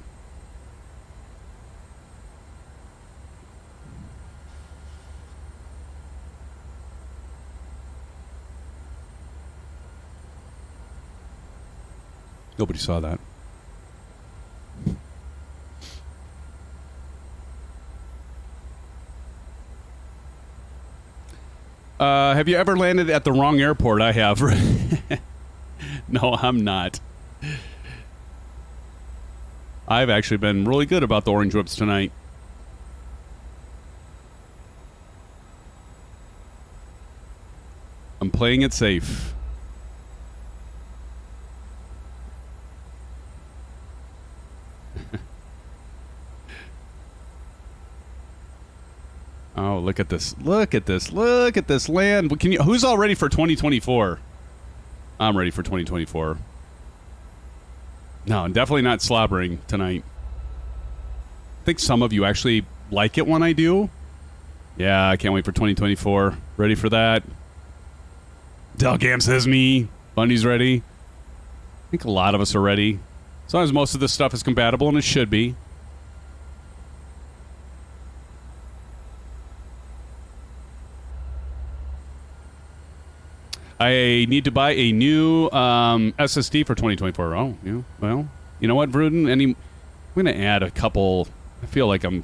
Nobody saw that. Have you ever landed at the wrong airport? I have. No, I'm not. I've actually been really good about the orange whips tonight. I'm playing it safe. Oh, look at this. Look at this. Look at this land. Can you, who's all ready for 2024? I'm ready for 2024. No, I'm definitely not slobbering tonight. I think some of you actually like it when I do. Yeah, I can't wait for 2024. Ready for that? Delgam says me. Bundy's ready. I think a lot of us are ready. As long as most of this stuff is compatible, and it should be. I need to buy a new SSD for 2024. Oh, yeah. Well, you know what, Vruden? I'm going to add a couple. I feel like I'm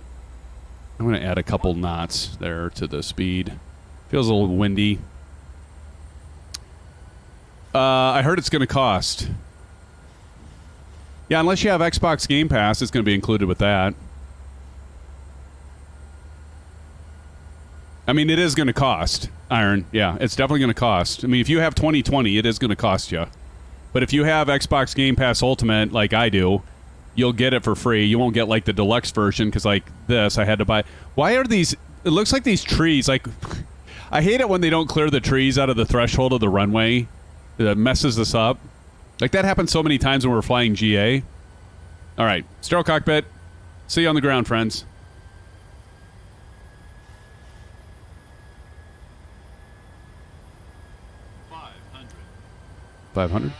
going to add a couple knots there to the speed. Feels a little windy. I heard it's going to cost. Yeah, unless you have Xbox Game Pass, it's going to be included with that. I mean, it is going to cost, Iron. Yeah, it's definitely going to cost. I mean, if you have 2020, it is going to cost you. But if you have Xbox Game Pass Ultimate, like I do, you'll get it for free. You won't get, like, the deluxe version, because, like, this, I had to buy. Why are these... It looks like these trees, like... I hate it when they don't clear the trees out of the threshold of the runway. that messes us up. Like, that happened so many times when we're flying GA. All right, sterile cockpit. See you on the ground, friends. $500. $500.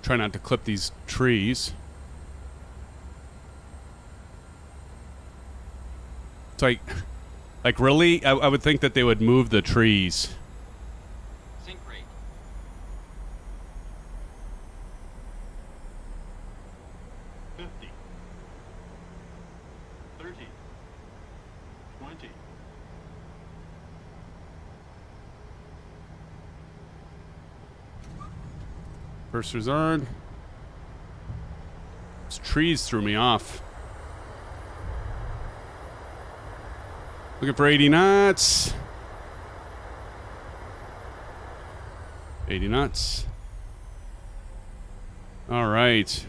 Try not to clip these trees. It's like really? I would think that they would move the trees. Sync rate. 50. 30. 20. Cursor's on. These trees threw me off. Looking for 80 knots. 80 knots. All right.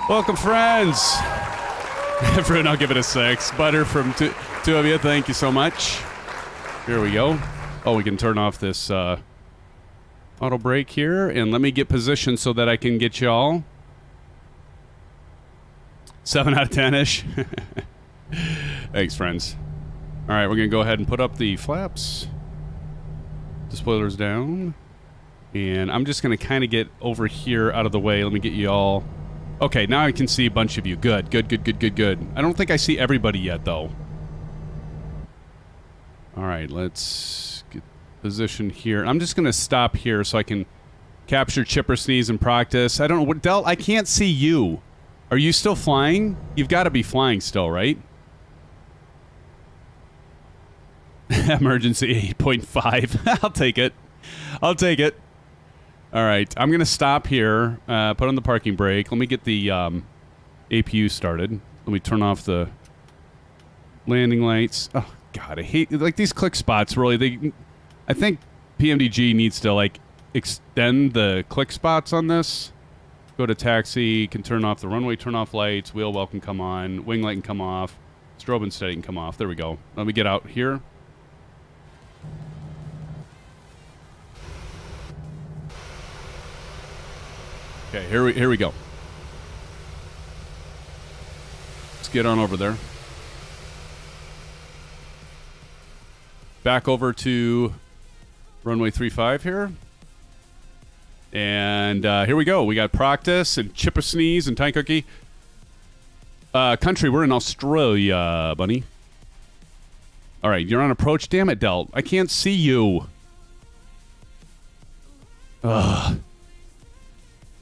Welcome, friends. Everyone, I'll give it a 6. Butter from two of you. Thank you so much. Here we go. Oh, we can turn off this auto brake here, and let me get positioned so that I can get y'all 7 out of 10-ish. Thanks, friends. All right, we're going to go ahead and put up the flaps. The spoilers down. And I'm just going to kind of get over here out of the way. Let me get you all... Okay, now I can see a bunch of you. Good, good, good, good, good, good. I don't think I see everybody yet, though. All right, let's get positioned here. I'm just going to stop here so I can capture Chipper Sneeze and practice. I don't know. What, Del, I can't see you. Are you still flying? You've got to be flying still, right? Emergency 8.5. I'll take it. I'll take it. All right. I'm going to stop here. Put on the parking brake. Let me get the APU started. Let me turn off the landing lights. Oh, God. I hate... Like, these click spots, really. I think PMDG needs to, like, extend the click spots on this. Go to taxi. Can turn off the runway, turn off lights. Wheel well can come on. Wing light can come off. Strobe and steady can come off. There we go. Let me get out here. Okay, here we go. Let's get on over there. Back over to runway 35 here. And here we go. We got Proctus and Chipper Sneeze and Tiny Cookie. Country, we're in Australia, bunny. All right, you're on approach. Damn it, Del. I can't see you. Ugh.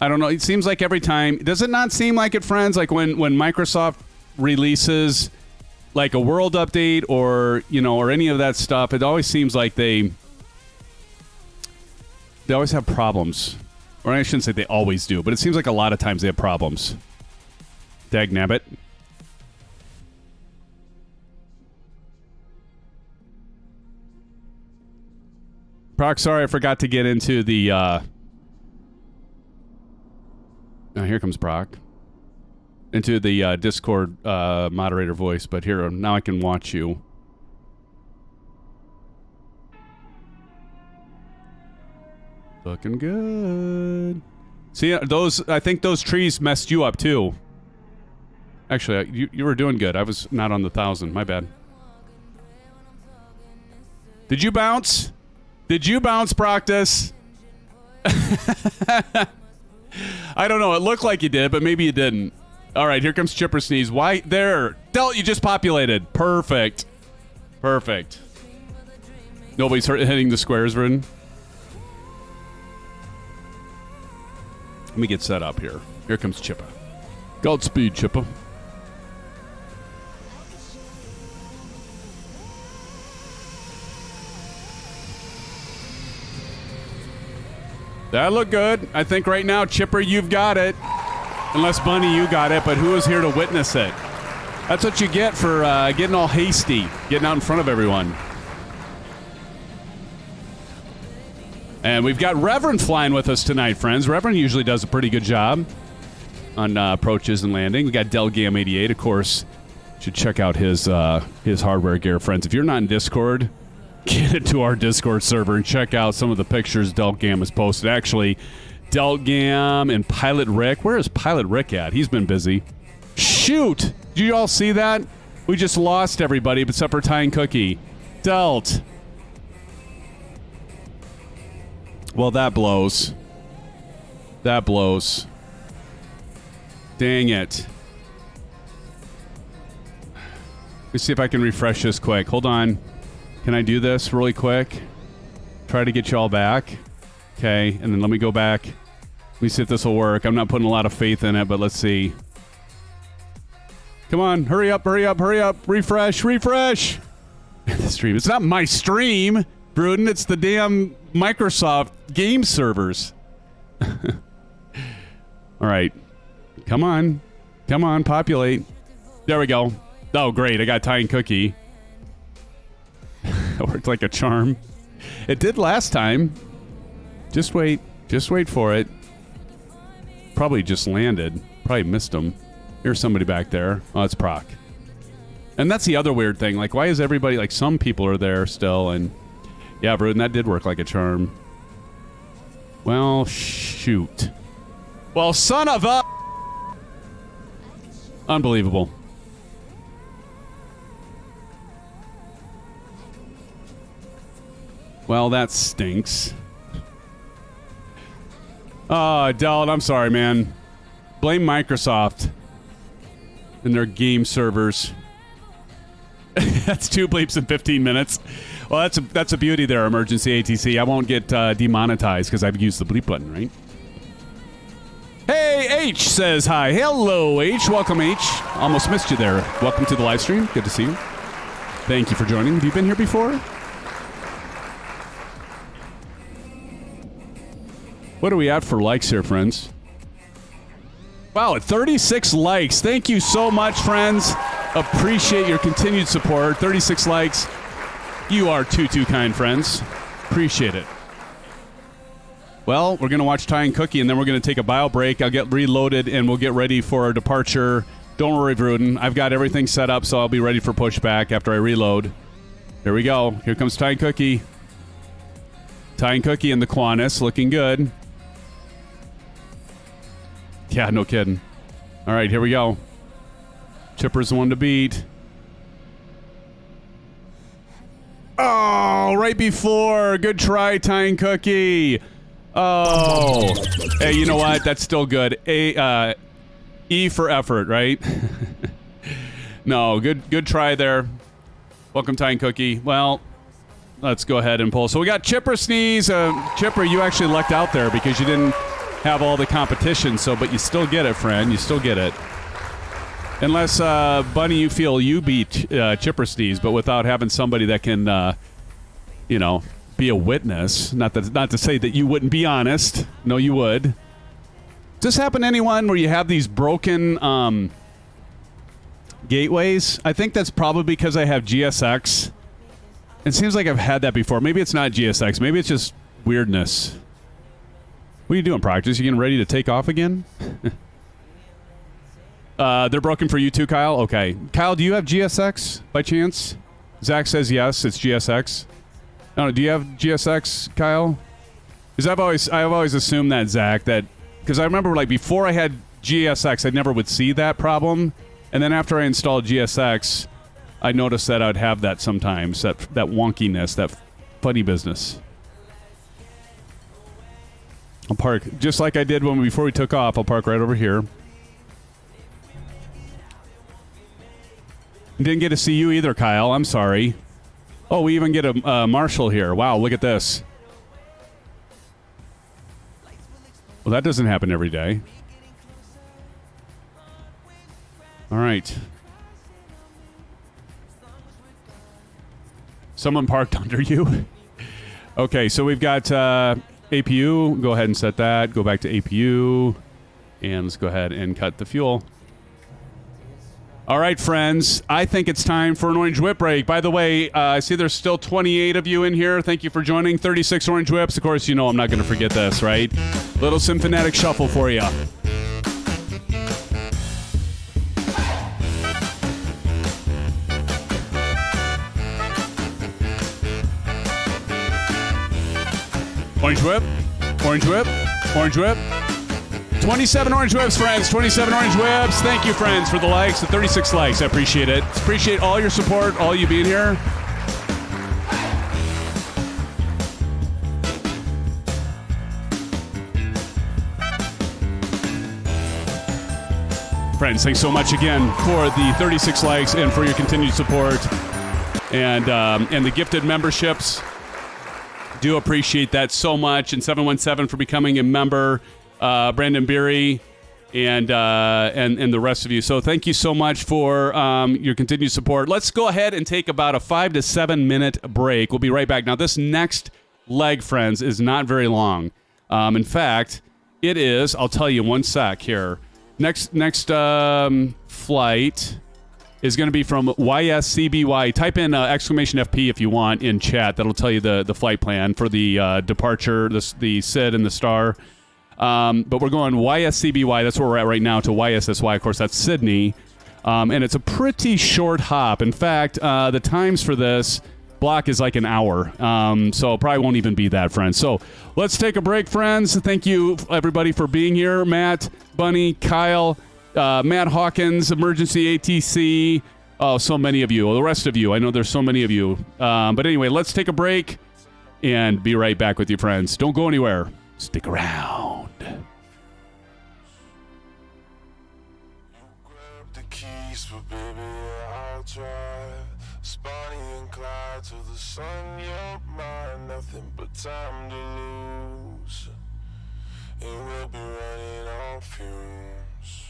I don't know. It seems like every time... Does it not seem like it, friends? Like when Microsoft releases like a world update or, you know, or any of that stuff, it always seems like they always have problems. Or I shouldn't say they always do, but it seems like a lot of times they have problems. Dagnabbit. Proc, sorry, I forgot to get into the... Oh, here comes Brock. Into the Discord moderator voice, but here, now I can watch you. Looking good. See, I think those trees messed you up, too. Actually, you were doing good. I was not on the 1,000. My bad. Did you bounce? Did you bounce, Proctus? I don't know. It looked like you did, but maybe you didn't. All right, here comes Chipper Sneeze. Why? There. Delt, you just populated. Perfect. Perfect. Nobody's hitting the squares, Vern. Let me get set up here. Here comes Chipper. Godspeed, Chipper. That looked good. I think right now, Chipper, you've got it. Unless, Bunny, you got it, but who was here to witness it? That's what you get for getting all hasty, getting out in front of everyone. And we've got Reverend flying with us tonight, friends. Reverend usually does a pretty good job on approaches and landing. We got Delgam88, of course. Should check out his hardware gear, friends. If you're not in Discord, get into our Discord server and check out some of the pictures Delgam has posted. Actually, Delgam and Pilot Rick. Where is Pilot Rick at? He's been busy. Shoot! Did you all see that? We just lost everybody except for Ty and Cookie. Delt. Well, that blows. That blows. Dang it. Let's see if I can refresh this quick. Hold on. Can I do this really quick? Try to get you all back. Okay, and then let me go back. Let me see if this will work. I'm not putting a lot of faith in it, but let's see. Come on, hurry up, hurry up, hurry up. Refresh, refresh. The stream. It's not my stream, Bruden. It's the damn Microsoft game servers. All right. Come on. Come on, populate. There we go. Oh, great. I got Ty and Cookie. It worked like a charm. It did last time. Just wait. Just wait for it. Probably just landed. Probably missed him. Here's somebody back there. Oh, it's Proc. And that's the other weird thing. Like, why is everybody... Like, some people are there still, and... Yeah, Bruden, that did work like a charm. Well, shoot. Well, son of a... Unbelievable. Well, that stinks. Oh, Dell, I'm sorry, man. Blame Microsoft and their game servers. That's 2 bleeps in 15 minutes. Well, that's a beauty there, Emergency ATC. I won't get demonetized because I've used the bleep button, right? Hey, H says hi. Hello, H. Welcome, H. Almost missed you there. Welcome to the live stream. Good to see you. Thank you for joining. Have you been here before? What are we at for likes here, friends? Wow, at 36 likes. Thank you so much, friends. Appreciate your continued support. 36 likes. You are too kind, friends. Appreciate it. Well, we're going to watch Ty and Cookie, and then we're going to take a bio break. I'll get reloaded, and we'll get ready for our departure. Don't worry, Bruden. I've got everything set up, so I'll be ready for pushback after I reload. There we go. Here comes Ty and Cookie. Ty and Cookie in the Qantas, looking good. Yeah, no kidding. All right, here we go. Chipper's the one to beat. Oh, right before. Good try, Ty and Cookie. Oh. Hey, you know what? That's still good. E for effort, right? No, good try there. Welcome, Ty and Cookie. Well, let's go ahead and pull. So we got Chipper Sneeze. Chipper, you actually lucked out there because you didn't have all the competition, but you still get it, friend. You still get it. Unless, Bunny, you feel you beat Chipper Sneeze, but without having somebody that can, be a witness. Not to say that you wouldn't be honest. No, you would. Does this happen to anyone where you have these broken gateways? I think that's probably because I have GSX. It seems like I've had that before. Maybe it's not GSX. Maybe it's just weirdness. What are you doing, Practice? You getting ready to take off again? They're broken for you too, Kyle? Okay. Kyle, do you have GSX by chance? Zach says yes, it's GSX. No, do you have GSX, Kyle? Because I've always assumed that, Zach, because I remember like before I had GSX, I never would see that problem. And then after I installed GSX, I noticed that I'd have that sometimes, that wonkiness, that funny business. I'll park, just like I did before we took off, I'll park right over here. Didn't get to see you either, Kyle. I'm sorry. Oh, we even get a Marshall here. Wow, look at this. Well, that doesn't happen every day. All right. Someone parked under you? Okay, so we've got APU. Go ahead and set that. Go back to APU. And let's go ahead and cut the fuel. All right, friends. I think it's time for an orange whip break. By the way, I see there's still 28 of you in here. Thank you for joining. 36 orange whips. Of course, you know I'm not going to forget this, right? Little SimFanatic shuffle for you. Orange whip, orange whip, orange whip. 27 orange whips, friends. 27 orange whips. Thank you, friends, for the likes. The 36 likes. I appreciate it. Appreciate all your support, all you being here. Friends, thanks so much again for the 36 likes and for your continued support and the gifted memberships. Do appreciate that so much. And 717 for becoming a member. Brandon Beery, and the rest of you. So thank you so much for your continued support. Let's go ahead and take about a 5 to 7 minute break. We'll be right back. Now, this next leg, friends, is not very long. In fact, it is, I'll tell you in one sec here. Next flight is going to be from YSCB-Y. Type in exclamation FP if you want in chat. That'll tell you the flight plan for the departure, the SID and the star. But we're going YSCB-Y, that's where we're at right now, to YSSY. Of course, that's Sydney. And it's a pretty short hop. In fact, the times for this block is like an hour. So it probably won't even be that, friends. So let's take a break, friends. Thank you, everybody, for being here. Matt, Bunny, Kyle, Matt Hawkins, Emergency ATC. Oh, so many of you. The rest of you. I know there's so many of you. But anyway, let's take a break and be right back with you, friends. Don't go anywhere. Stick around. Grab the keys, but baby, I'll drive. Bonnie and Clyde to the sun, your mind, nothing but time to lose. And we'll be running on fumes.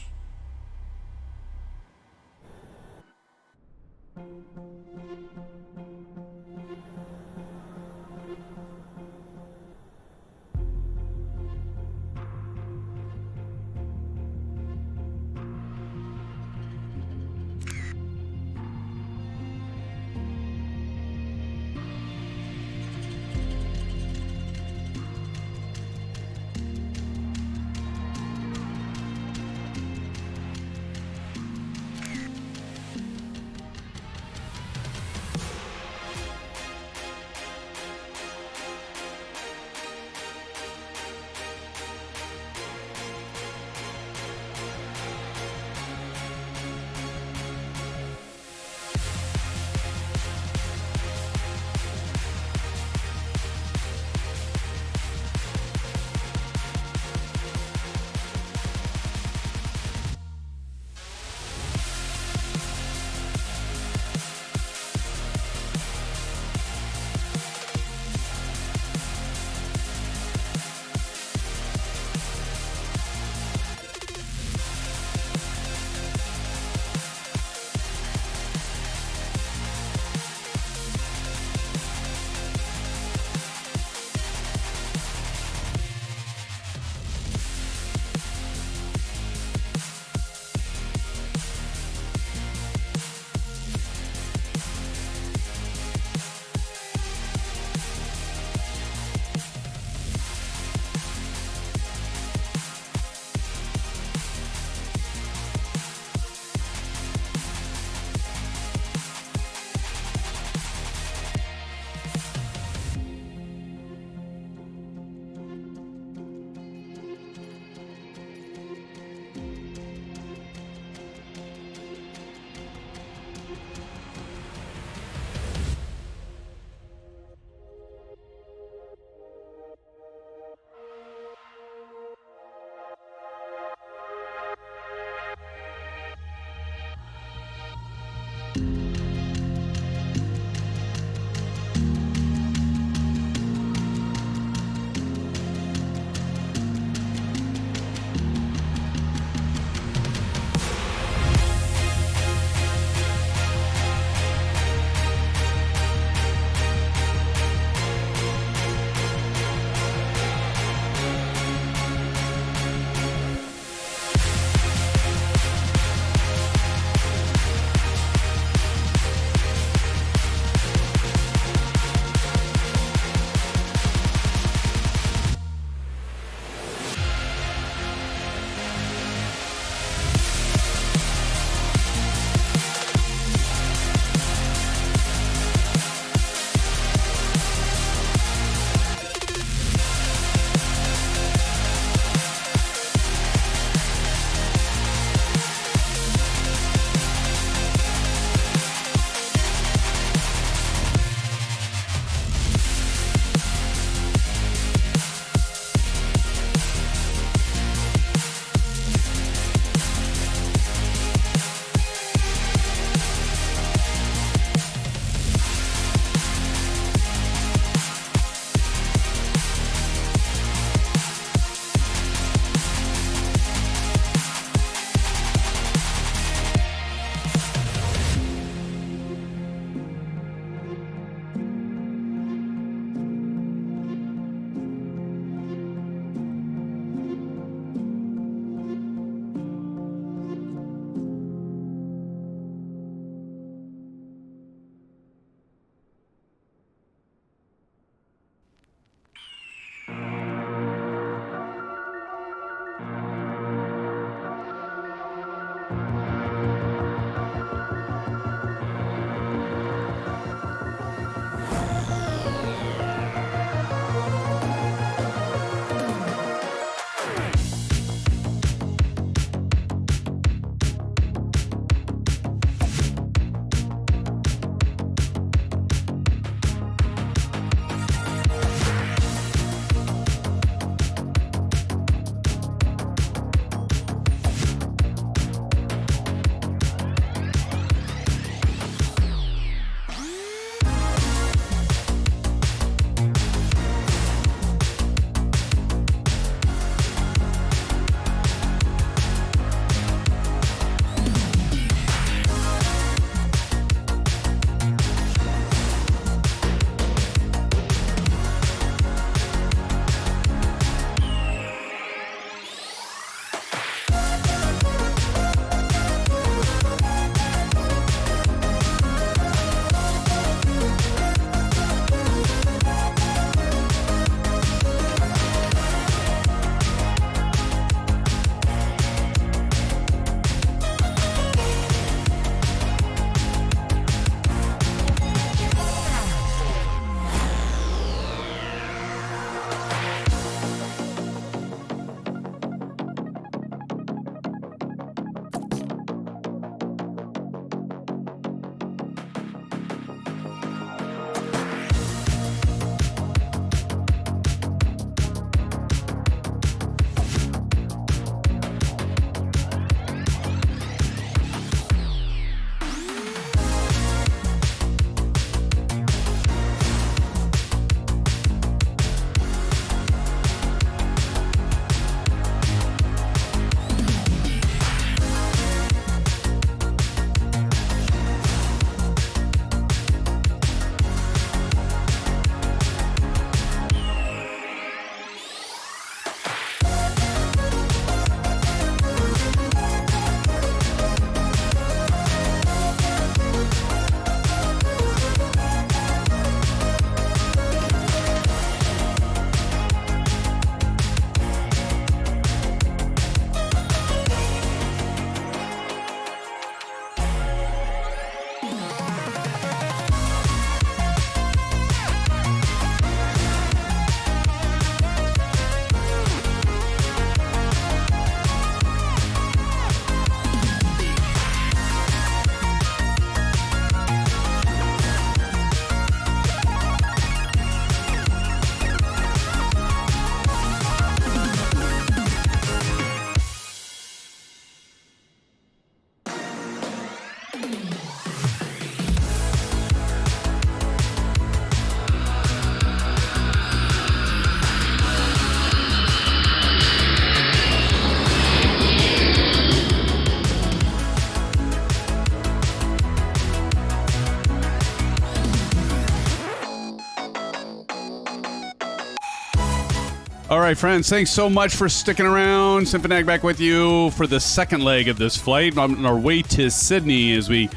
All right, friends, thanks so much for sticking around. SimFanatic back with you for the second leg of this flight on our way to Sydney as we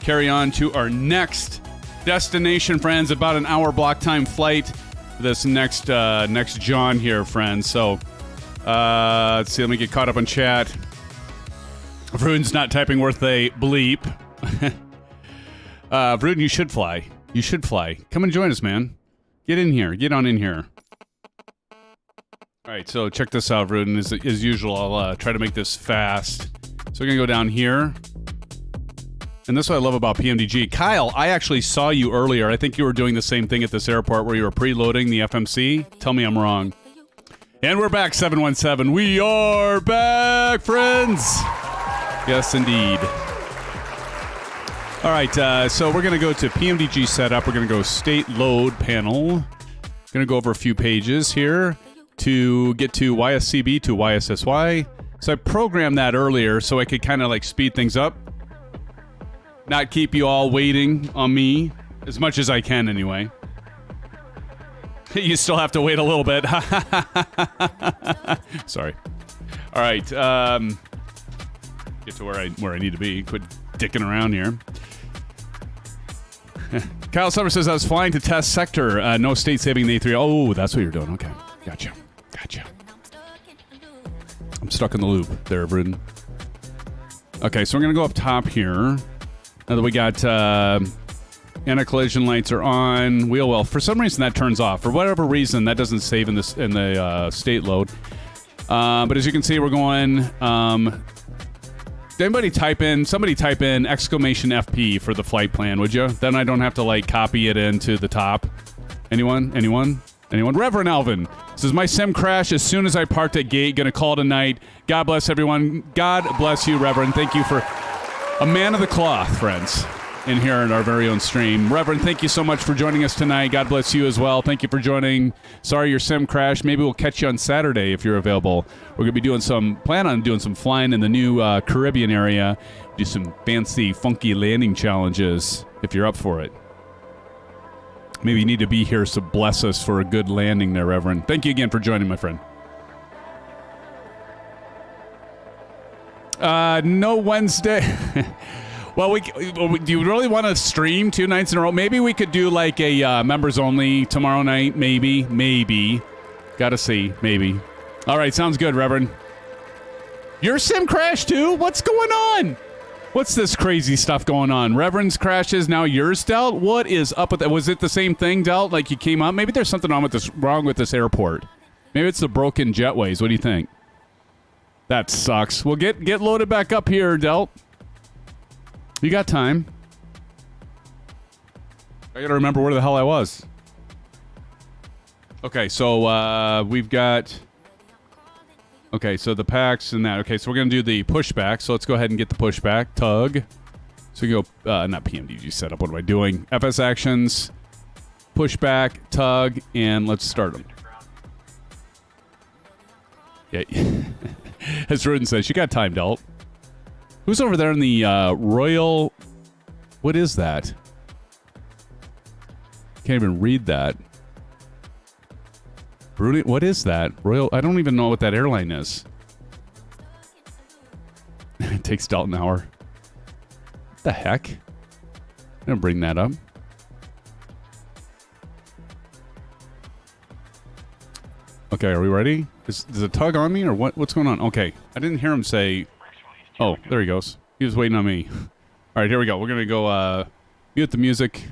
carry on to our next destination, friends. About an hour block time flight. This next John here, friends. So let's see. Let me get caught up on chat. Vroon's not typing worth a bleep. Vroon, you should fly. You should fly. Come and join us, man. Get in here. Get on in here. All right, so check this out, Vroon. As usual, I'll try to make this fast. So we're going to go down here. And this is what I love about PMDG. Kyle, I actually saw you earlier. I think you were doing the same thing at this airport where you were preloading the FMC. Tell me I'm wrong. And we're back, 717. We are back, friends. Yes, indeed. All right, so we're going to go to PMDG setup. We're going to go state load panel. Going to go over a few pages here to get to YSCB to YSSY. So I programmed that earlier so I could kind of like speed things up. Not keep you all waiting on me as much as I can anyway. You still have to wait a little bit. Sorry. All right. Get to where I need to be. Quit dicking around here. Kyle Summer says I was flying to test sector. No state saving the A3. Oh, that's what you're doing. Okay. Gotcha. I'm stuck in the loop there, Bruden. Okay, so we're going to go up top here. Now that we got anti-collision lights are on. Wheel well. For some reason, that turns off. For whatever reason, that doesn't save in the state load. But as you can see, we're going... somebody type in exclamation FP for the flight plan, would you? Then I don't have to, like, copy it into the top. Anyone? Reverend Alvin says, my sim crashed as soon as I parked at gate. Gonna call tonight. God bless everyone. God bless you, Reverend. Thank you for a man of the cloth, friends, in here in our very own stream. Reverend, thank you so much for joining us tonight. God bless you as well. Thank you for joining. Sorry your sim crashed. Maybe we'll catch you on Saturday if you're available. We're gonna be plan on doing some flying in the new Caribbean area. Do some fancy, funky landing challenges if you're up for it. Maybe you need to be here to bless us for a good landing there, Reverend. Thank you again for joining, my friend. No Wednesday. Well, do you really want to stream 2 nights in a row? Maybe we could do like a members only tomorrow night. Maybe. Gotta see. Maybe. All right, sounds good, Reverend. Your sim crashed too? What's going on? What's this crazy stuff going on? Reverend's crashes, now yours, Delt? What is up with that? Was it the same thing, Delt? Like you came up? Maybe there's something wrong with this airport. Maybe it's the broken jetways. What do you think? That sucks. Well, get loaded back up here, Delt. You got time. I gotta remember where the hell I was. Okay, so we've got... Okay, so the packs and that. Okay, so we're going to do the pushback. So let's go ahead and get the pushback. Tug. So we go, not PMDG setup. What am I doing? FS actions, pushback, tug, and let's start them. Yeah. As Rudin says, you got time, Delt. Who's over there in the Royal... What is that? Can't even read that. Brilliant. What is that? Royal... I don't even know what that airline is. It takes Delt an hour. What the heck? I'm going to bring that up. Okay, are we ready? Is a tug on me or what? What's going on? Okay, I didn't hear him say... Oh, there he goes. He was waiting on me. All right, here we go. We're going to go mute the music,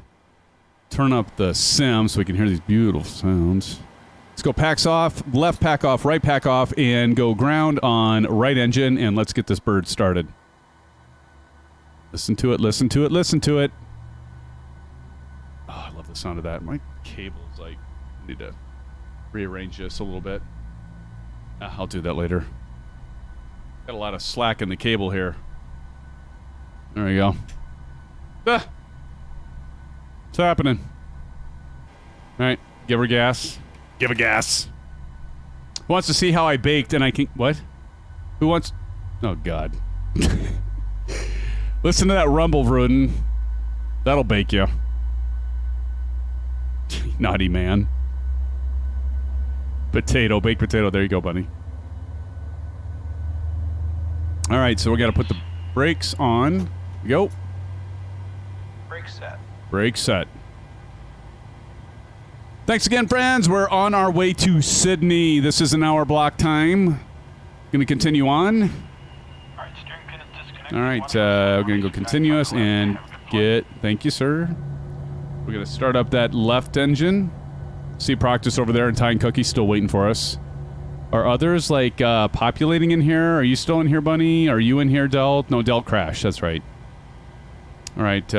turn up the sim so we can hear these beautiful sounds. Let's go packs off, left pack off, right pack off, and go ground on right engine, and let's get this bird started. Listen to it, listen to it, listen to it. Oh, I love the sound of that. My cable's like, I need to rearrange this a little bit. I'll do that later. Got a lot of slack in the cable here. There we go. What's happening? All right, give her gas. Give her gas. Who wants to see how I baked and I can... What? Who wants... Oh, God. Listen to that rumble, Vruden. That'll bake you. Naughty man. Potato, baked potato. There you go, buddy. All right, so we got to put the brakes on. Go. Brake set. Brake set. Thanks again, friends. We're on our way to Sydney. This is an hour block time. Going to continue on. All right, steering pin is disconnected. All right, we're going to go continuous and get... Thank you, sir. We're going to start up that left engine. See Proctus over there and Ty and Cookie still waiting for us. Are others, like, populating in here? Are you still in here, Bunny? Are you in here, Delt? No, Delt crashed. That's right. All right,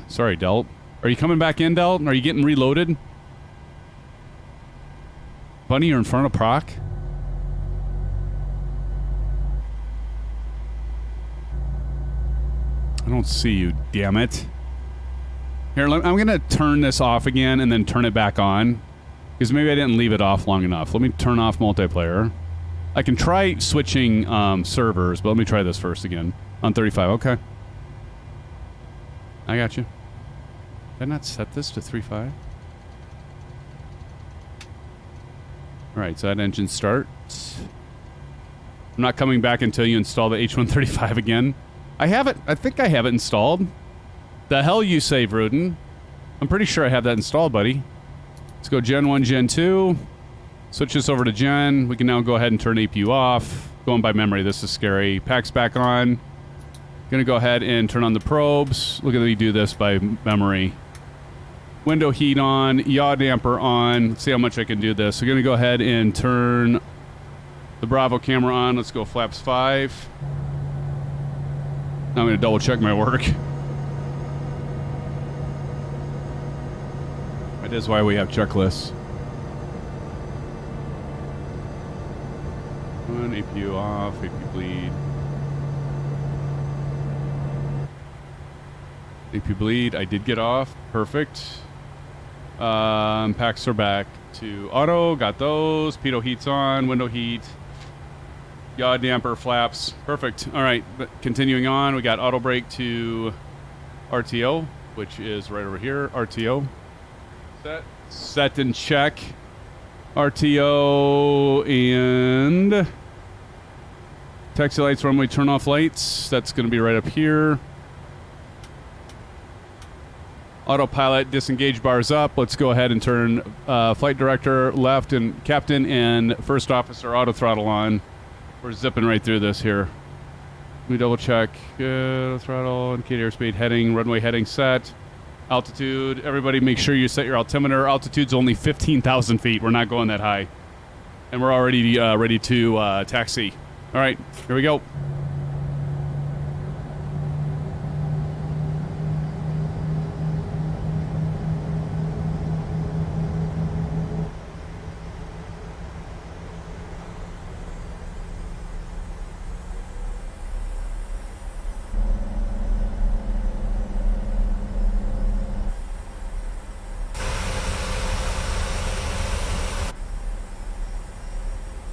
sorry, Delt. Are you coming back in, Delt? Are you getting reloaded? Bunny, you're in front of Proc? I don't see you, damn it. Here, I'm going to turn this off again and then turn it back on. Because maybe I didn't leave it off long enough. Let me turn off multiplayer. I can try switching servers, but let me try this first again. On 35, okay. I got you. Did I not set this to 3.5? Alright, so that engine starts. I'm not coming back until you install the H135 again. I have it. I think I have it installed. The hell you say, Vruden? I'm pretty sure I have that installed, buddy. Let's go Gen 1, Gen 2. Switch this over to Gen. We can now go ahead and turn APU off. Going by memory, this is scary. Packs back on. Gonna go ahead and turn on the probes. Look at me do this by memory. Window heat on. Yaw damper on. Let's see how much I can do this. We're gonna go ahead and turn the Bravo camera on. Let's go flaps 5. Now I'm gonna double check my work. That is why we have checklists. On, APU off, APU bleed. APU bleed, I did get off. Perfect. Packs are back to auto, got those. Pitot heat's on, window heat. Yaw damper, flaps. Perfect. All right, but continuing on, we got auto brake to RTO, which is right over here, RTO. Set and check. RTO and taxi lights, runway turn off lights. That's going to be right up here. Autopilot, disengage bars up. Let's go ahead and turn flight director, left, and captain and first officer auto throttle on. We're zipping right through this here. Let me double check. Throttle, indicate airspeed heading, runway heading set. Altitude, everybody make sure you set your altimeter. Altitude's only 15,000 feet. We're not going that high. And we're already ready to taxi. All right, here we go.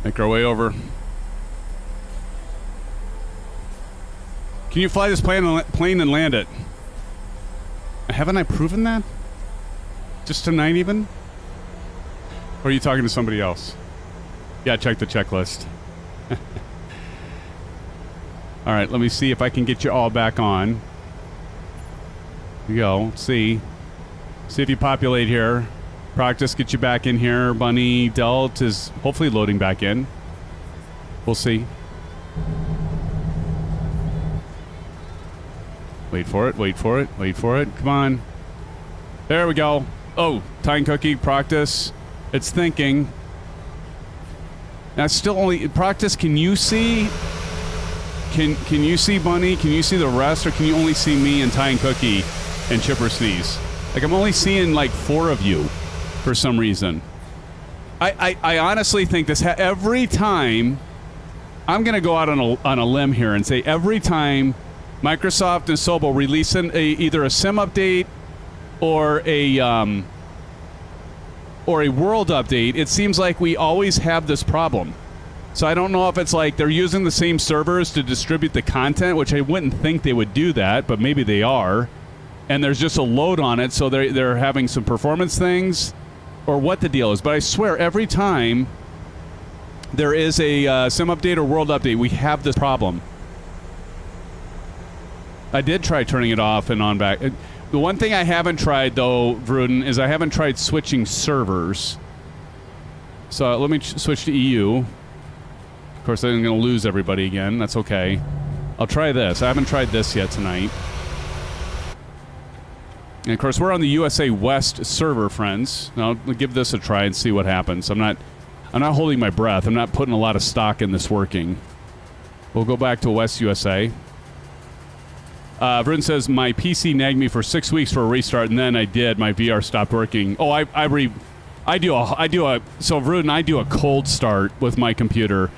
Make our way over. Can you fly this plane and land it? Haven't I proven that? Just tonight even? Or are you talking to somebody else? Yeah, check the checklist. All right, let me see if I can get you all back on. Here we go. Let's see. See if you populate here. Practice, get you back in here. Bunny, Delt is hopefully loading back in. We'll see. Wait for it, wait for it, wait for it. Come on. There we go. Oh, Time Cookie, practice. It's thinking. That's still only... Practice, can you see? Can you see Bunny? Can you see the rest? Or can you only see me and Time Cookie and Chipper Sneeze? Like, I'm only seeing like 4 of you. For some reason. I honestly think this every time I'm going to go out on a limb here and say every time Microsoft and Sobel release either a sim update or a world update, it seems like we always have this problem. So I don't know if it's like they're using the same servers to distribute the content, which I wouldn't think they would do that, but maybe they are. And there's just a load on it, so they're having some performance things. or what the deal is, but I swear every time there is a sim update or world update, we have this problem. I did try turning it off and on back. The one thing I haven't tried, though, Vruden, is I haven't tried switching servers. So let me switch to EU. Of course, I'm going to lose everybody again. That's okay. I'll try this. I haven't tried this yet tonight. And, of course, we're on the USA West server, friends. I'll give this a try and see what happens. I'm not holding my breath. I'm not putting a lot of stock in this working. We'll go back to West USA. Vruden says, my PC nagged me for 6 weeks for a restart, and then I did. My VR stopped working. Oh, so Vruden, I do a cold start with my computer.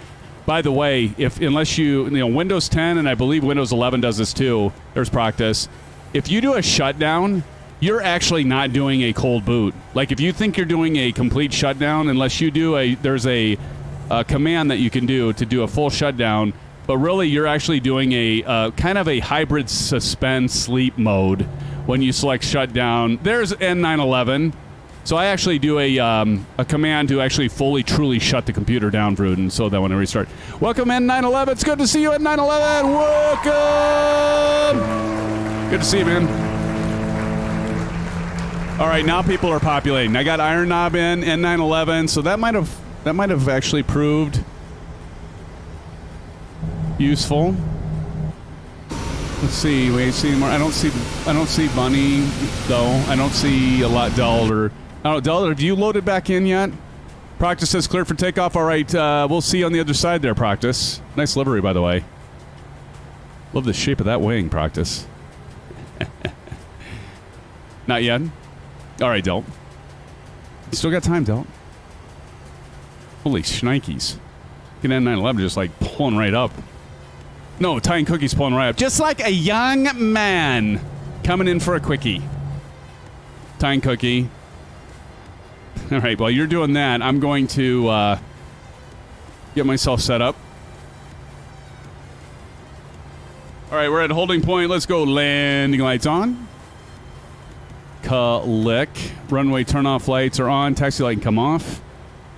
By the way, unless you know, Windows 10, and I believe Windows 11 does this too, there's practice. If you do a shutdown, you're actually not doing a cold boot. Like, if you think you're doing a complete shutdown, unless you do there's a command that you can do to do a full shutdown, but really you're actually doing a kind of a hybrid suspend sleep mode when you select shutdown. There's N911. So I actually do a command to actually fully, truly shut the computer down, Vruden, so that when I restart. Welcome, N911. It's good to see you, N911. Welcome. Good to see you, man. All right, now people are populating. I got Iron Knob in, N911, so that might have actually proved useful. Let's see. We see more. I don't see Bunny though. I don't see a lot Dell or. I don't know, Dell, have you loaded back in yet? Practice says cleared for takeoff. All right, we'll see you on the other side there, Practice. Nice livery, by the way. Love the shape of that wing, Practice. Not yet. All right, Dell. Still got time, Dell. Holy shnikes. Get N911 just like pulling right up. No, Italian Cookie's pulling right up. Just like a young man coming in for a quickie. Italian Cookie. All right, while you're doing that, I'm going to get myself set up. All right, we're at holding point. Let's go. Landing lights on. Click. Runway turn-off lights are on. Taxi light can come off.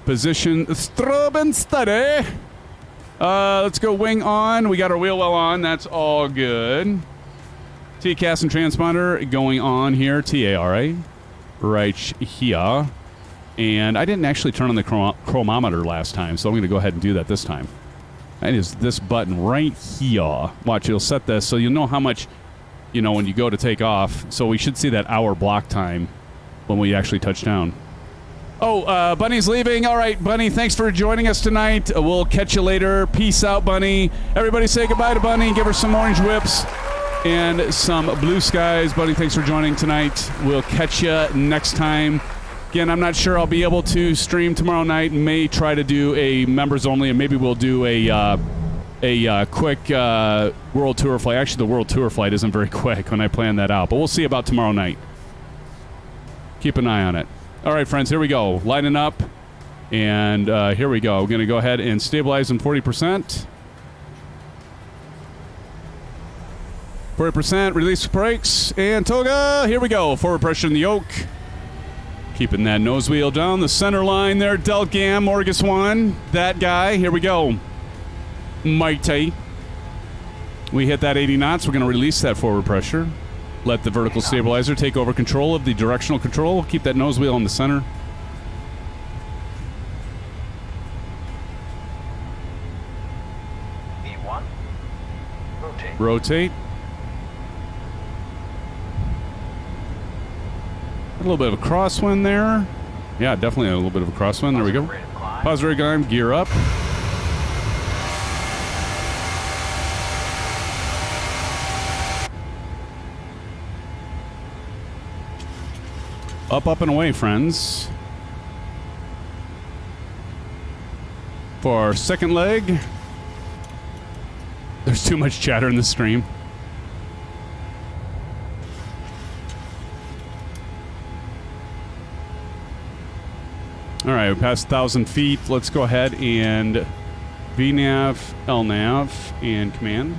Position strobe and steady. Let's go wing on. We got our wheel well on. That's all good. TCAS and transponder going on here. TARA. Right here. And I didn't actually turn on the chronometer last time, so I'm going to go ahead and do that this time. That is this button right here. Watch, it'll set this so you'll know how much, you know, when you go to take off. So we should see that hour block time when we actually touch down. Oh, Bunny's leaving. All right, Bunny, thanks for joining us tonight. We'll catch you later. Peace out, Bunny. Everybody say goodbye to Bunny. Give her some orange whips and some blue skies. Bunny, thanks for joining tonight. We'll catch you next time. Again, I'm not sure I'll be able to stream tomorrow night. May try to do a members only, and maybe we'll do a quick world tour flight. Actually, the world tour flight isn't very quick when I plan that out, but we'll see about tomorrow night. Keep an eye on it. All right, friends, here we go. Lining up, and here we go. We're going to go ahead and stabilize in 40%. 40%, release brakes, and toga. Here we go. Forward pressure in the yoke. Keeping that nose wheel down the center line there. Delgam, Orgus 1. That guy. Here we go. Mighty. We hit that 80 knots. We're going to release that forward pressure. Let the vertical stabilizer take over control of the directional control. Keep that nose wheel in the center. E1. Rotate. Rotate. A little bit of a crosswind there. Yeah, definitely a little bit of a crosswind. There we go. Positive climb, gear up. Up, and away, friends. For our second leg. There's too much chatter in the stream. All right, we passed 1,000 feet. Let's go ahead and VNav, LNav, and command.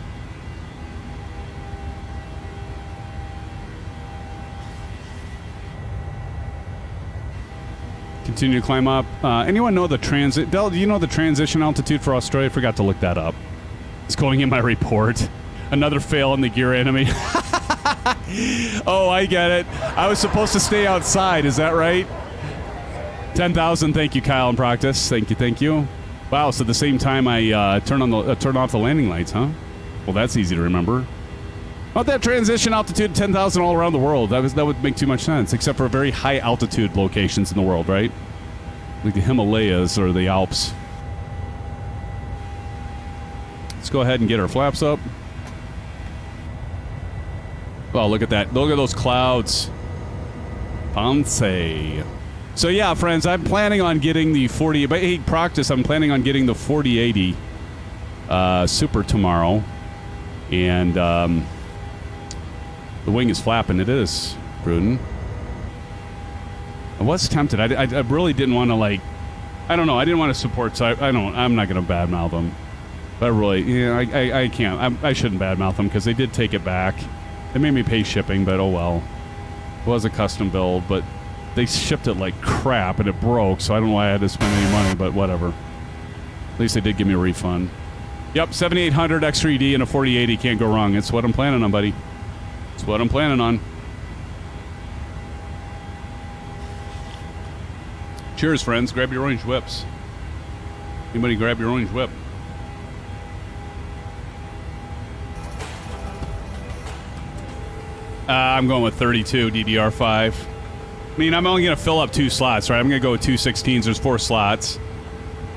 continue to climb up. Anyone know the transit? Del, do you know the transition altitude for Australia? Forgot to look that up. It's going in my report. Another fail in the gear enemy. Oh, I get it. I was supposed to stay outside. Is that right? 10,000. Thank you, Kyle, in practice. Thank you, thank you. Wow. So at the same time, I turn off the landing lights, huh? Well, that's easy to remember. About that transition altitude, 10,000 all around the world. That would make too much sense, except for very high altitude locations in the world, right? Like the Himalayas or the Alps. Let's go ahead and get our flaps up. Oh, look at that. Look at those clouds. Fancy. So yeah, friends, I'm planning on getting the 40... But hey, practice, I'm planning on getting the 4080 Super tomorrow. And the wing is flapping. It is, Pruden. I was tempted. I really didn't want to, like... I don't know. I didn't want to support... So I'm not going to badmouth them. But really, yeah, I can't. I shouldn't badmouth them because they did take it back. They made me pay shipping, but oh well. It was a custom build, but they shipped it like crap and it broke, so I don't know why I had to spend any money, but whatever. At least they did give me a refund. Yep, 7800 X3D and a 4080 can't go wrong. It's what I'm planning on, buddy. It's what I'm planning on. Cheers, friends. Grab your orange whips. Anybody grab your orange whip? I'm going with 32 DDR5. I mean, I'm only going to fill up 2 slots, right? I'm going to go with 2 16s. There's 4 slots.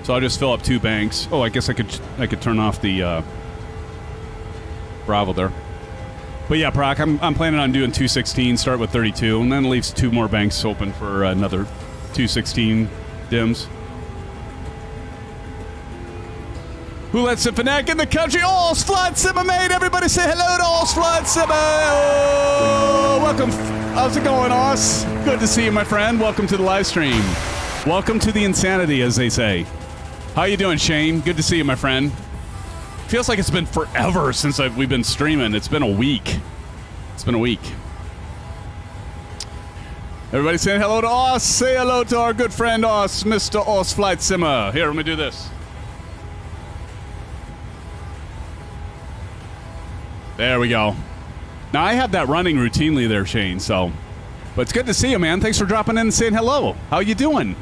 So I'll just fill up 2 banks. Oh, I guess I could turn off the Bravo there. But yeah, Proc, I'm planning on doing 2 16s, start with 32, and then it leaves 2 more banks open for another 2 16 dims. Who let SimFanatic in the country? Oh, Flight Simmer, mate. Everybody say hello to all Flight Simmer. Oh, welcome. How's it going, Oz? Good to see you, my friend. Welcome to the live stream. Welcome to the insanity, as they say. How you doing, Shane? Good to see you, my friend. Feels like it's been forever since we've been streaming. It's been a week. It's been a week. Everybody saying hello to Oz. Say hello to our good friend Oz, Mr. Oz Flight Simmer. Here, let me do this. There we go. Now, I have that running routinely there, Shane, so... But it's good to see you, man. Thanks for dropping in and saying hello. How you doing?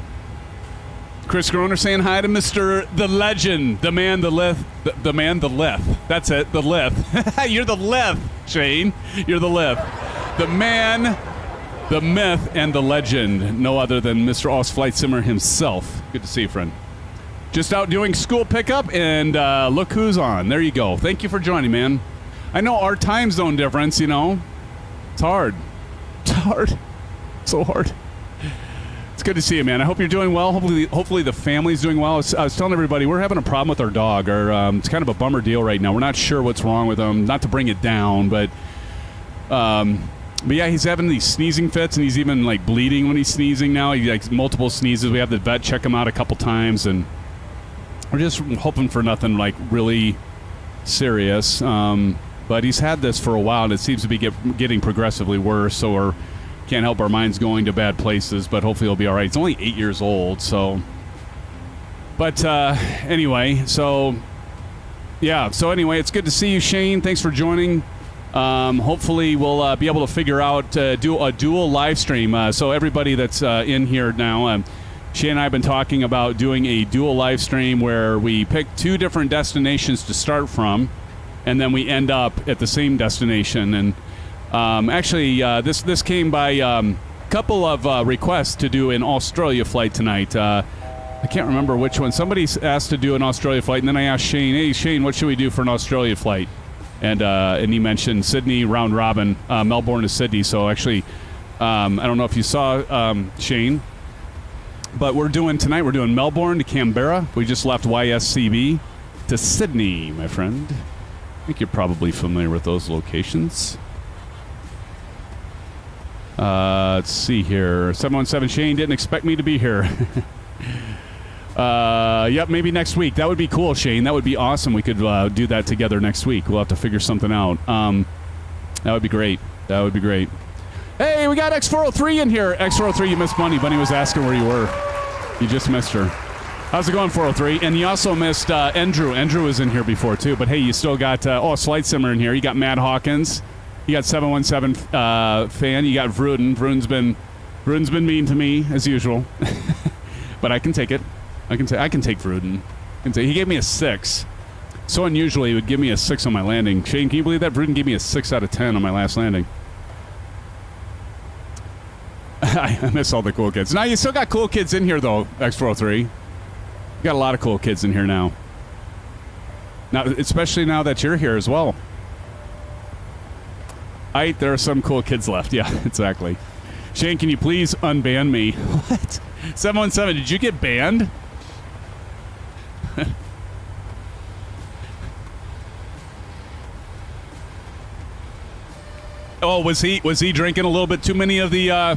Chris Groner saying hi to Mr. The Legend, the man, the lith. The man, the lith. That's it, the lith. You're the lith, Shane. You're the lith. The man, the myth, and the legend. No other than Mr. Oz Flight Simmer himself. Good to see you, friend. Just out doing school pickup, and look who's on. There you go. Thank you for joining, man. I know our time zone difference, you know. It's hard. It's hard. So hard. It's good to see you, man. I hope you're doing well. Hopefully the family's doing well. I was telling everybody, we're having a problem with our dog. It's kind of a bummer deal right now. We're not sure what's wrong with him. Not to bring it down, but yeah, he's having these sneezing fits, and he's even, like, bleeding when he's sneezing now. He like multiple sneezes. We have the vet check him out a couple times, and we're just hoping for nothing, like, really serious. But he's had this for a while, and it seems to be getting progressively worse, or can't help our minds going to bad places, but hopefully he'll be all right. He's only 8 years old, so... But anyway, so... Yeah, so anyway, it's good to see you, Shane. Thanks for joining. Hopefully we'll be able to figure out, do a dual live stream. So everybody that's in here now... Shane and I have been talking about doing a dual live stream where we pick 2 different destinations to start from, and then we end up at the same destination. And actually, this came by a couple of requests to do an Australia flight tonight. I can't remember which one. Somebody asked to do an Australia flight, and then I asked Shane, hey, Shane, what should we do for an Australia flight? And he mentioned Sydney round robin, Melbourne to Sydney. So actually, I don't know if you saw, Shane, but we're doing Melbourne to Canberra. We just left YSCB to Sydney, my friend. I think you're probably familiar with those locations. Let's see here. 717 Shane didn't expect me to be here. Yep, maybe next week. That would be cool, Shane. That would be awesome. We could do that together next week. We'll have to figure something out. That would be great. That would be great. Hey, we got X403 in here. X403, you missed Bunny. Bunny was asking where you were. You just missed her. How's it going, 403? And you also missed Andrew. Andrew was in here before, too. But, hey, you still got, Slight Simmer in here. You got Matt Hawkins. You got 717 fan. You got Vruden. Vruden's been mean to me, as usual. But I can take it. I can take Vruden. He gave me a 6. So unusual he would give me a 6 on my landing. Shane, can you believe that? Vruden gave me a 6 out of 10 on my last landing. I miss all the cool kids. Now, you still got cool kids in here, though, X403. You got a lot of cool kids in here now. Now, especially now that you're here as well. There are some cool kids left. Yeah, exactly. Shane, can you please unban me? What? 717, did you get banned? Oh, was he drinking a little bit too many of the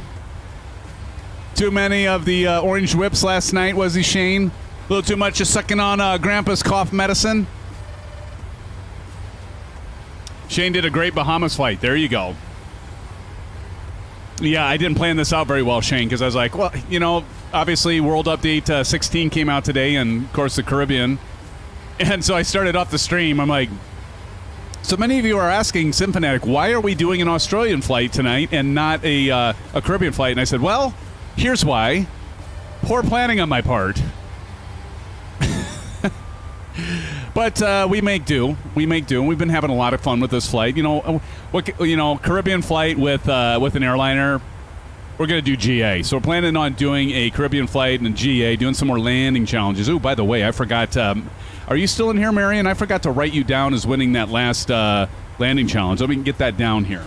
orange whips last night? Was he, Shane? A little too much of sucking on Grandpa's cough medicine? Shane did a great Bahamas flight. There you go. Yeah, I didn't plan this out very well, Shane, because I was like, well, you know, obviously World Update 16 came out today, and, of course, the Caribbean. And so I started off the stream. I'm like, so many of you are asking SimFanatic, why are we doing an Australian flight tonight and not a Caribbean flight? And I said, well, here's why. Poor planning on my part. But we make do. We make do. And we've been having a lot of fun with this flight. Caribbean flight with an airliner. We're going to do GA. So we're planning on doing a Caribbean flight and a GA, doing some more landing challenges. Oh, by the way, I forgot. Are you still in here, Marion? I forgot to write you down as winning that last landing challenge. So we can get that down here.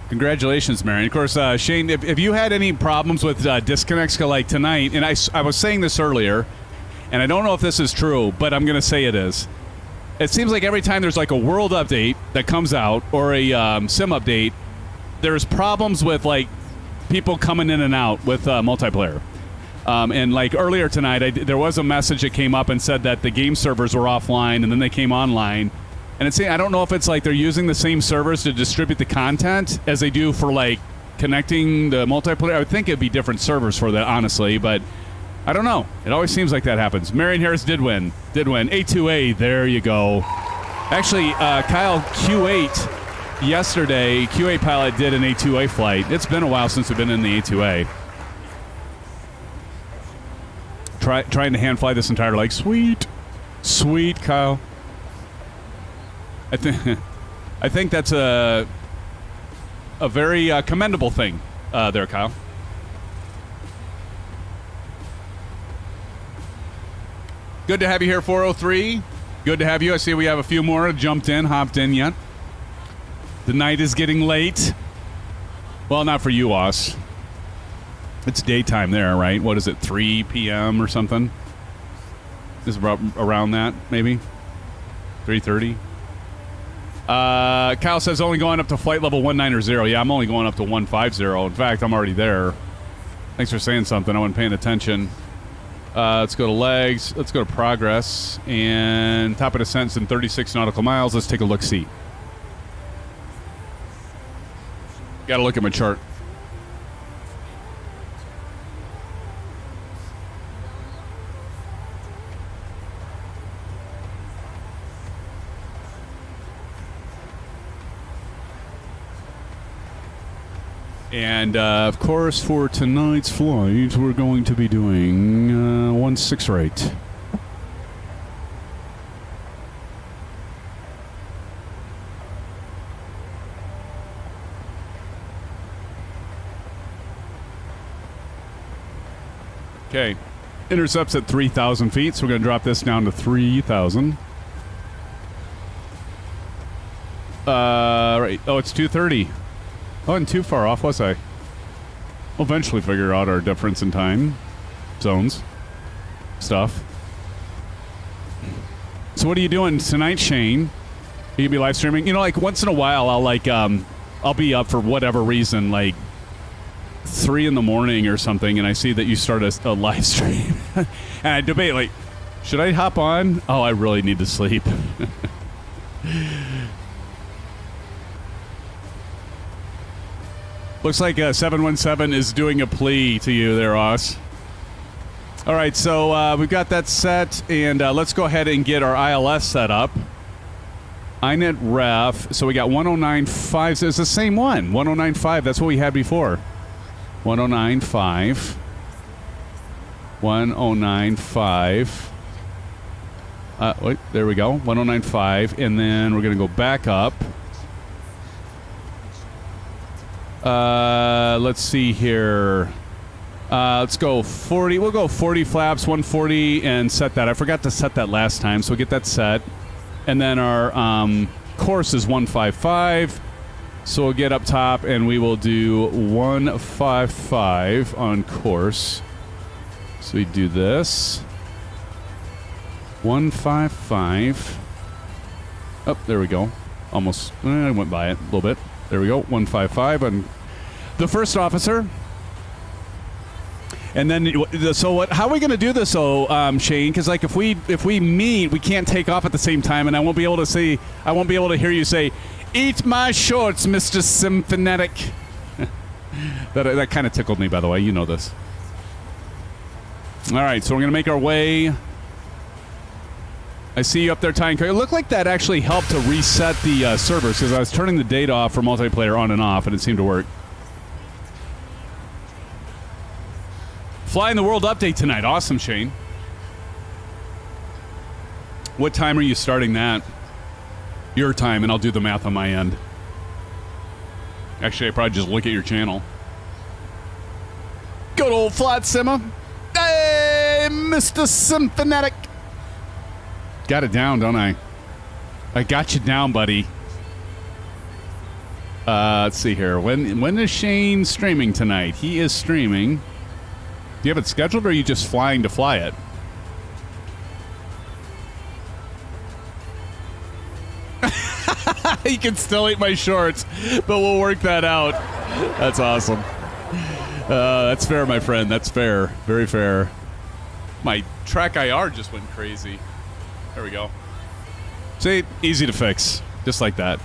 Congratulations, Marion. Of course, Shane, if you had any problems with disconnects like tonight, and I was saying this earlier, and I don't know if this is true, but I'm going to say it is. It seems like every time there's like a world update that comes out or a sim update, there's problems with like people coming in and out with multiplayer. And like earlier tonight, there was a message that came up and said that the game servers were offline and then they came online. And I don't know if it's like they're using the same servers to distribute the content as they do for like connecting the multiplayer. I would think it'd be different servers for that, honestly, but I don't know. It always seems like that happens. Marion Harris did win. A2A, there you go. Actually, Kyle, Q8 yesterday, Q8 pilot did an A2A flight. It's been a while since we've been in the A2A. Trying to hand fly this entire leg. Sweet, Kyle. I think that's a very commendable thing there, Kyle. Good to have you here, 403. Good to have you. I see we have a few more hopped in yet. The night is getting late. Well, not for you, Oz. It's daytime there, right? What is it, 3 p.m. or something? Is about around that, maybe? 3:30? Kyle says only going up to flight level 190. Yeah, I'm only going up to 150. In fact, I'm already there. Thanks for saying something. I wasn't paying attention. Let's go to legs. Let's go to progress. And top of descent's in 36 nautical miles. Let's take a look-see. Got to look at my chart. And, of course, for tonight's flight, we're going to be doing 16 right. Okay. Intercept's at 3,000 feet, so we're going to drop this down to 3,000. Right. Oh, it's 2:30. Oh, I wasn't too far off, was I? We'll eventually figure out our difference in time zones stuff. So what are you doing tonight, Shane? Are you gonna be live streaming? You know, like once in a while, I'll be up for whatever reason, like 3 in the morning or something, and I see that you start a live stream, and I debate like, should I hop on? Oh, I really need to sleep. Looks like 717 is doing a plea to you there, Oz. All right, so we've got that set, and let's go ahead and get our ILS set up. INET ref, so we got 1095. It's the same one, 1095. That's what we had before. 1095. 1095. Wait, there we go. 1095, and then we're going to go back up. Let's see here. Let's go 40. We'll go 40 flaps, 140, and set that. I forgot to set that last time, so we'll get that set. And then our course is 155. So we'll get up top, and we will do 155 on course. So we do this. 155. Oh, there we go. Almost. I went by it a little bit. There we go. 155 on the first officer. And then, so what? How are we going to do this, though, Shane? Because like if we meet, we can't take off at the same time, and I won't be able to see. I won't be able to hear you say, "Eat my shorts, Mr. SimFanatic." that kind of tickled me, by the way. You know this. All right, so we're going to make our way. I see you up there tying. It looked like that actually helped to reset the servers because I was turning the data off for multiplayer on and off, and it seemed to work. Flying the World Update tonight. Awesome, Shane. What time are you starting that? Your time, and I'll do the math on my end. Actually, I probably just look at your channel. Good old Flat Simmer. Hey, Mr. SimFanatic. Got it down, don't I? I got you down, buddy. Let's see here. When is Shane streaming tonight? He is streaming. Do you have it scheduled, or are you just flying to fly it? You can still eat my shorts, but we'll work that out. That's awesome. That's fair, my friend. That's fair. Very fair. My track IR just went crazy. There we go. See, easy to fix. Just like that.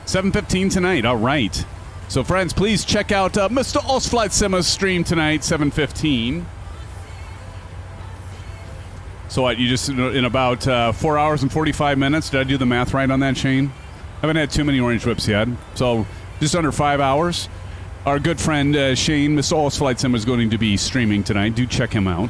7:15 tonight. All right. So, friends, please check out Mr. Osflight Simmer's stream tonight, 7:15. So what, you just, in about 4 hours and 45 minutes, did I do the math right on that, Shane? I haven't had too many orange whips yet. So, just under 5 hours. Our good friend Shane, Mr. Osflight Simmer, is going to be streaming tonight. Do check him out.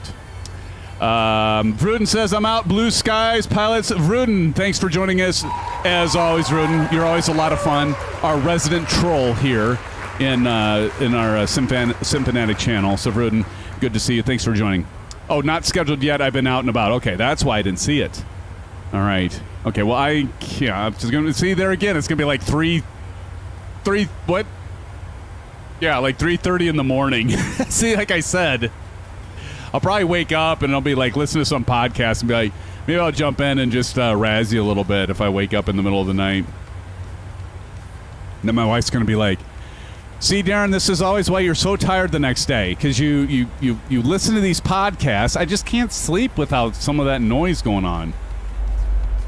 Vruden says, I'm out. Blue skies, pilots. Vruden, thanks for joining us. As always, Vruden, you're always a lot of fun. Our resident troll here in our SimFanatic channel. So, Vruden, good to see you. Thanks for joining. Oh, not scheduled yet. I've been out and about. Okay, that's why I didn't see it. All right. Okay, well, I'm just going to see there again. It's going to be like 3, what? Yeah, like 3:30 in the morning. See, like I said, I'll probably wake up and I'll be like, listen to some podcast and be like, maybe I'll jump in and just razz you a little bit if I wake up in the middle of the night. And then my wife's going to be like, see, Darren, this is always why you're so tired the next day, because you listen to these podcasts. I just can't sleep without some of that noise going on.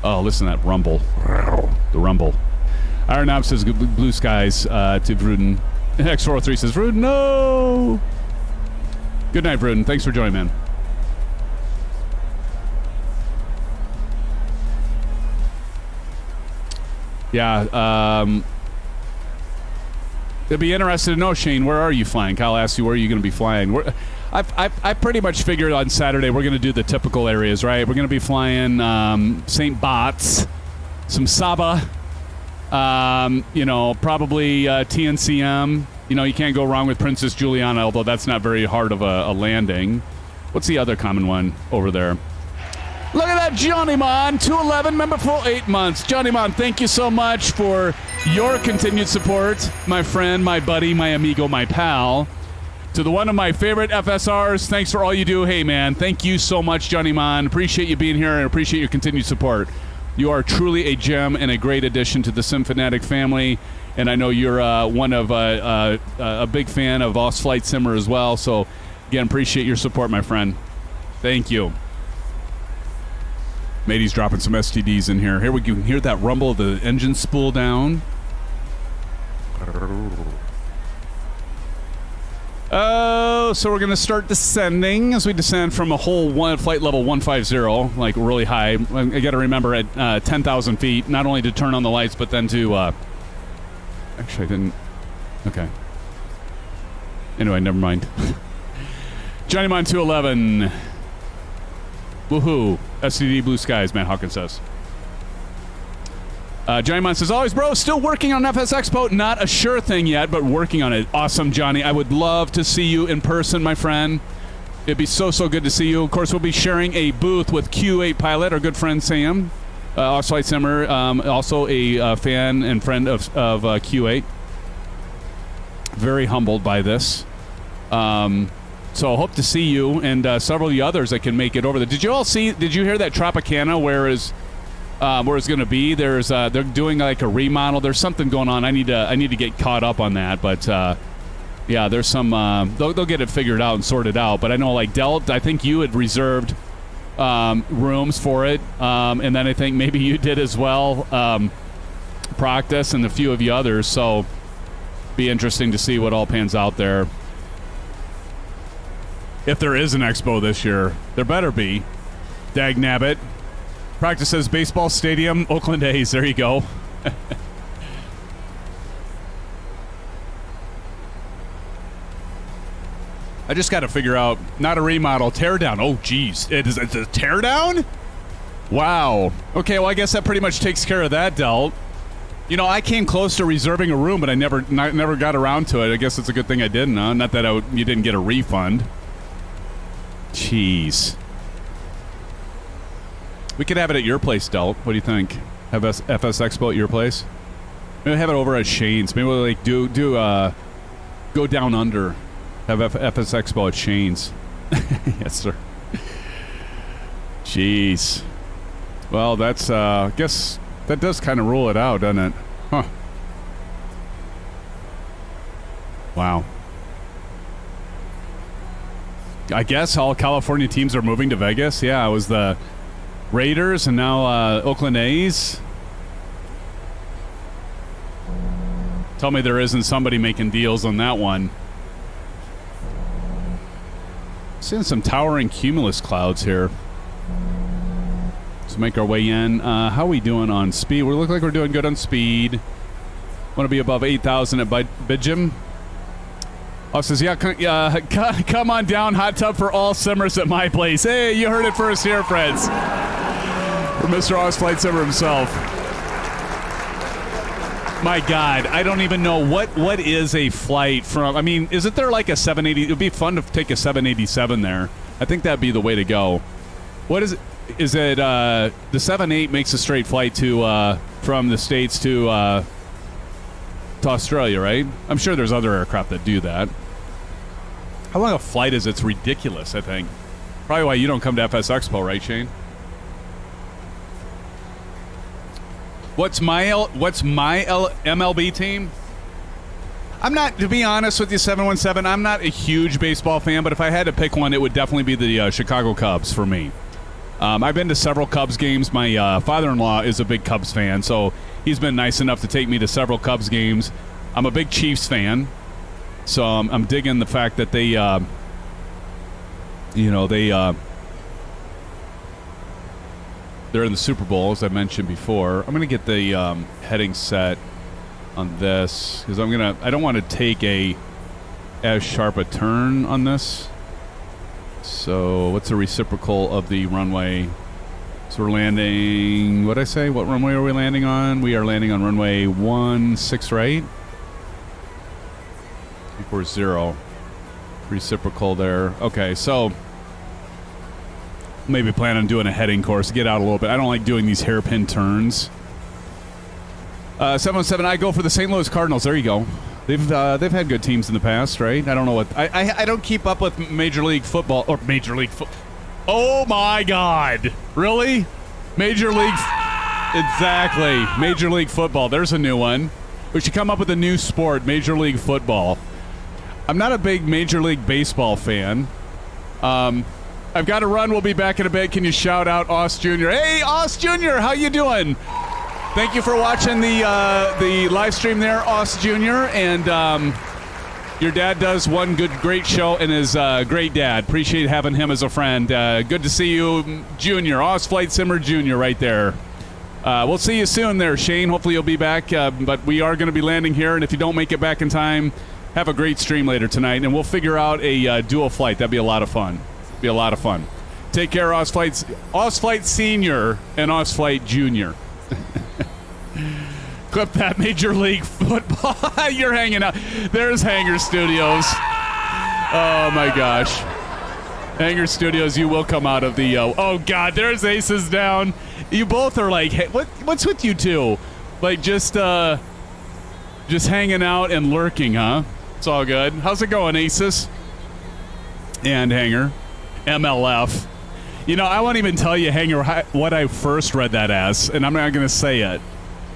Oh, listen to that rumble. The rumble. Iron Knob says blue skies to Vruden. X403 says, Vruden, no! Good night, Vruden. Thanks for joining, man. Yeah, it'd be interesting to know, Shane, where are you flying? Kyle asked you, where are you going to be flying? I pretty much figured on Saturday we're going to do the typical areas, right? We're going to be flying St. Bots, some Saba, probably TNCM. You know, you can't go wrong with Princess Juliana, although that's not very hard of a landing. What's the other common one over there? Look at that, Johnny Mon, 211, member for 8 months. Johnny Mon, thank you so much for your continued support, my friend, my buddy, my amigo, my pal. To the one of my favorite FSRs, thanks for all you do. Hey, man, thank you so much, Johnny Mon. Appreciate you being here and appreciate your continued support. You are truly a gem and a great addition to the SimFanatic family, and I know you're a big fan of Osflight Simmer as well, so, again, appreciate your support, my friend. Thank you. Matey's dropping some STDs in here. Here we can hear that rumble of the engine spool down. Oh, so we're going to start descending as we descend from a whole flight level 150, like really high. I got to remember at 10,000 feet, not only to turn on the lights, but then to... actually, I didn't... Okay. Anyway, never mind. Johnny Mon 211. Woohoo. STD Blue Skies, Matt Hawkins says. Johnny Mon says, always, bro, still working on FS Expo. Not a sure thing yet, but working on it. Awesome, Johnny. I would love to see you in person, my friend. It'd be so good to see you. Of course, we'll be sharing a booth with Q8 Pilot, our good friend Sam, Off-Flight Simmer, also a fan and friend of Q8. Very humbled by this. So hope to see you and several of the others that can make it over there. Did you hear that Tropicana where it's going to be? There's they're doing like a remodel. There's something going on. I need to get caught up on that. But yeah, there's some they'll get it figured out and sorted out. But I know like Delt, I think you had reserved rooms for it, and then I think maybe you did as well. Practice and a few of the others. So be interesting to see what all pans out there. If there is an expo this year, there better be. Dag nabbit. Practice says baseball stadium, Oakland A's. There you go. I just got to figure out, not a remodel, tear down. Oh, geez. It's a tear down? Wow. Okay, well, I guess that pretty much takes care of that, Delt. You know, I came close to reserving a room, but I never got around to it. I guess it's a good thing I didn't, huh? Not that you didn't get a refund. Jeez. We could have it at your place, Delt. What do you think? Have FS Expo at your place? Maybe have it over at Shane's. Maybe we'll like do go down under. Have FS Expo at Shane's. Yes, sir. Jeez. Well, that's I guess that does kind of rule it out, doesn't it? Huh. Wow. I guess all California teams are moving to Vegas. Yeah, it was the Raiders and now Oakland A's. Tell me there isn't somebody making deals on that one. Seeing some towering cumulus clouds here. Let's make our way in. How are we doing on speed? We look like we're doing good on speed. Want to be above 8,000 at Bidjam. Oh, says, yeah, come on down. Hot tub for all simmers at my place. Hey, you heard it first here, friends. From Mr. Oz Flight Simmer himself. My God, I don't even know what is a flight from. I mean, isn't there like a 780? It would be fun to take a 787 there. I think that'd be the way to go. What is it? Is it the 78 makes a straight flight to from the States to Australia, right? I'm sure there's other aircraft that do that. How long a flight is it? It's ridiculous, I think. Probably why you don't come to FS Expo, right, Shane? What's my MLB team? I'm not, to be honest with you, 717, I'm not a huge baseball fan, but if I had to pick one, it would definitely be the Chicago Cubs for me. I've been to several Cubs games. My father-in-law is a big Cubs fan, so he's been nice enough to take me to several Cubs games. I'm a big Chiefs fan, so I'm digging the fact that they, they're in the Super Bowl, as I mentioned before. I'm going to get the heading set on this because I don't want to take as sharp a turn on this. So what's the reciprocal of the runway? So we're landing, what'd I say? What runway are we landing on? We are landing on runway 16, right? 340. Reciprocal there. Okay, so maybe plan on doing a heading course, get out a little bit. I don't like doing these hairpin turns. 717, I go for the St. Louis Cardinals. There you go. They've had good teams in the past, right? I don't know what I don't keep up with Major League Football or Major League Oh my God! Really? Major League? Exactly. Major League Football. There's a new one. We should come up with a new sport, Major League Football. I'm not a big Major League Baseball fan. I've got to run. We'll be back in a bit. Can you shout out Oss Jr.? Hey, Oss Jr., how you doing? Thank you for watching the live stream there, Oss Jr. And Your dad does one great show and is a great dad. Appreciate having him as a friend. Good to see you, Junior. Oz Flight Simmer Jr. right there. We'll see you soon there, Shane. Hopefully you'll be back. But we are going to be landing here, and if you don't make it back in time, have a great stream later tonight, and we'll figure out a dual flight. That'd be a lot of fun. Be a lot of fun. Take care, Oz Flight Senior and Oz Flight Junior. Clip that, Major League Football. You're hanging out. There's Hangar Studios. Oh, my gosh. Hangar Studios, you will come out of the... oh, God, there's Aces down. You both are like, hey, what's with you two? Like, just hanging out and lurking, huh? It's all good. How's it going, Aces? And Hangar. MLF. You know, I won't even tell you, Hangar, what I first read that as, and I'm not going to say it.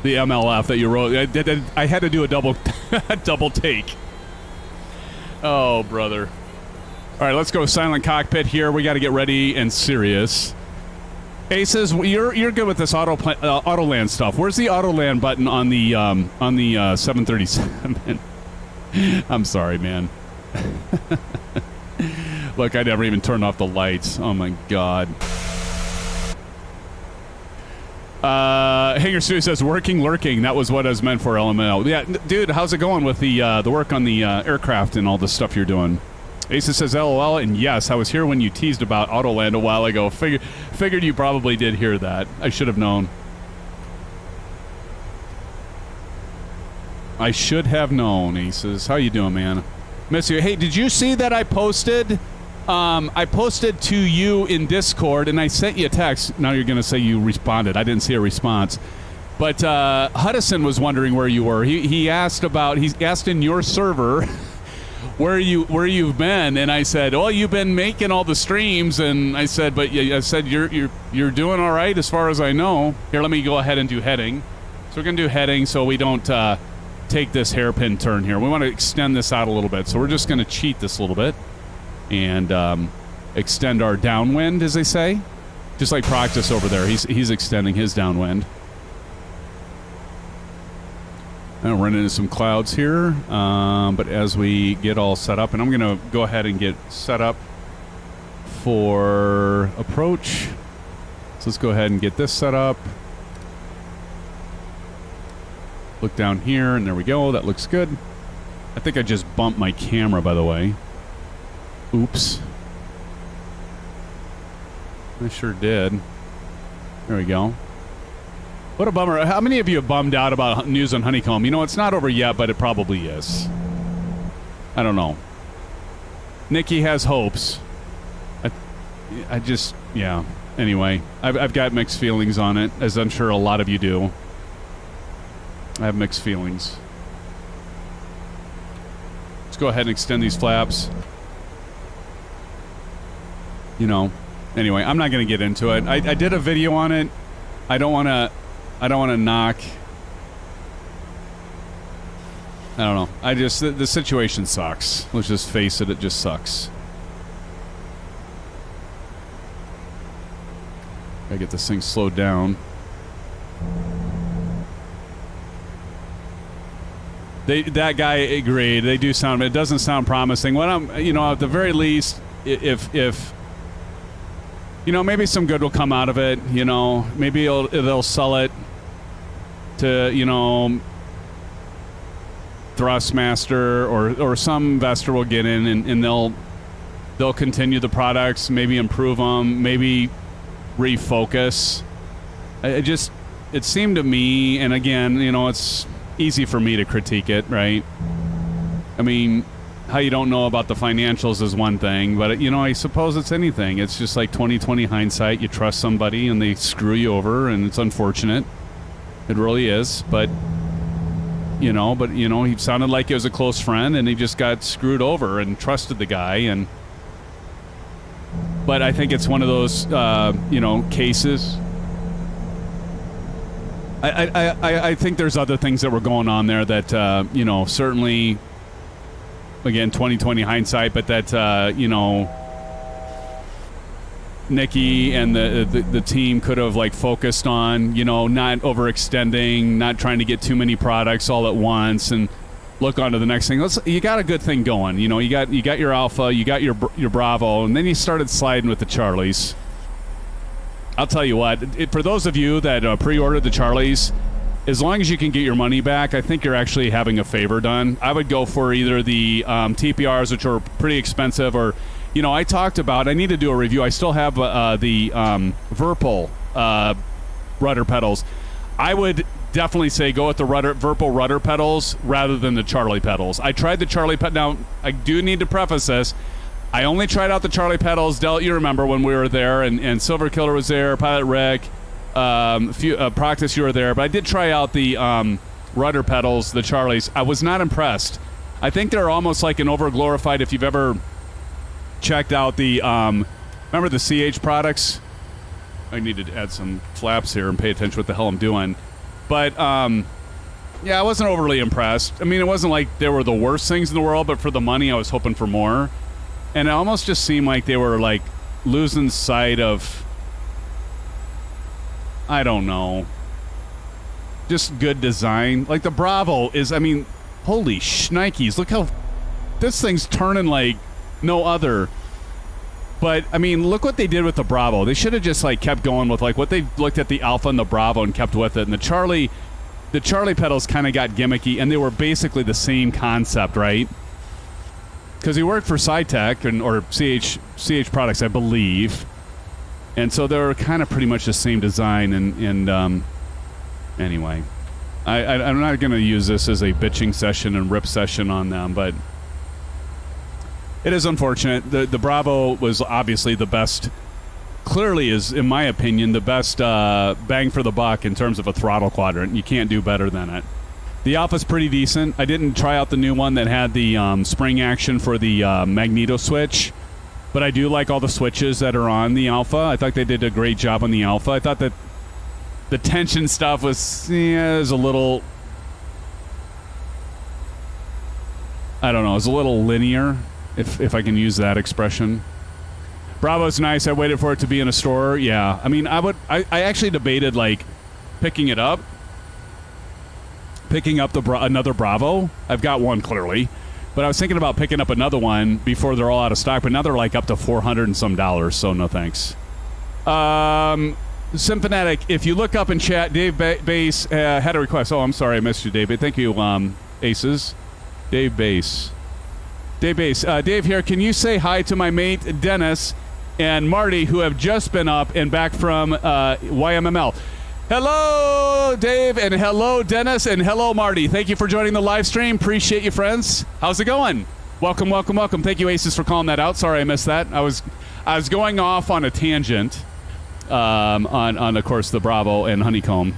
The MLF that you wrote. I had to do a double take. Oh, brother. All right, let's go silent cockpit here. We got to get ready and serious. Aces, you're good with this auto land stuff. Where's the auto land button on the 737? I'm sorry, man. Look, I never even turned off the lights. Oh my God. Hangar Studio says lurking. That was what I was meant for, LML. Yeah, dude, how's it going with the work on the aircraft and all the stuff you're doing? Asa says LOL, and yes, I was here when you teased about Autoland a while ago. Figured you probably did hear that. I should have known. I should have known, Aces. How you doing, man? Miss you. Hey, did you see that I posted? I posted to you in Discord, and I sent you a text. Now you're going to say you responded. I didn't see a response. But Hudson was wondering where you were. He asked in your server where you've been, and I said, "Oh, you've been making all the streams." And I said, you're doing all right as far as I know. Here, let me go ahead and do heading. So we're going to do heading so we don't take this hairpin turn here. We want to extend this out a little bit, so we're just going to cheat this a little bit and extend our downwind, as they say. Just like Proctus over there, he's extending his downwind. I'm running into some clouds here, but as we get all set up, and I'm going to go ahead and get set up for approach. So let's go ahead and get this set up. Look down here, and there we go. That looks good. I think I just bumped my camera, by the way. Oops. I sure did. There we go. What a bummer. How many of you have bummed out about news on Honeycomb? You know, it's not over yet, but it probably is. I don't know. Nikki has hopes. I just, yeah. Anyway, I've got mixed feelings on it, as I'm sure a lot of you do. I have mixed feelings. Let's go ahead and extend these flaps. You know, anyway, I'm not going to get into it. I did a video on it. I don't want to knock. I don't know. The situation sucks. Let's just face it. It just sucks. Gotta get this thing slowed down. That guy agreed. They do sound. It doesn't sound promising. What at the very least, if maybe some good will come out of it. Maybe they'll sell it to Thrustmaster or some investor will get in and they'll continue the products, maybe improve them, maybe refocus. It seemed to me, and again, it's easy for me to critique it, right? I mean, how you don't know about the financials is one thing, but I suppose it's anything. It's just like 20/20 hindsight. You trust somebody and they screw you over, and it's unfortunate. It really is, but he sounded like he was a close friend, and he just got screwed over and trusted the guy. But I think it's one of those cases. I think there's other things that were going on there that certainly, again, 20/20 hindsight, but that Nikki and the team could have focused on not overextending, not trying to get too many products all at once, and look on to the next thing. You got a good thing going. You know, you got your Alpha, you got your Bravo, and then you started sliding with the Charlies. I'll tell you what, for those of you that pre-ordered the Charlies, as long as you can get your money back, I think you're actually having a favor done. I would go for either the TPRs, which are pretty expensive, or, you know, I need to do a review. I still have the Virpil rudder pedals. I would definitely say go with the Virpil rudder pedals rather than the Charlie pedals. I tried the Charlie pedal. Now, I do need to preface this. I only tried out the Charlie pedals. Del, you remember when we were there, and Silver Killer was there, Pilot Rick, Proctus, you were there. But I did try out the rudder pedals, the Charlies. I was not impressed. I think they're almost like an over-glorified, if you've ever checked out the, remember the CH products? I need to add some flaps here and pay attention to what the hell I'm doing. But, yeah, I wasn't overly impressed. I mean, it wasn't like they were the worst things in the world, but for the money, I was hoping for more. And it almost just seemed like they were, like, losing sight of, I don't know, just good design. Like, the Bravo is, I mean, holy shnikes. Look how this thing's turning like no other. But, I mean, look what they did with the Bravo. They should have just, like, kept going with, like, what they looked at the Alpha and the Bravo and kept with it. And the Charlie pedals kind of got gimmicky, and they were basically the same concept, right? Because he worked for SciTech or CH Products, I believe. And so they were kind of pretty much the same design. And anyway, I'm not going to use this as a bitching session and rip session on them, but it is unfortunate. The Bravo was obviously the best, clearly is, in my opinion, the best bang for the buck in terms of a throttle quadrant. You can't do better than it. The Alpha's pretty decent. I didn't try out the new one that had the spring action for the magneto switch, but I do like all the switches that are on the Alpha. I thought they did a great job on the Alpha. I thought that the tension stuff was a little, I don't know, it was a little linear, if I can use that expression. Bravo's nice. I waited for it to be in a store. Yeah. I mean, I actually debated, like, picking up another Bravo. I've got one, clearly. But I was thinking about picking up another one before they're all out of stock. But now they're, like, up to $400 and some dollars, so no thanks. SimFanatic, if you look up in chat, Dave Bass had a request. Oh, I'm sorry, I missed you, David. Thank you, Aces. Dave Bass. Dave here, can you say hi to my mate, Dennis, and Marty, who have just been up and back from YMML? Hello, Dave, and hello, Dennis, and hello, Marty. Thank you for joining the live stream. Appreciate you, friends. How's it going? Welcome. Thank you, Aces, for calling that out. Sorry I missed that. I was going off on a tangent on, of course, the Bravo and Honeycomb.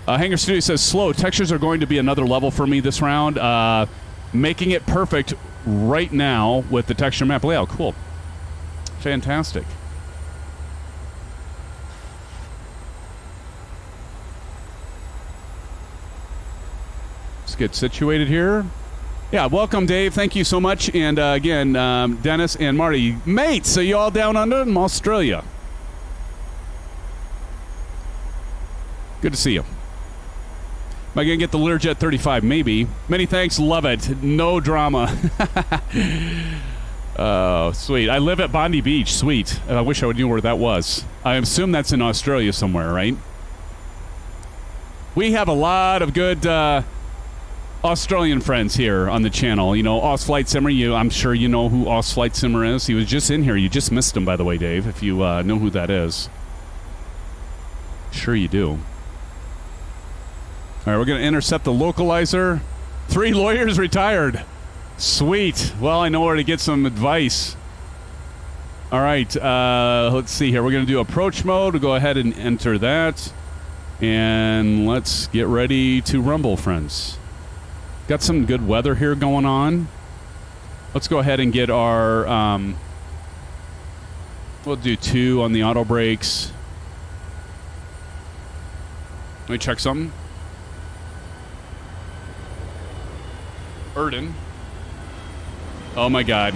Hanger Studio says, slow. Textures are going to be another level for me this round. Making it perfect right now with the texture map layout. Cool. Fantastic. Let's get situated here. Yeah, welcome, Dave. Thank you so much. And again, Dennis and Marty, mates, are you all down under in Australia? Good to see you. Am I going to get the Learjet 35? Maybe. Many thanks. Love it. No drama. Oh, sweet. I live at Bondi Beach. Sweet. I wish I knew where that was. I assume that's in Australia somewhere, right? We have a lot of good Australian friends here on the channel. You know, Aus Flight Simmer. I'm sure you know who Aus Flight Simmer is. He was just in here. You just missed him, by the way, Dave, if you know who that is. Sure you do. All right, we're going to intercept the localizer. 3 lawyers retired. Sweet. Well, I know where to get some advice. All right, let's see here. We're going to do approach mode. We'll go ahead and enter that. And let's get ready to rumble, friends. Got some good weather here going on. Let's go ahead and get our... we'll do 2 on the auto brakes. Let me check something. Erden. Oh my God.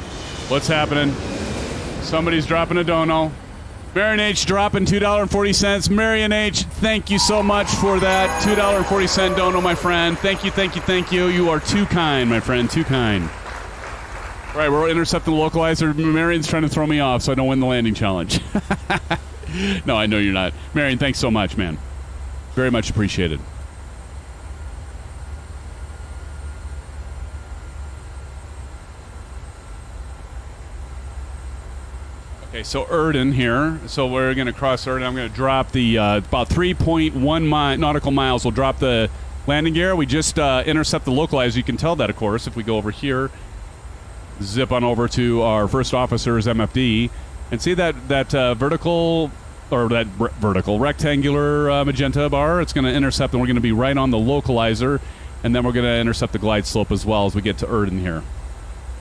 What's happening? Somebody's dropping a dono. Marion H dropping $2.40. Marion H, thank you so much for that $2.40 dono, my friend. Thank you, thank you, thank you. You are too kind, my friend, too kind. All right, we're intercepting the localizer. Marion's trying to throw me off so I don't win the landing challenge. No, I know you're not. Marion, thanks so much, man. Very much appreciated. Okay, so Erden here. So we're going to cross Erden. I'm going to drop the about 3.1 nautical miles. We'll drop the landing gear. We just intercept the localizer. You can tell that, of course, if we go over here, zip on over to our first officer's MFD, and see that vertical or that vertical rectangular magenta bar. It's going to intercept, and we're going to be right on the localizer, and then we're going to intercept the glide slope as well as we get to Erden here. A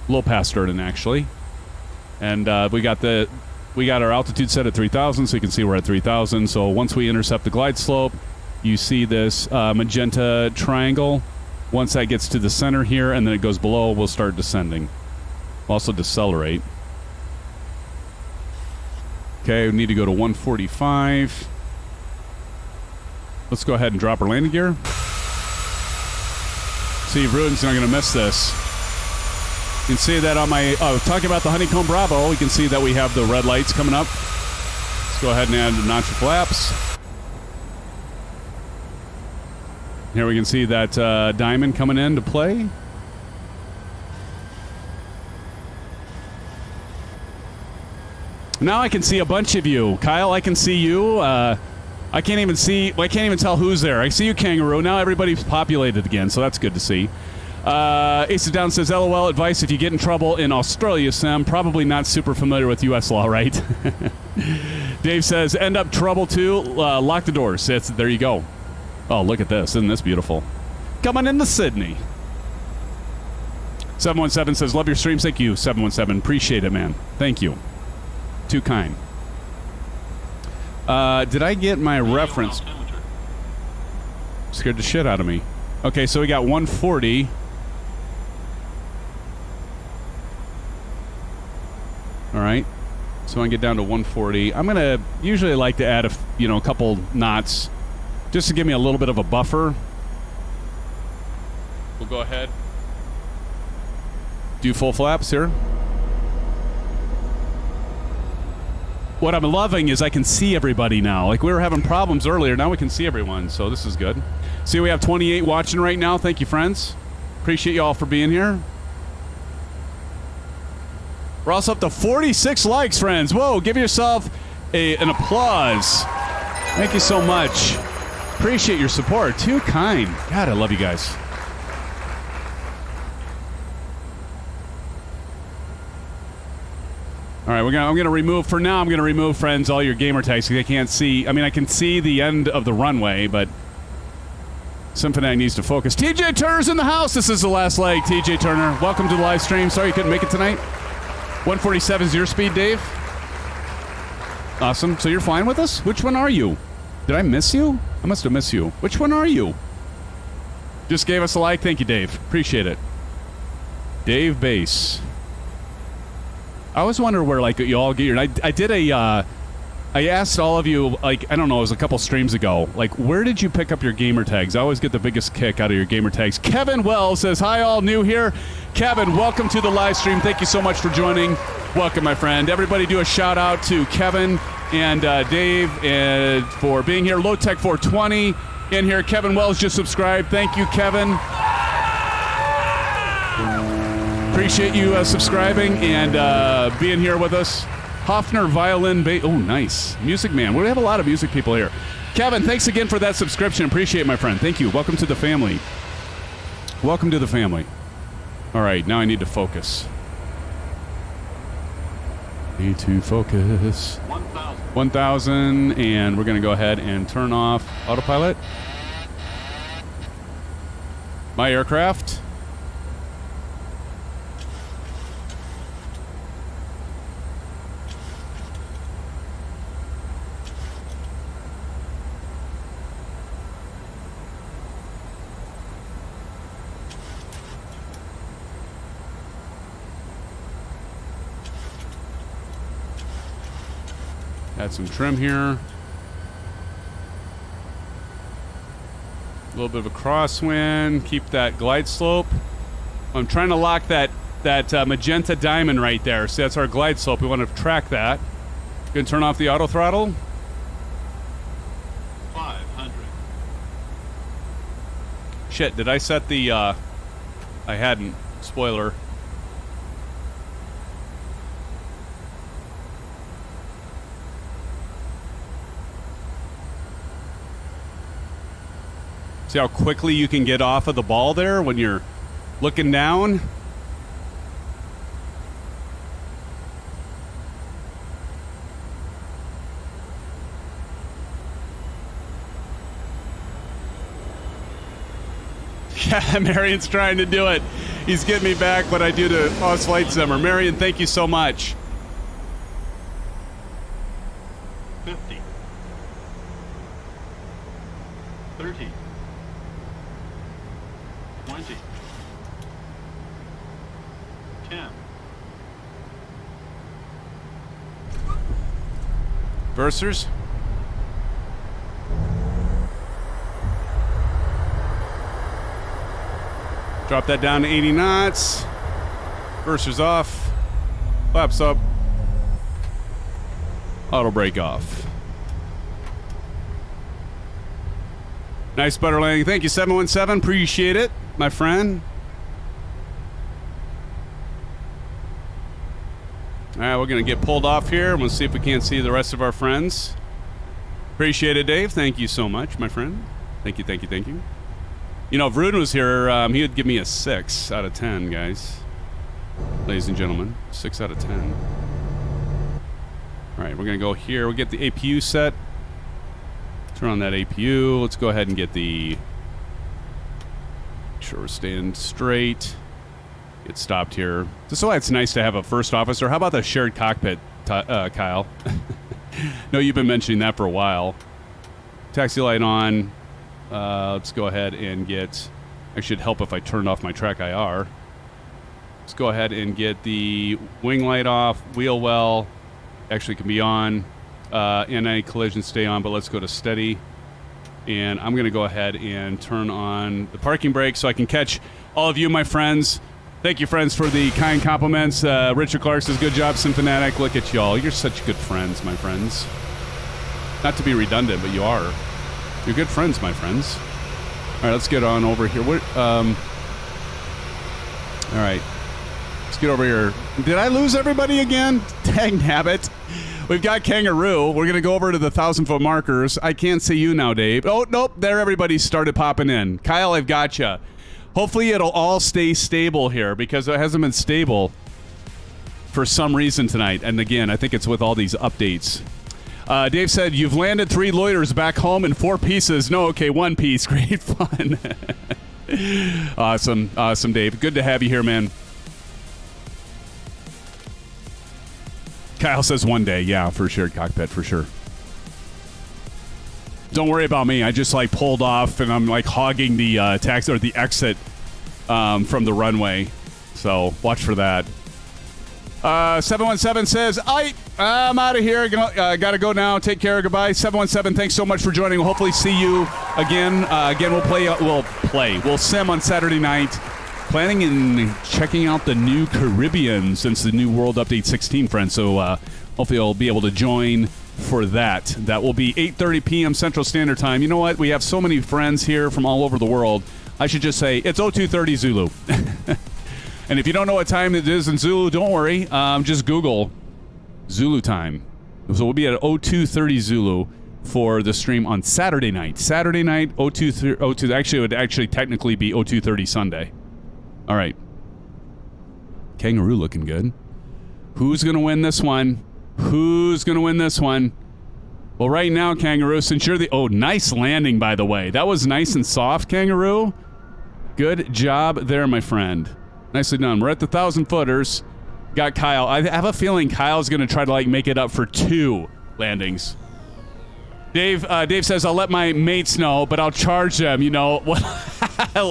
little past Erden, actually. And we got our altitude set at 3,000, so you can see we're at 3,000. So once we intercept the glide slope, you see this magenta triangle. Once that gets to the center here and then it goes below, we'll start descending. We'll also decelerate. Okay, we need to go to 145. Let's go ahead and drop our landing gear. See, Ruin's not going to miss this. You can see that on my, talking about the Honeycomb Bravo, we can see that we have the red lights coming up. Let's go ahead and add the notch of flaps. Here we can see that diamond coming into play. Now I can see a bunch of you. Kyle, I can see you. I can't even tell who's there. I see you, Kangaroo. Now everybody's populated again, so that's good to see. Ace of Down says, LOL, advice if you get in trouble in Australia, Sim. Probably not super familiar with U.S. law, right? Dave says, end up trouble too. Lock the doors. There you go. Oh, look at this. Isn't this beautiful? Coming into Sydney. 717 says, love your streams. Thank you, 717. Appreciate it, man. Thank you. Too kind. Did I get my reference? Scared the shit out of me. Okay, so we got 140. All right, so I can get down to 140. I'm gonna usually like to add a couple knots, just to give me a little bit of a buffer. We'll go ahead, do full flaps here. What I'm loving is I can see everybody now. Like we were having problems earlier, now we can see everyone, so this is good. See, we have 28 watching right now. Thank you, friends. Appreciate you all for being here. We're also up to 46 likes, friends. Whoa, give yourself an applause. Thank you so much. Appreciate your support. Too kind. God, I love you guys. All right, I'm going to remove, for now, I'm going to remove, friends, all your gamer tags because I can't see. I mean, I can see the end of the runway, but SimFanatic needs to focus. TJ Turner's in the house. This is the last leg, TJ Turner. Welcome to the live stream. Sorry you couldn't make it tonight. 147 is your speed, Dave. Awesome. So you're flying with us? Which one are you? Did I miss you? I must have missed you. Which one are you? Just gave us a like. Thank you, Dave. Appreciate it. Dave Bass. I always wonder where, like, you all get your... I did a... I asked all of you, like, I don't know, it was a couple streams ago, like, where did you pick up your gamer tags? I always get the biggest kick out of your gamer tags. Kevin Wells says, hi, all new here. Kevin, welcome to the live stream. Thank you so much for joining. Welcome, my friend. Everybody do a shout out to Kevin and Dave for being here. Low Tech 420 in here. Kevin Wells just subscribed. Thank you, Kevin. Appreciate you subscribing and being here with us. Hoffner Violin Bass. Oh, nice. Music Man. We have a lot of music people here. Kevin, thanks again for that subscription. Appreciate it, my friend. Thank you. Welcome to the family. Welcome to the family. All right, now I need to focus. Need to focus. 1,000, and we're going to go ahead and turn off autopilot. My aircraft. Add some trim here. A little bit of a crosswind. Keep that glide slope. I'm trying to lock that magenta diamond right there. So that's our glide slope. We want to track that. Gonna turn off the auto throttle. 500. Shit, did I set the, I hadn't. Spoiler. See how quickly you can get off of the ball there when you're looking down? Yeah, Marion's trying to do it. He's getting me back what I do to Oz Flight Simmer. Marion, thank you so much. 50. 30. 20. 10. Versers. Drop that down to 80 knots. Versers off. Flaps up. Auto brake off. Nice butter landing. Thank you, 717. Appreciate it, my friend. All right, we're going to get pulled off here. We'll see if we can't see the rest of our friends. Appreciate it, Dave. Thank you so much, my friend. Thank you, thank you, thank you. You know, if Rudin was here, he would give me a 6 out of 10, guys. Ladies and gentlemen, 6 out of 10. All right, we're going to go here. We'll get the APU set. Turn on that APU. Let's go ahead and get the... Make sure we're staying straight. Get stopped here. Just so it's nice to have a first officer. How about the shared cockpit, Kyle? No, you've been mentioning that for a while. Taxi light on. Let's go ahead and get... I should help if I turned off my track IR. Let's go ahead and get the wing light off. Wheel well actually can be on. Anti-collision stay on, but let's go to steady. And I'm going to go ahead and turn on the parking brake so I can catch all of you, my friends. Thank you, friends, for the kind compliments. Richard Clark says, good job, SimFanatic. Look at y'all. You're such good friends, my friends. Not to be redundant, but you are. You're good friends, my friends. All right, let's get on over here. All right. Let's get over here. Did I lose everybody again? Dang nabbit. We've got Kangaroo. We're going to go over to the 1,000-foot markers. I can't see you now, Dave. Oh, nope. There everybody started popping in. Kyle, I've got you. Hopefully it'll all stay stable here because it hasn't been stable for some reason tonight. And again, I think it's with all these updates. Dave said, you've landed 3 loiters back home in 4 pieces. No, okay, 1 piece. Great fun. Awesome. Awesome, Dave. Good to have you here, man. Kyle says one day. Yeah, for shared cockpit, for sure. Don't worry about me. I just, like, pulled off, and I'm, like, hogging the taxi or the exit from the runway. So watch for that. 717 says, I'm out of here. Gotta go now. Take care. Goodbye. 717, thanks so much for joining. We'll hopefully see you again. We'll sim on Saturday night. Planning and checking out the new Caribbean since the new World Update 16, friends. So hopefully I'll be able to join for that. That will be 8:30 p.m. Central Standard Time. You know what? We have so many friends here from all over the world. I should just say it's 0230 Zulu. And if you don't know what time it is in Zulu, don't worry. Just Google Zulu time. So we'll be at 0230 Zulu for the stream on Saturday night. Saturday night, 02. Actually, it would actually technically be 0230 Sunday. All right. Kangaroo looking good. Who's going to win this one? Who's going to win this one? Well, right now, Kangaroo, since you're the... Oh, nice landing, by the way. That was nice and soft, Kangaroo. Good job there, my friend. Nicely done. We're at the 1,000-footers. Got Kyle. I have a feeling Kyle's going to try to, like, make it up for 2 landings. Dave says, I'll let my mates know, but I'll charge them, you know.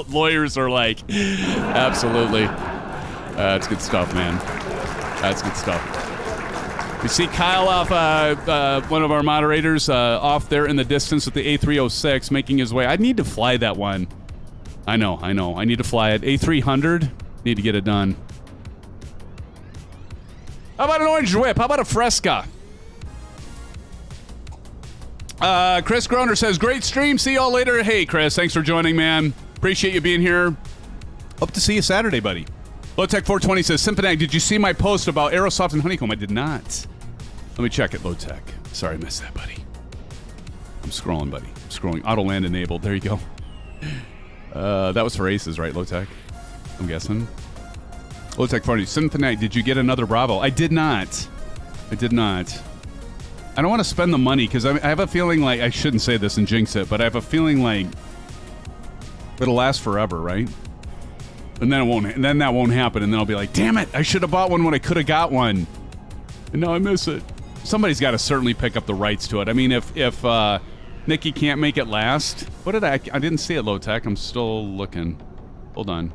Lawyers are like, absolutely. That's good stuff, man. That's good stuff. We see Kyle off, one of our moderators, off there in the distance with the A306 making his way. I need to fly that one. I know. I need to fly it. A300, need to get it done. How about an orange whip? How about a Fresca? Chris Groner says, great stream. See y'all later. Hey, Chris, thanks for joining, man. Appreciate you being here. Hope to see you Saturday, buddy. Lowtech420 says, SimFanatic, did you see my post about Aerosoft and Honeycomb? I did not. Let me check it, Lowtech. Sorry, I missed that, buddy. I'm scrolling, buddy. I'm scrolling. Auto land enabled. There you go. That was for aces, right, Lowtech? I'm guessing. Lowtech420, SimFanatic, did you get another Bravo? I did not. I don't want to spend the money because I have a feeling like, I shouldn't say this and jinx it, but I have a feeling like it'll last forever, right? And then it won't. And then that won't happen. And then I'll be like, "Damn it! I should have bought one when I could have got one." And now I miss it. Somebody's got to certainly pick up the rights to it. I mean, if Nikki can't make it last, what did I didn't see it, Low Tech. I'm still looking. Hold on.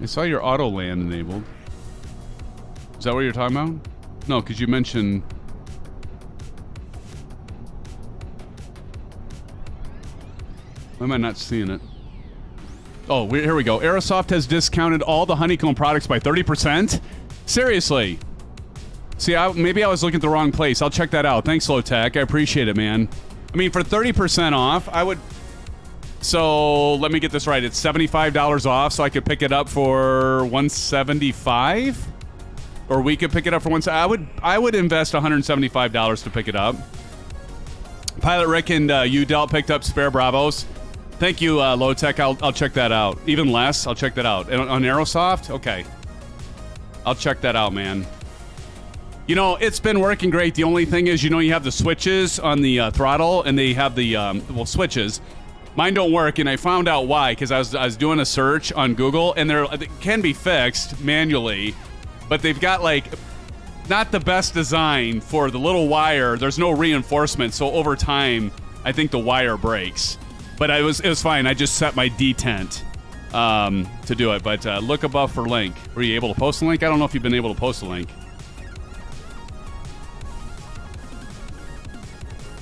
I saw your auto land enabled. Is that what you're talking about? No, because you mentioned. Why am I not seeing it? Oh, here we go. Aerosoft has discounted all the Honeycomb products by 30%? Seriously? See, maybe I was looking at the wrong place. I'll check that out. Thanks, Low Tech. I appreciate it, man. I mean, for 30% off, I would... So, let me get this right. It's $75 off, so I could pick it up for $175? Or we could pick it up for $175. I would invest $175 to pick it up. Pilot Rick and Udell picked up spare Bravos. Thank you, Low Tech. I'll check that out. Even less, I'll check that out. And on Aerosoft? Okay. I'll check that out, man. You know, it's been working great. The only thing is, you know, you have the switches on the throttle, and they have the, switches. Mine don't work, and I found out why, because I was doing a search on Google, and they can be fixed manually, but they've got, like, not the best design for the little wire. There's no reinforcement, so over time, I think the wire breaks. But it was fine. I just set my detent to do it. But look above for link. Were you able to post a link? I don't know if you've been able to post a link.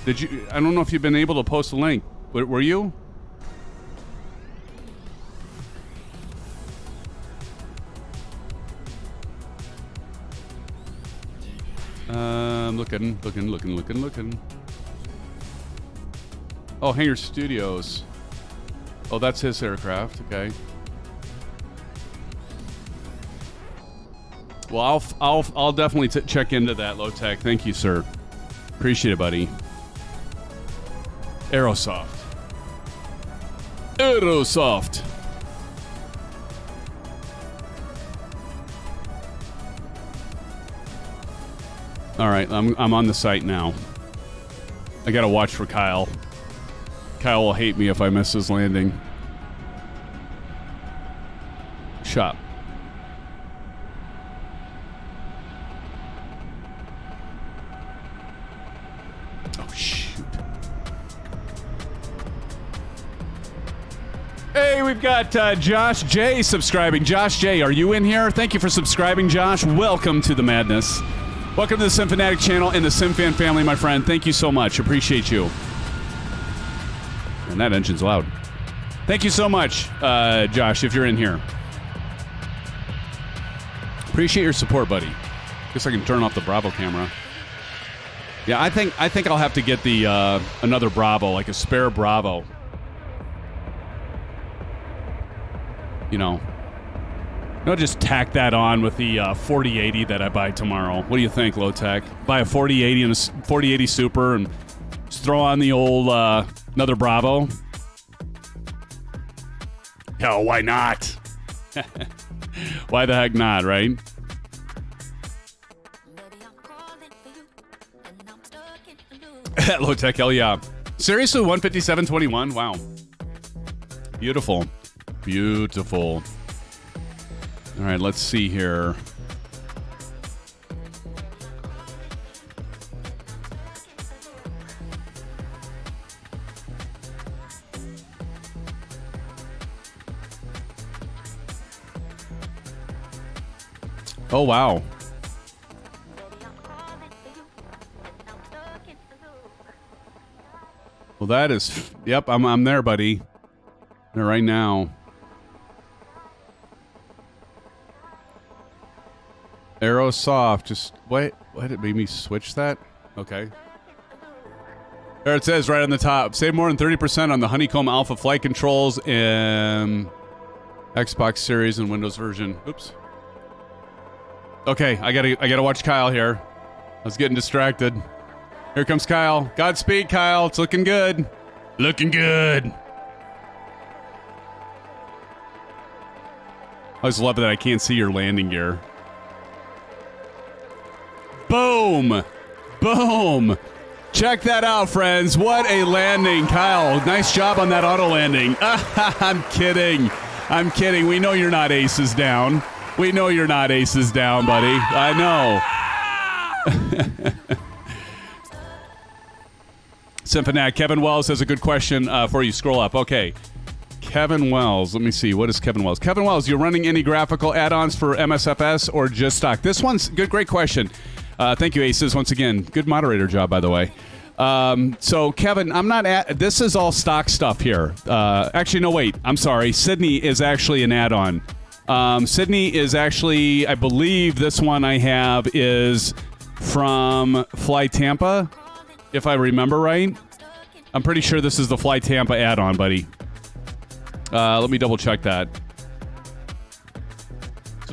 Did you? I don't know if you've been able to post a link. Were you? Looking. Oh, Hangar Studios. Oh, that's his aircraft. Okay. Well, I'll definitely check into that, Low Tech. Thank you, sir. Appreciate it, buddy. Aerosoft. All right, I'm on the site now. I gotta watch for Kyle. Kyle will hate me if I miss his landing. Shop. Oh, shoot. Hey, we've got Josh J subscribing. Josh J, are you in here? Thank you for subscribing, Josh. Welcome to the madness. Welcome to the SimFanatic channel and the SimFan family, my friend. Thank you so much. Appreciate you. And that engine's loud. Thank you so much, Josh, if you're in here. Appreciate your support, buddy. Guess I can turn off the Bravo camera. Yeah, I think I'll have to get the another Bravo, like a spare Bravo. You know, I'll just tack that on with the 4080 that I buy tomorrow. What do you think, Low Tech? Buy a 4080 and a 4080 Super and just throw on the old another Bravo. Hell, why not? Why the heck not, right? Low Tech, hell yeah. Seriously, 157.21? Wow. Beautiful. Beautiful. All right, let's see here. Oh, wow. Well, that is... Yep, I'm there, buddy. There right now. Aero soft. Just... Wait, what? It made me switch that? Okay. There it says right on the top. Save more than 30% on the Honeycomb Alpha flight controls in Xbox Series and Windows version. Oops. Okay, I gotta watch Kyle here. I was getting distracted. Here comes Kyle. Godspeed, Kyle. It's looking good. Looking good. I just love that I can't see your landing gear. Boom! Boom! Check that out, friends. What a landing, Kyle. Nice job on that auto landing. I'm kidding. I'm kidding. We know you're not aces down. We know you're not aces down, buddy. I know. SimFanatic. Kevin Wells has a good question for you. Scroll up. Okay. Kevin Wells. Let me see. What is Kevin Wells? Kevin Wells, you're running any graphical add-ons for MSFS or just stock? This one's good. Great question. Thank you, Aces. Once again, good moderator job, by the way. So, Kevin, I'm not at... This is all stock stuff here. Actually, no, wait. I'm sorry. Sydney is actually an add-on. Sydney is actually... I believe this one I have is from Fly Tampa, if I remember right. I'm pretty sure this is the Fly Tampa add-on, buddy. Let me double-check that.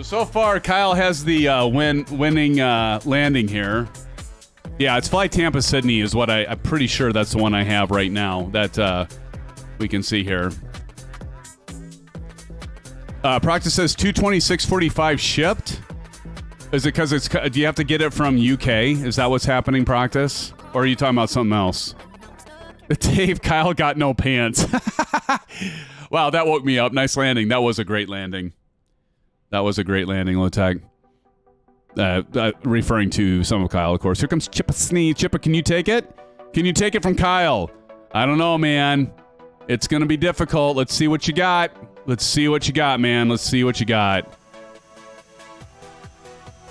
So far, Kyle has the winning landing here. Yeah, it's Fly Tampa Sydney is what I'm pretty sure that's the one I have right now that we can see here. Proctor says 226.45 shipped. Is it because do you have to get it from UK? Is that what's happening, Proctus? Or are you talking about something else? Dave, Kyle got no pants. Wow, that woke me up. Nice landing. That was a great landing. That was a great landing, Lotag. Referring to some of Kyle, of course. Here comes Chippa Snee. Chippa, can you take it? Can you take it from Kyle? I don't know, man. It's going to be difficult. Let's see what you got. Let's see what you got, man. Let's see what you got.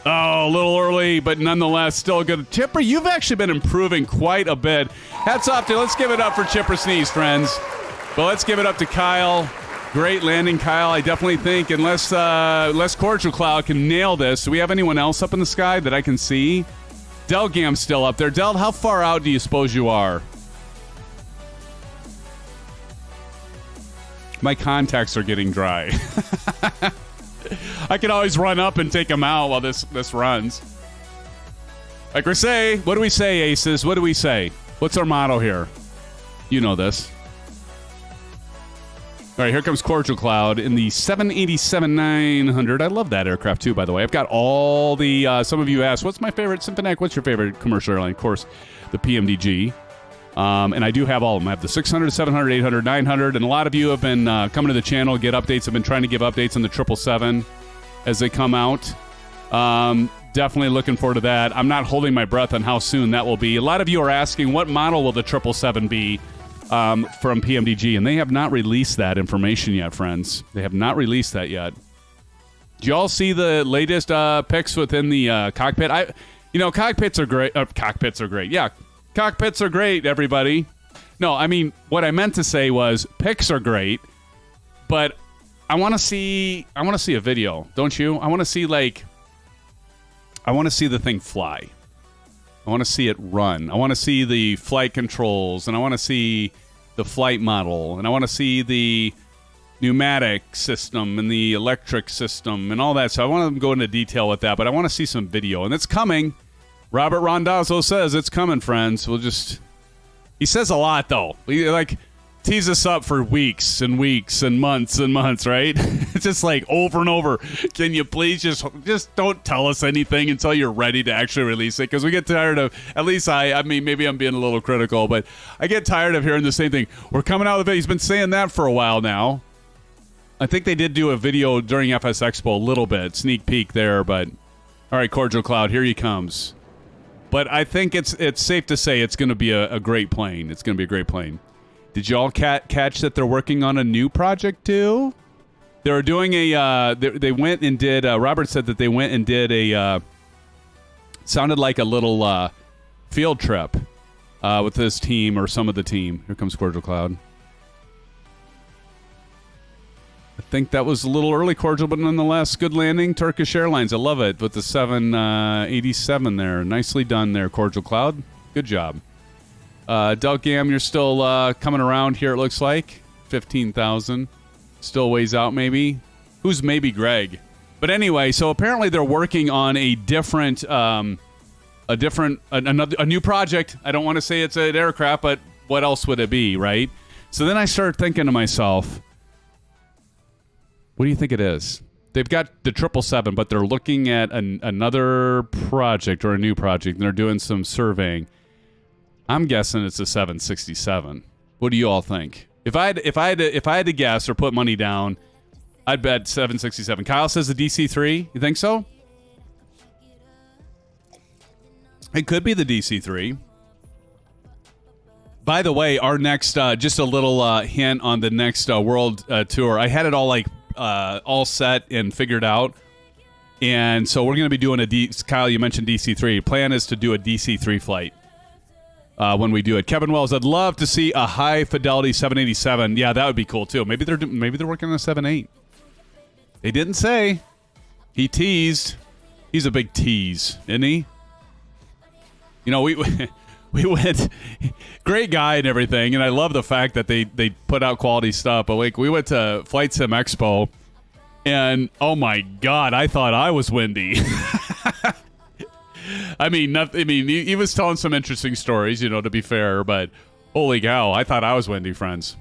Oh, a little early, but nonetheless, still good. Chipper, you've actually been improving quite a bit. Hats off to you. Let's give it up for Chipper Sneeze, friends. But let's give it up to Kyle. Great landing, Kyle. I definitely think, unless Cordial Cloud can nail this. Do we have anyone else up in the sky that I can see? Delgam's still up there. Del, how far out do you suppose you are? My contacts are getting dry. I can always run up and take them out while this runs. Like we say, what do we say, Aces? What do we say? What's our motto here? You know this. All right, here comes Cordial Cloud in the 787-900. I love that aircraft, too, by the way. I've got all the... some of you asked, what's my favorite SimFanatic? What's your favorite commercial airline? Of course, the PMDG. And I do have all of them. I have the 600, 700, 800, 900. And a lot of you have been coming to the channel, get updates. I've been trying to give updates on the 777 as they come out. Definitely looking forward to that. I'm not holding my breath on how soon that will be. A lot of you are asking, what model will the 777 be? From PMDG, and they have not released that information yet, friends. They have not released that yet. Do you all see the latest pics within the cockpit? Cockpits are great. Cockpits are great. Yeah, cockpits are great, everybody. No, I mean, what I meant to say was pics are great, but I want to see a video, don't you? I want to see the thing fly. I want to see it run. I want to see the flight controls, and I want to see the flight model, and I want to see the pneumatic system and the electric system and all that. So I want to go into detail with that, but I want to see some video, and it's coming. Robert Rondazzo says it's coming, friends. He says a lot, though. Tease us up for weeks and weeks and months, right? It's just like over and over. Can you please just don't tell us anything until you're ready to actually release it? Because we get tired of, at least I mean, maybe I'm being a little critical, but I get tired of hearing the same thing. We're coming out of the video. He's been saying that for a while now. I think they did do a video during FS Expo a little bit, sneak peek there, but all right, Cordial Cloud, here he comes. But I think it's safe to say it's going to be a great plane. It's going to be a great plane. Did you all catch that they're working on a new project too? They were doing they went and did, Robert said that they went and did sounded like a little field trip with this team or some of the team. Here comes Cordial Cloud. I think that was a little early, Cordial, but nonetheless, good landing. Turkish Airlines, I love it, with the 787 there. Nicely done there, Cordial Cloud. Good job. Delgam, you're still coming around here, it looks like. 15,000. Still ways out, maybe. Who's maybe Greg? But anyway, so apparently they're working on a different, a new project. I don't want to say it's an aircraft, but what else would it be, right? So then I started thinking to myself, what do you think it is? They've got the 777, but they're looking at another project or a new project, and they're doing some surveying. I'm guessing it's a 767. What do you all think? If I had to guess or put money down, I'd bet 767. Kyle says the DC-3. You think so? It could be the DC-3. By the way, our next, just a little hint on the next world tour. I had it all all set and figured out. And so we're going to be doing Kyle, you mentioned DC-3. Plan is to do a DC-3 flight. When we do it. Kevin Wells, I'd love to see a high fidelity 787. Yeah, that would be cool too. Maybe they're working on a 78. They didn't say. He teased. He's a big tease, isn't he? You know, we went, great guy and everything, and I love the fact that they put out quality stuff. But like, we went to Flight Sim Expo, and oh my God, I thought I was windy. He was telling some interesting stories, to be fair, but holy cow, I thought I was windy, friends.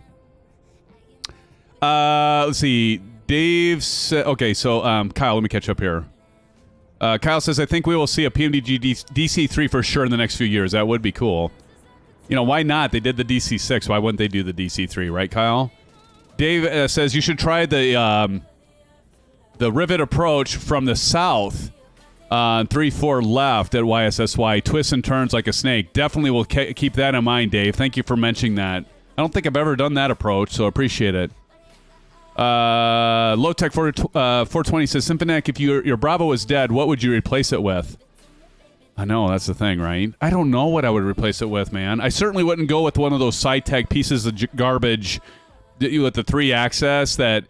Let's see. Dave said, okay, so Kyle, let me catch up here. Kyle says, I think we will see a PMDG DC-3 for sure in the next few years. That would be cool. Why not? They did the DC-6. Why wouldn't they do the DC-3, right, Kyle? Dave says you should try the rivet approach from the south. 3-4 left at YSSY. Twists and turns like a snake. Definitely will keep that in mind, Dave. Thank you for mentioning that. I don't think I've ever done that approach, so appreciate it. Low Tech 420 says, SimFanatic, if your Bravo is dead, what would you replace it with? I know, that's the thing, right? I don't know what I would replace it with, man. I certainly wouldn't go with one of those side-tech pieces of garbage with the 3-axis that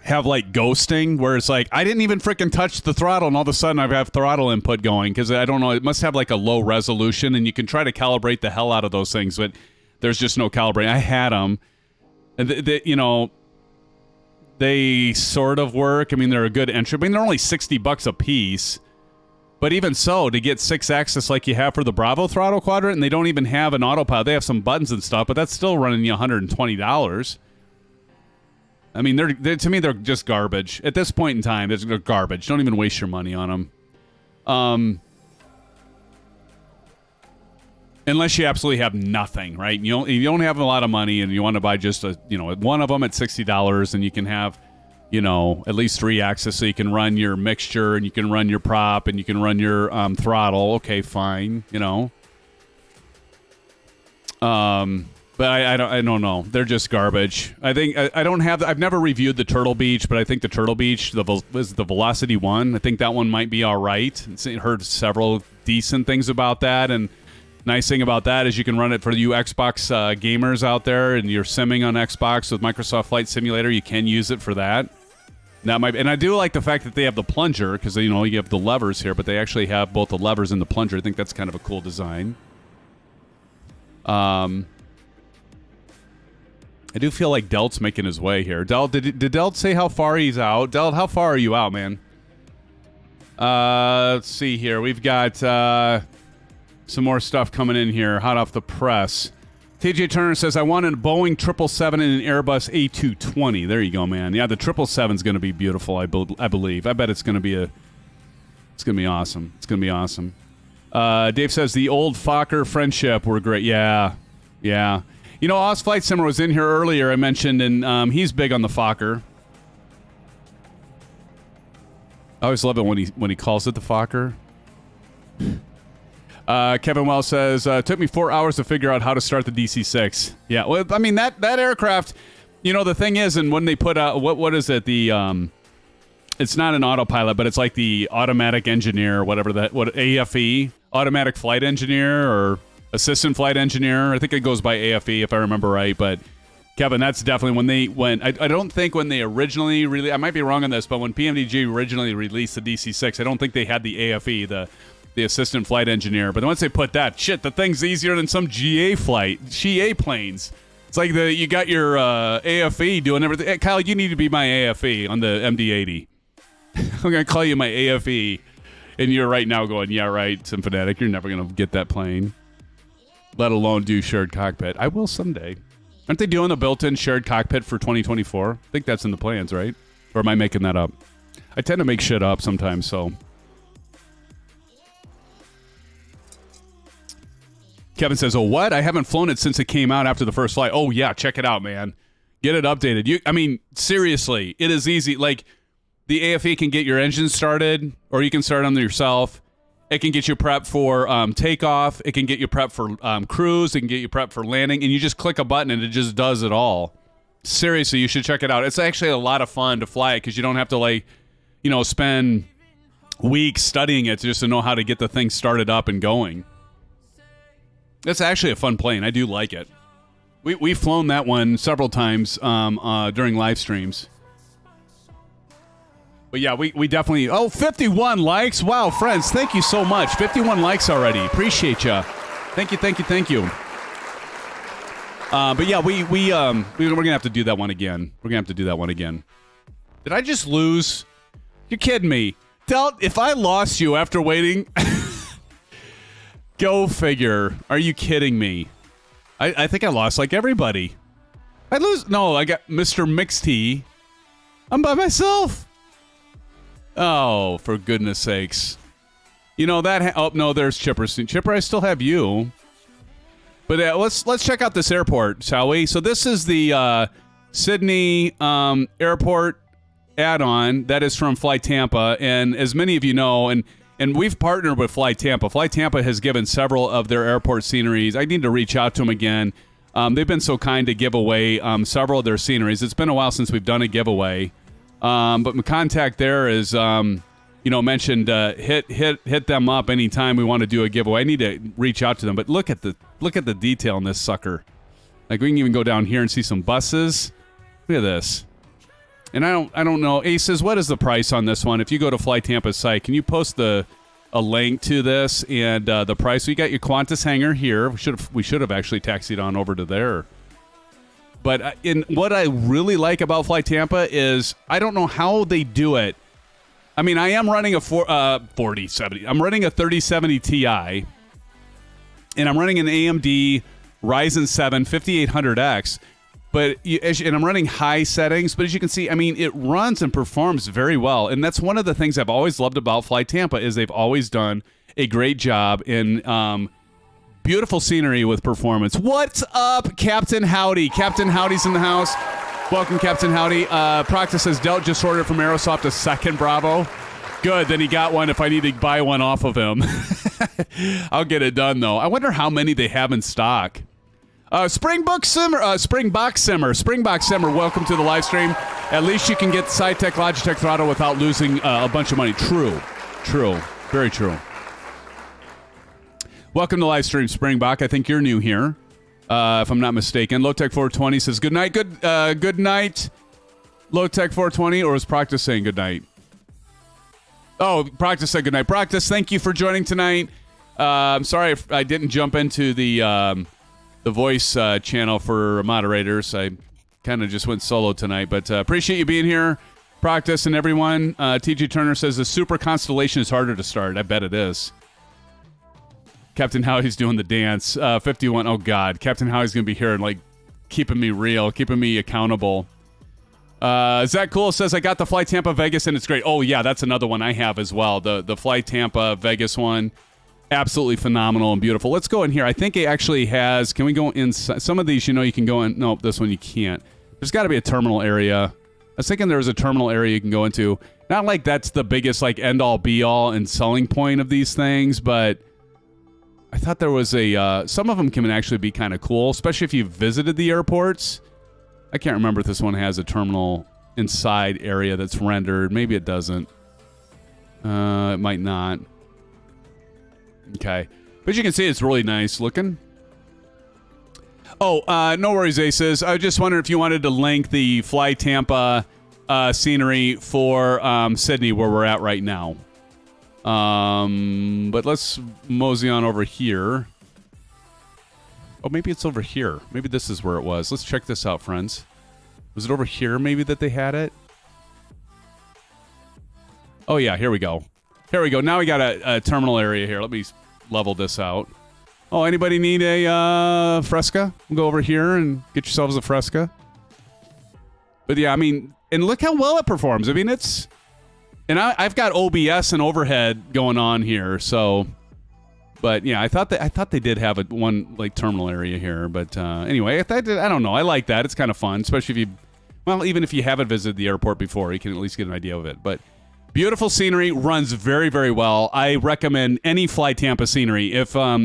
have like ghosting, where it's like I didn't even freaking touch the throttle and all of a sudden I have throttle input going, because I don't know, it must have like a low resolution, and you can try to calibrate the hell out of those things, but there's just no calibrating. I had them, and they sort of work. I mean, they're a good entry. I mean, they're only $60 a piece, but even so, to get 6-axis like you have for the Bravo throttle quadrant, and they don't even have an autopilot. They have some buttons and stuff, but that's still running you $120. I mean, to me, they're just garbage. At this point in time, they're garbage. Don't even waste your money on them. Unless you absolutely have nothing, right? You don't have a lot of money, and you want to buy just one of them at $60, and you can have, at least 3-axis, so you can run your mixture, and you can run your prop, and you can run your throttle. Okay, fine, But I don't know. They're just garbage. I think I've never reviewed the Turtle Beach, but I think the Turtle Beach is the Velocity one. I think that one might be all right. I heard several decent things about that, and nice thing about that is you can run it for you Xbox gamers out there, and you're simming on Xbox with Microsoft Flight Simulator. You can use it for that. And I do like the fact that they have the plunger, because you have the levers here, but they actually have both the levers and the plunger. I think that's kind of a cool design. I do feel like Delt's making his way here. Delt, did Delt say how far he's out? Delt, how far are you out, man? Let's see here. We've got some more stuff coming in here, hot off the press. TJ Turner says, I want a Boeing 777 and an Airbus A220. There you go, man. Yeah, the 777 is going to be beautiful, I believe. I bet it's going to be it's going to be awesome. It's going to be awesome. Dave says, the old Fokker friendship were great. Yeah. Oz Flight Simmer was in here earlier, I mentioned, and he's big on the Fokker. I always love it when he calls it the Fokker. Kevin Wells says, took me 4 hours to figure out how to start the DC-6. Yeah, well, I mean, that aircraft, You know, the thing is, and when they put out, what is it? It's not an autopilot, but it's like the automatic engineer, whatever that, what AFE, automatic flight engineer or assistant flight engineer. I think it goes by AFE if I remember right. But Kevin, that's definitely when they went. I don't think when they originally released, I might be wrong on this, but when PMDG originally released the DC-6, I don't think they had the AFE, the assistant flight engineer. But once they put that, shit, the thing's easier than some GA planes. It's like you got your AFE doing everything. Hey, Kyle, you need to be my AFE on the MD-80. I'm going to call you my AFE. And you're right now going, yeah, right, SimFanatic, you're never going to get that plane. Let alone do shared cockpit. I will someday. Aren't they doing the built-in shared cockpit for 2024? I think that's in the plans, right? Or am I making that up? I tend to make shit up sometimes, so. Kevin says, oh, what? I haven't flown it since it came out after the first flight. Oh, yeah, check it out, man. Get it updated. I mean, seriously, it is easy. Like, the AFE can get your engine started, or you can start them yourself. It can get you prepped for takeoff. It can get you prepped for cruise. It can get you prepped for landing. And you just click a button, and it just does it all. Seriously, you should check it out. It's actually a lot of fun to fly it because you don't have to, like, you know, spend weeks studying it just to know how to get the thing started up and going. It's actually a fun plane. I do like it. We've flown that one several times during live streams. But yeah, we definitely... Oh, 51 likes. Wow, friends, thank you so much. 51 likes already. Appreciate you. Thank you. But yeah, we're going to have to do that one again. Did I just lose? You're kidding me. If I lost you after waiting... Go figure. Are you kidding me? I think I lost like everybody. I got Mr. Mixty. I'm by myself. Oh, for goodness sakes. You know that... oh, no, there's Chipper. Chipper, I still have you. But let's check out this airport, shall we? So this is the Sydney Airport add-on. That is from Fly Tampa. And as many of you know... And we've partnered with Fly Tampa. Fly Tampa has given several of their airport sceneries. I need to reach out to them again. They've been so kind to give away several of their sceneries. It's been a while since we've done a giveaway. But my contact there is, mentioned hit them up anytime we want to do a giveaway. I need to reach out to them. But look at the detail in this sucker. Like, we can even go down here and see some buses. Look at this. And I don't know. Aces, what is the price on this one? If you go to Fly Tampa's site, can you post a link to this and the price? We got your Qantas hangar here. We should have actually taxied on over to there. But in what I really like about Fly Tampa is I don't know how they do it. I mean, I am running a 4070. I'm running a 3070 Ti, and I'm running an AMD Ryzen 7 5800X. But and I'm running high settings, but as you can see, I mean, it runs and performs very well. And that's one of the things I've always loved about Fly Tampa is they've always done a great job in beautiful scenery with performance. What's up, Captain Howdy? Captain Howdy's in the house. Welcome, Captain Howdy. Proctor says, Delt just ordered from Aerosoft a second Bravo. Good, then he got one if I need to buy one off of him. I'll get it done, though. I wonder how many they have in stock. Springbox Simmer, welcome to the live stream. At least you can get Cytec Logitech Throttle without losing a bunch of money. True, very true. Welcome to live stream, Springbok. I think you're new here, if I'm not mistaken. Lowtech 420 says good night. Good night, Lowtech 420, or was Proctus saying good night? Oh, Proctus said good night. Proctus, thank you for joining tonight. I'm sorry if I didn't jump into the voice channel for moderators. I kind of just went solo tonight, but appreciate you being here, Proctus and everyone. TG Turner says the Super Constellation is harder to start. I bet it is. Captain Howie's doing the dance. 51. Oh, God. Captain Howie's going to be here and, like, keeping me real, keeping me accountable. Zach Cool says, I got the Fly Tampa Vegas, and it's great. Oh, yeah, that's another one I have as well. The Fly Tampa Vegas one. Absolutely phenomenal and beautiful. Let's go in here. I think it actually has... Can we go inside? Some of these, you can go in... Nope, this one you can't. There's got to be a terminal area. I was thinking there was a terminal area you can go into. Not like that's the biggest, like, end-all, be-all and selling point of these things, but I thought there was a... some of them can actually be kind of cool, especially if you've visited the airports. I can't remember if this one has a terminal inside area that's rendered. Maybe it doesn't. It might not. Okay. But you can see it's really nice looking. Oh, no worries, Aces. I was just wondering if you wanted to link the Fly Tampa scenery for Sydney, where we're at right now. But let's mosey on over here. Oh, maybe it's over here. Maybe this is where it was. Let's check this out, friends. Was it over here maybe that they had it? Oh, yeah. Here we go. Here we go. Now we got a terminal area here. Let me level this out. Oh, anybody need a Fresca? We'll go over here and get yourselves a Fresca. But yeah, I mean, and look how well it performs. I mean, it's... And I've got OBS and overhead going on here, so... But yeah, I thought they did have one like terminal area here. But anyway, I don't know. I like that. It's kind of fun, especially if you... Well, even if you haven't visited the airport before, you can at least get an idea of it. But beautiful scenery, runs very, very well. I recommend any Fly Tampa scenery. If, I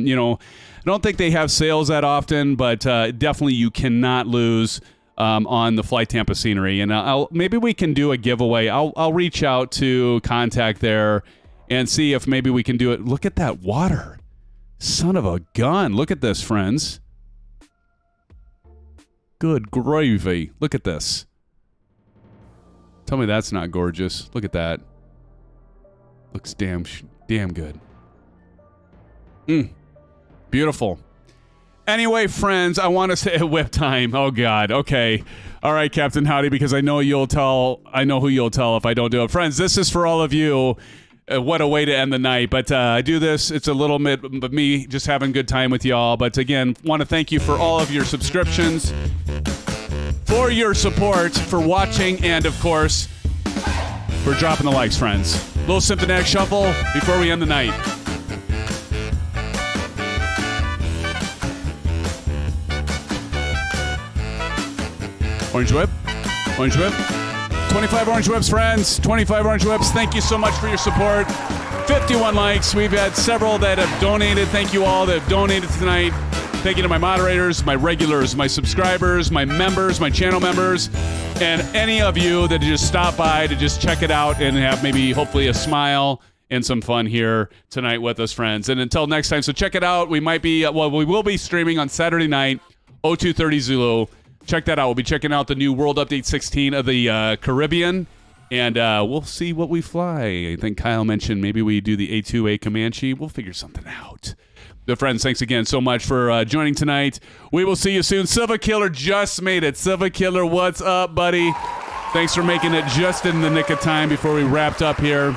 don't think they have sales that often, but definitely you cannot lose... on the Fly Tampa scenery, and maybe we can do a giveaway. I'll reach out to contact there and see if maybe we can do it. Look at that water, son of a gun! Look at this, friends. Good gravy! Look at this. Tell me that's not gorgeous. Look at that. Looks damn good. Beautiful. Anyway, friends, I want to say whip time. Oh, God. Okay. All right, Captain Howdy, because I know who you'll tell if I don't do it. Friends, this is for all of you. What a way to end the night. But I do this. It's a little bit of me just having a good time with y'all. But again, want to thank you for all of your subscriptions, for your support, for watching, and, of course, for dropping the likes, friends. Little SimFanatic shuffle before we end the night. Orange Whip. Orange Whip. 25 Orange Whips, friends. 25 Orange Whips. Thank you so much for your support. 51 likes. We've had several that have donated. Thank you all that have donated tonight. Thank you to my moderators, my regulars, my subscribers, my members, my channel members, and any of you that just stop by to just check it out and have maybe hopefully a smile and some fun here tonight with us, friends. And until next time, so check it out. We will be streaming on Saturday night, 0230 Zulu. Check that out. We'll be checking out the new World Update 16 of the Caribbean, and we'll see what we fly. I think Kyle mentioned maybe we do the A2A Comanche. We'll figure something out. But friends, thanks again so much for joining tonight. We will see you soon. Silva Killer just made it. Silva Killer, what's up, buddy? Thanks for making it just in the nick of time before we wrapped up here.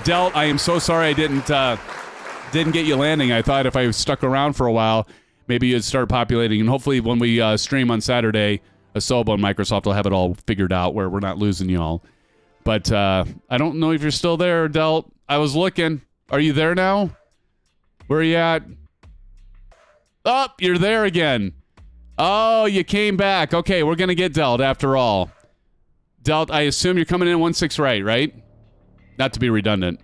Delt, I am so sorry I didn't get you landing. I thought if I stuck around for a while, maybe you'd start populating, and hopefully when we stream on Saturday, Asobo and Microsoft will have it all figured out where we're not losing y'all. But I don't know if you're still there, Delt. I was looking. Are you there now? Where are you at? Oh, you're there again. Oh, you came back. Okay, we're going to get Delt after all. Delt, I assume you're coming in 16 right? Not to be redundant.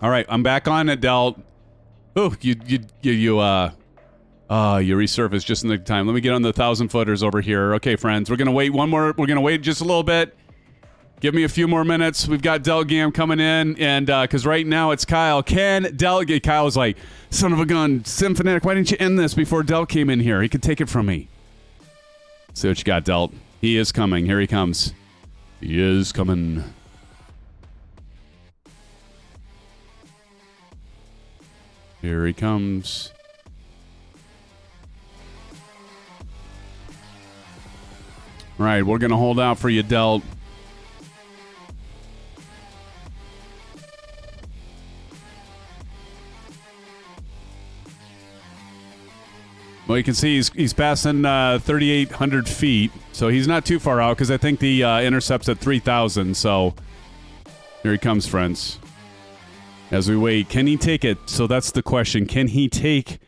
All right, I'm back on it, Delt. Oh, you resurfaced just in the time. Let me get on the 1,000-footers over here. Okay, friends, we're gonna wait We're gonna wait just a little bit. Give me a few more minutes. We've got Delgam coming in, and because right now it's Kyle. Kyle was like, son of a gun, SimFanatic, why didn't you end this before Del came in here? He could take it from me. See what you got, Delt. He is coming. Here he comes. He is coming. Here he comes. All right, we're going to hold out for you, Delt. Well, you can see he's passing 3,800 feet, so he's not too far out because I think the intercept's at 3,000. So here he comes, friends. As we wait, can he take it? So that's the question. Can he take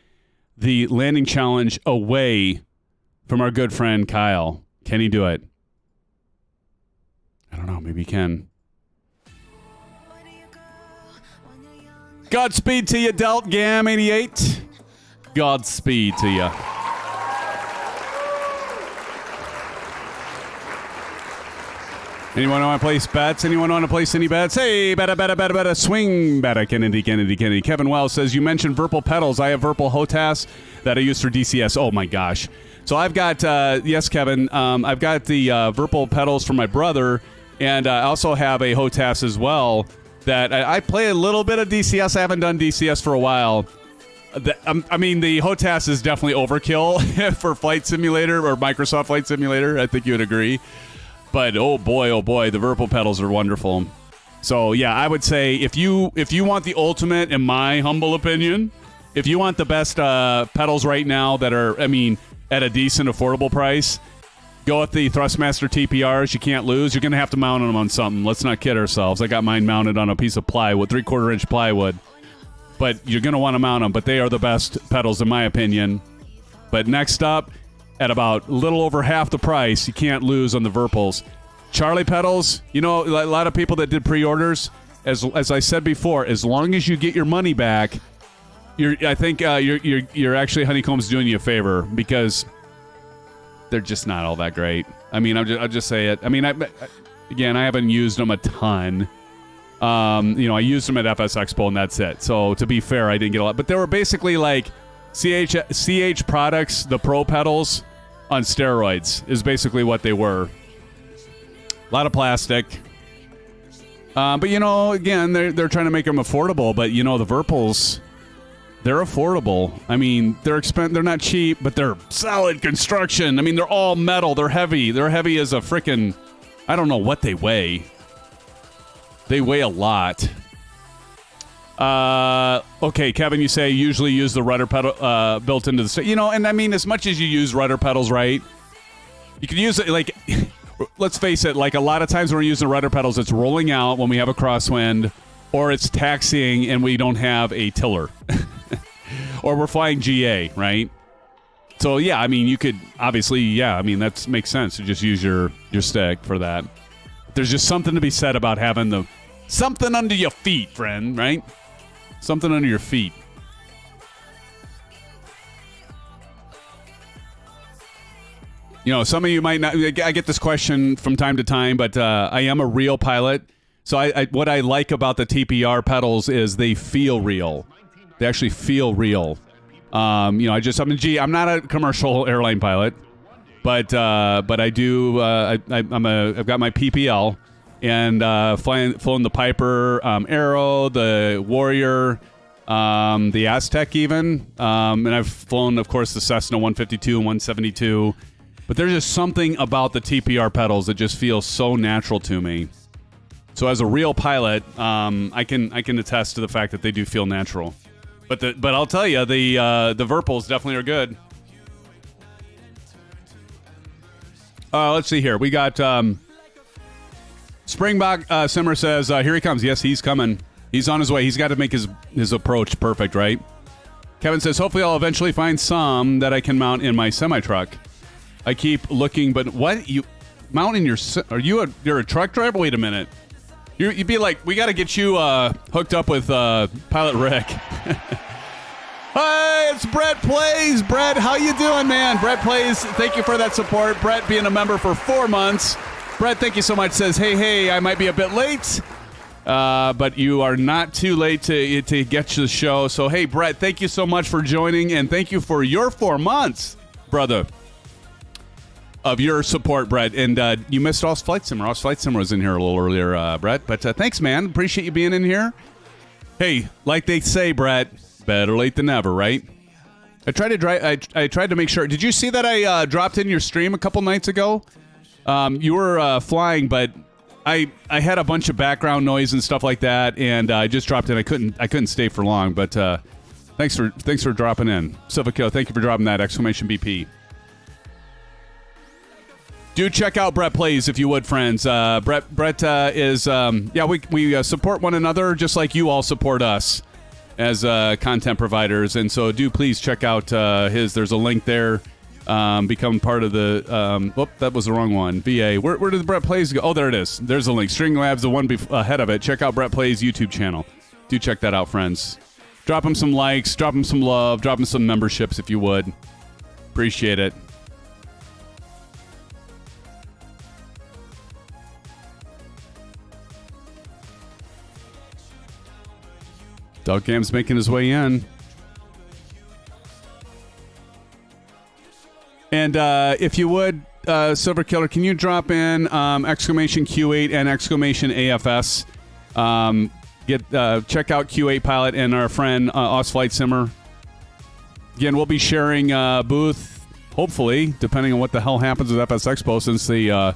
the landing challenge away from our good friend Kyle? Can he do it? I don't know. Maybe he can. Godspeed to you, Delt Gam 88. Godspeed to you. Anyone want to place bets? Anyone want to place any bets? Hey, betta, swing, betta, Kennedy. Kevin Wells says, you mentioned Virpil pedals. I have Virpil HOTAS that I use for DCS. Oh, my gosh. So I've got, yes, Kevin, I've got the Virpil pedals for my brother, and I also have a HOTAS as well that I play a little bit of DCS. I haven't done DCS for a while. I mean, the HOTAS is definitely overkill for Flight Simulator or Microsoft Flight Simulator. I think you would agree. But oh boy, the Virpil pedals are wonderful. So yeah, I would say if you want the ultimate, in my humble opinion, if you want the best pedals right now that are, I mean, at a decent, affordable price, go with the Thrustmaster TPRs. You can't lose. You're gonna have to mount them on something. Let's not kid ourselves. I got mine mounted on a piece of plywood, 3/4 inch plywood. But you're gonna want to mount them. But they are the best pedals in my opinion. But next up, at about a little over half the price, you can't lose on the Virpils. Charlie pedals, you know, a lot of people that did pre-orders, as I said before, as long as you get your money back, I think you're actually, Honeycomb's doing you a favor, because they're just not all that great. I mean, I'll just say it. I mean, again, I haven't used them a ton. You know, I used them at FS Expo and that's it. So to be fair, I didn't get a lot, but they were basically like CH products, the Pro pedals on steroids is basically what they were. A lot of plastic. But, you know, again, they're trying to make them affordable. But, you know, the Virpils, they're affordable. I mean, they're not cheap, but they're solid construction. I mean, they're all metal. They're heavy. They're heavy as a frickin', I don't know what they weigh. They weigh a lot. Okay, Kevin, you say usually use the rudder pedal built into the... You know, and I mean, as much as you use rudder pedals, right? You can use it, like... Let's face it, like a lot of times when we're using rudder pedals, it's rolling out when we have a crosswind, or it's taxiing and we don't have a tiller. Or we're flying GA, right? So, yeah, I mean, you could... Obviously, yeah, I mean, that makes sense to just use your stick for that. There's just something to be said about having the... Something under your feet, friend, right? Something under your feet. You know, some of you might not... I get this question from time to time, but I am a real pilot. So what I like about the TPR pedals is they feel real. They actually feel real. You know, I'm not a commercial airline pilot, but I do... I've got my PPL. And flown the Piper Arrow, the Warrior, the Aztec even. And I've flown, of course, the Cessna 152 and 172. But there's just something about the TPR pedals that just feels so natural to me. So as a real pilot, I can attest to the fact that they do feel natural. But I'll tell you, the Virpils definitely are good. Let's see here. We got... Springbok Simmer says, here he comes. Yes, he's coming. He's on his way. He's got to make his approach perfect, right? Kevin says, hopefully I'll eventually find some that I can mount in my semi-truck. I keep looking, but what? You mount in your... You're a truck driver? Wait a minute. You'd be like, we got to get you hooked up with Pilot Rick. Hey, it's Brett Plays. Brett, how you doing, man? Brett Plays, thank you for that support. Brett being a member for 4 months. Brett, thank you so much. Says, hey, I might be a bit late, but you are not too late to get to the show. So, hey, Brett, thank you so much for joining, and thank you for your 4 months, brother, of your support, Brett. And you missed Oz Flight Simmer. Oz Flight Simmer was in here a little earlier, Brett. But thanks, man. Appreciate you being in here. Hey, like they say, Brett, better late than never, right? I tried to make sure. Did you see that I dropped in your stream a couple nights ago? You were flying, but I had a bunch of background noise and stuff like that, and I just dropped in. I couldn't stay for long, but thanks for dropping in. Silvico, thank you for dropping that exclamation BP. Do check out Brett Plays if you would, friends. Brett is we support one another just like you all support us as content providers, and so do please check out his. There's a link there. Become part of the... that was the wrong one. VA. Where did Brett Plays go? Oh, there it is. There's a link. Streamlabs, the one ahead of it. Check out Brett Plays' YouTube channel. Do check that out, friends. Drop him some likes. Drop him some love. Drop him some memberships if you would. Appreciate it. Delgam's making his way in. And if you would, Silver Killer, can you drop in exclamation Q8 and exclamation AFS? Check out Q8 Pilot and our friend Flight Simmer. Again, we'll be sharing a booth, hopefully, depending on what the hell happens with FS Expo, since the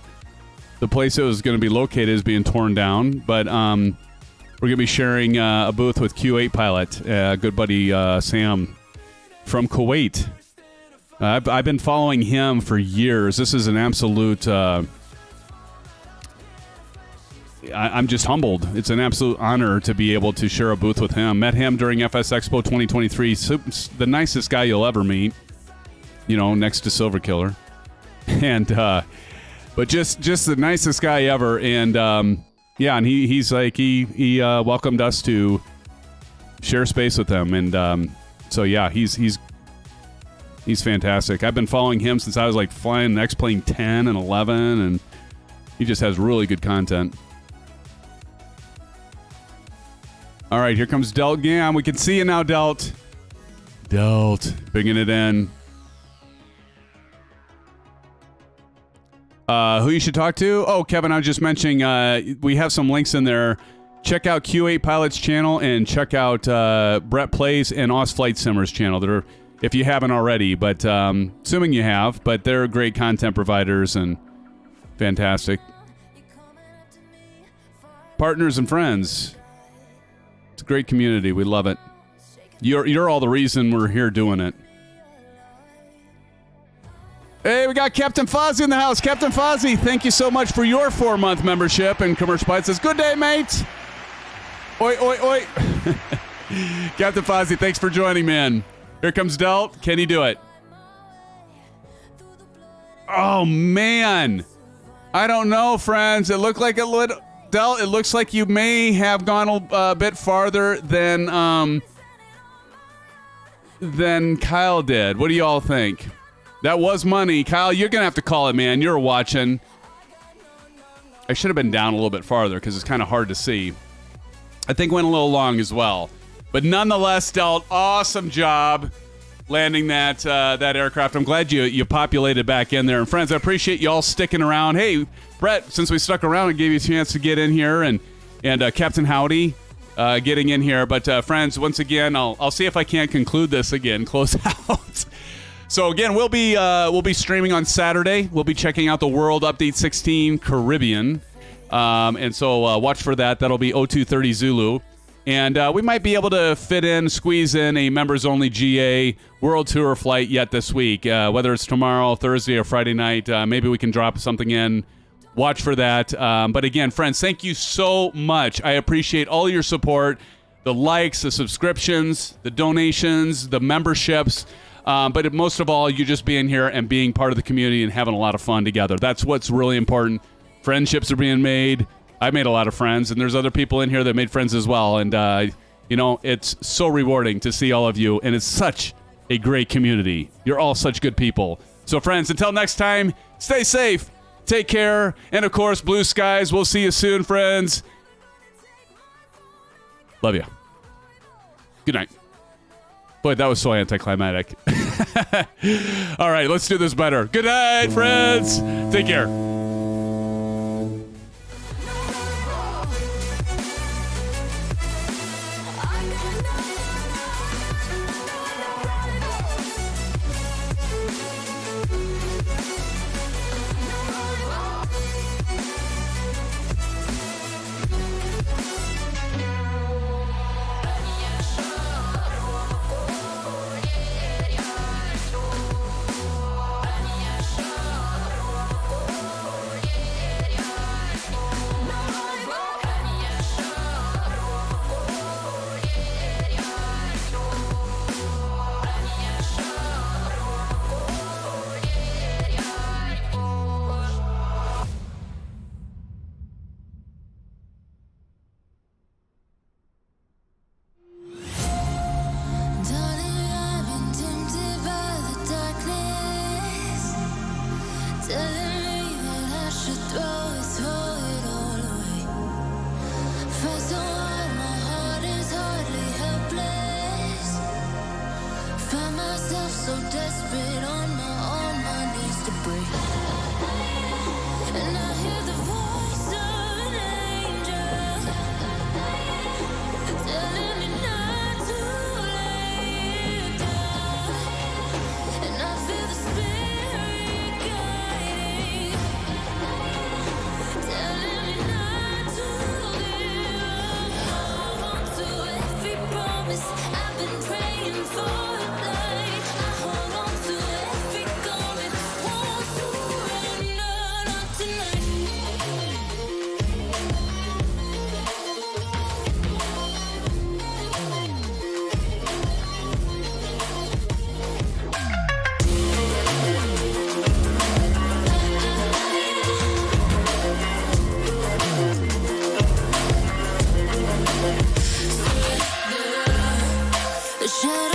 place it was going to be located is being torn down. But we're going to be sharing a booth with Q8 Pilot, good buddy Sam from Kuwait. I've been following him for years. This is an absolute... I'm just humbled. It's an absolute honor to be able to share a booth with him. Met him during FS Expo 2023. The nicest guy you'll ever meet. You know, next to Silver Killer. And, but just the nicest guy ever. And, yeah, and he's like, he welcomed us to share space with him. And, so yeah, he's fantastic. I've been following him since I was like flying X-Plane 10 and 11, and he just has really good content. All right, here comes Delt Gam. We can see you now, Delt. Delt, bringing it in. Who you should talk to? Oh, Kevin, I was just mentioning we have some links in there. Check out Q8 Pilot's channel and check out Brett Plays and Flight Simmer's channel. They're, if you haven't already, but assuming you have, but they're great content providers and fantastic. Partners and friends. It's a great community. We love it. You're all the reason we're here doing it. Hey, we got Captain Fozzie in the house. Captain Fozzie, thank you so much for your 4-month membership and Commercial Bites. Says, good day, mate. Oi, oi, oi. Captain Fozzie, thanks for joining, man. Here comes Delt. Can he do it? Oh, man. I don't know, friends. It looked like Delt, it looks like you may have gone a bit farther than Kyle did. What do you all think? That was money. Kyle, you're going to have to call it, man. You're watching. I should have been down a little bit farther because it's kind of hard to see. I think went a little long as well. But nonetheless, Delt, awesome job landing that aircraft. I'm glad you populated back in there. And friends, I appreciate you all sticking around. Hey, Brett, since we stuck around and gave you a chance to get in here, and Captain Howdy getting in here. But friends, once again, I'll see if I can't conclude this again, close out. So again, we'll be streaming on Saturday. We'll be checking out the World Update 16 Caribbean, and so watch for that. That'll be 0230 Zulu. And we might be able to squeeze in a members-only GA World Tour flight yet this week. Whether it's tomorrow, Thursday, or Friday night, maybe we can drop something in. Watch for that. But again, friends, thank you so much. I appreciate all your support, the likes, the subscriptions, the donations, the memberships. But most of all, you just being here and being part of the community and having a lot of fun together. That's what's really important. Friendships are being made. I made a lot of friends, and there's other people in here that made friends as well. And, it's so rewarding to see all of you, and it's such a great community. You're all such good people. So, friends, until next time, stay safe, take care, and, of course, blue skies. We'll see you soon, friends. Love you. Good night. Boy, that was so anticlimactic. All right, let's do this better. Good night, friends. Take care. Shut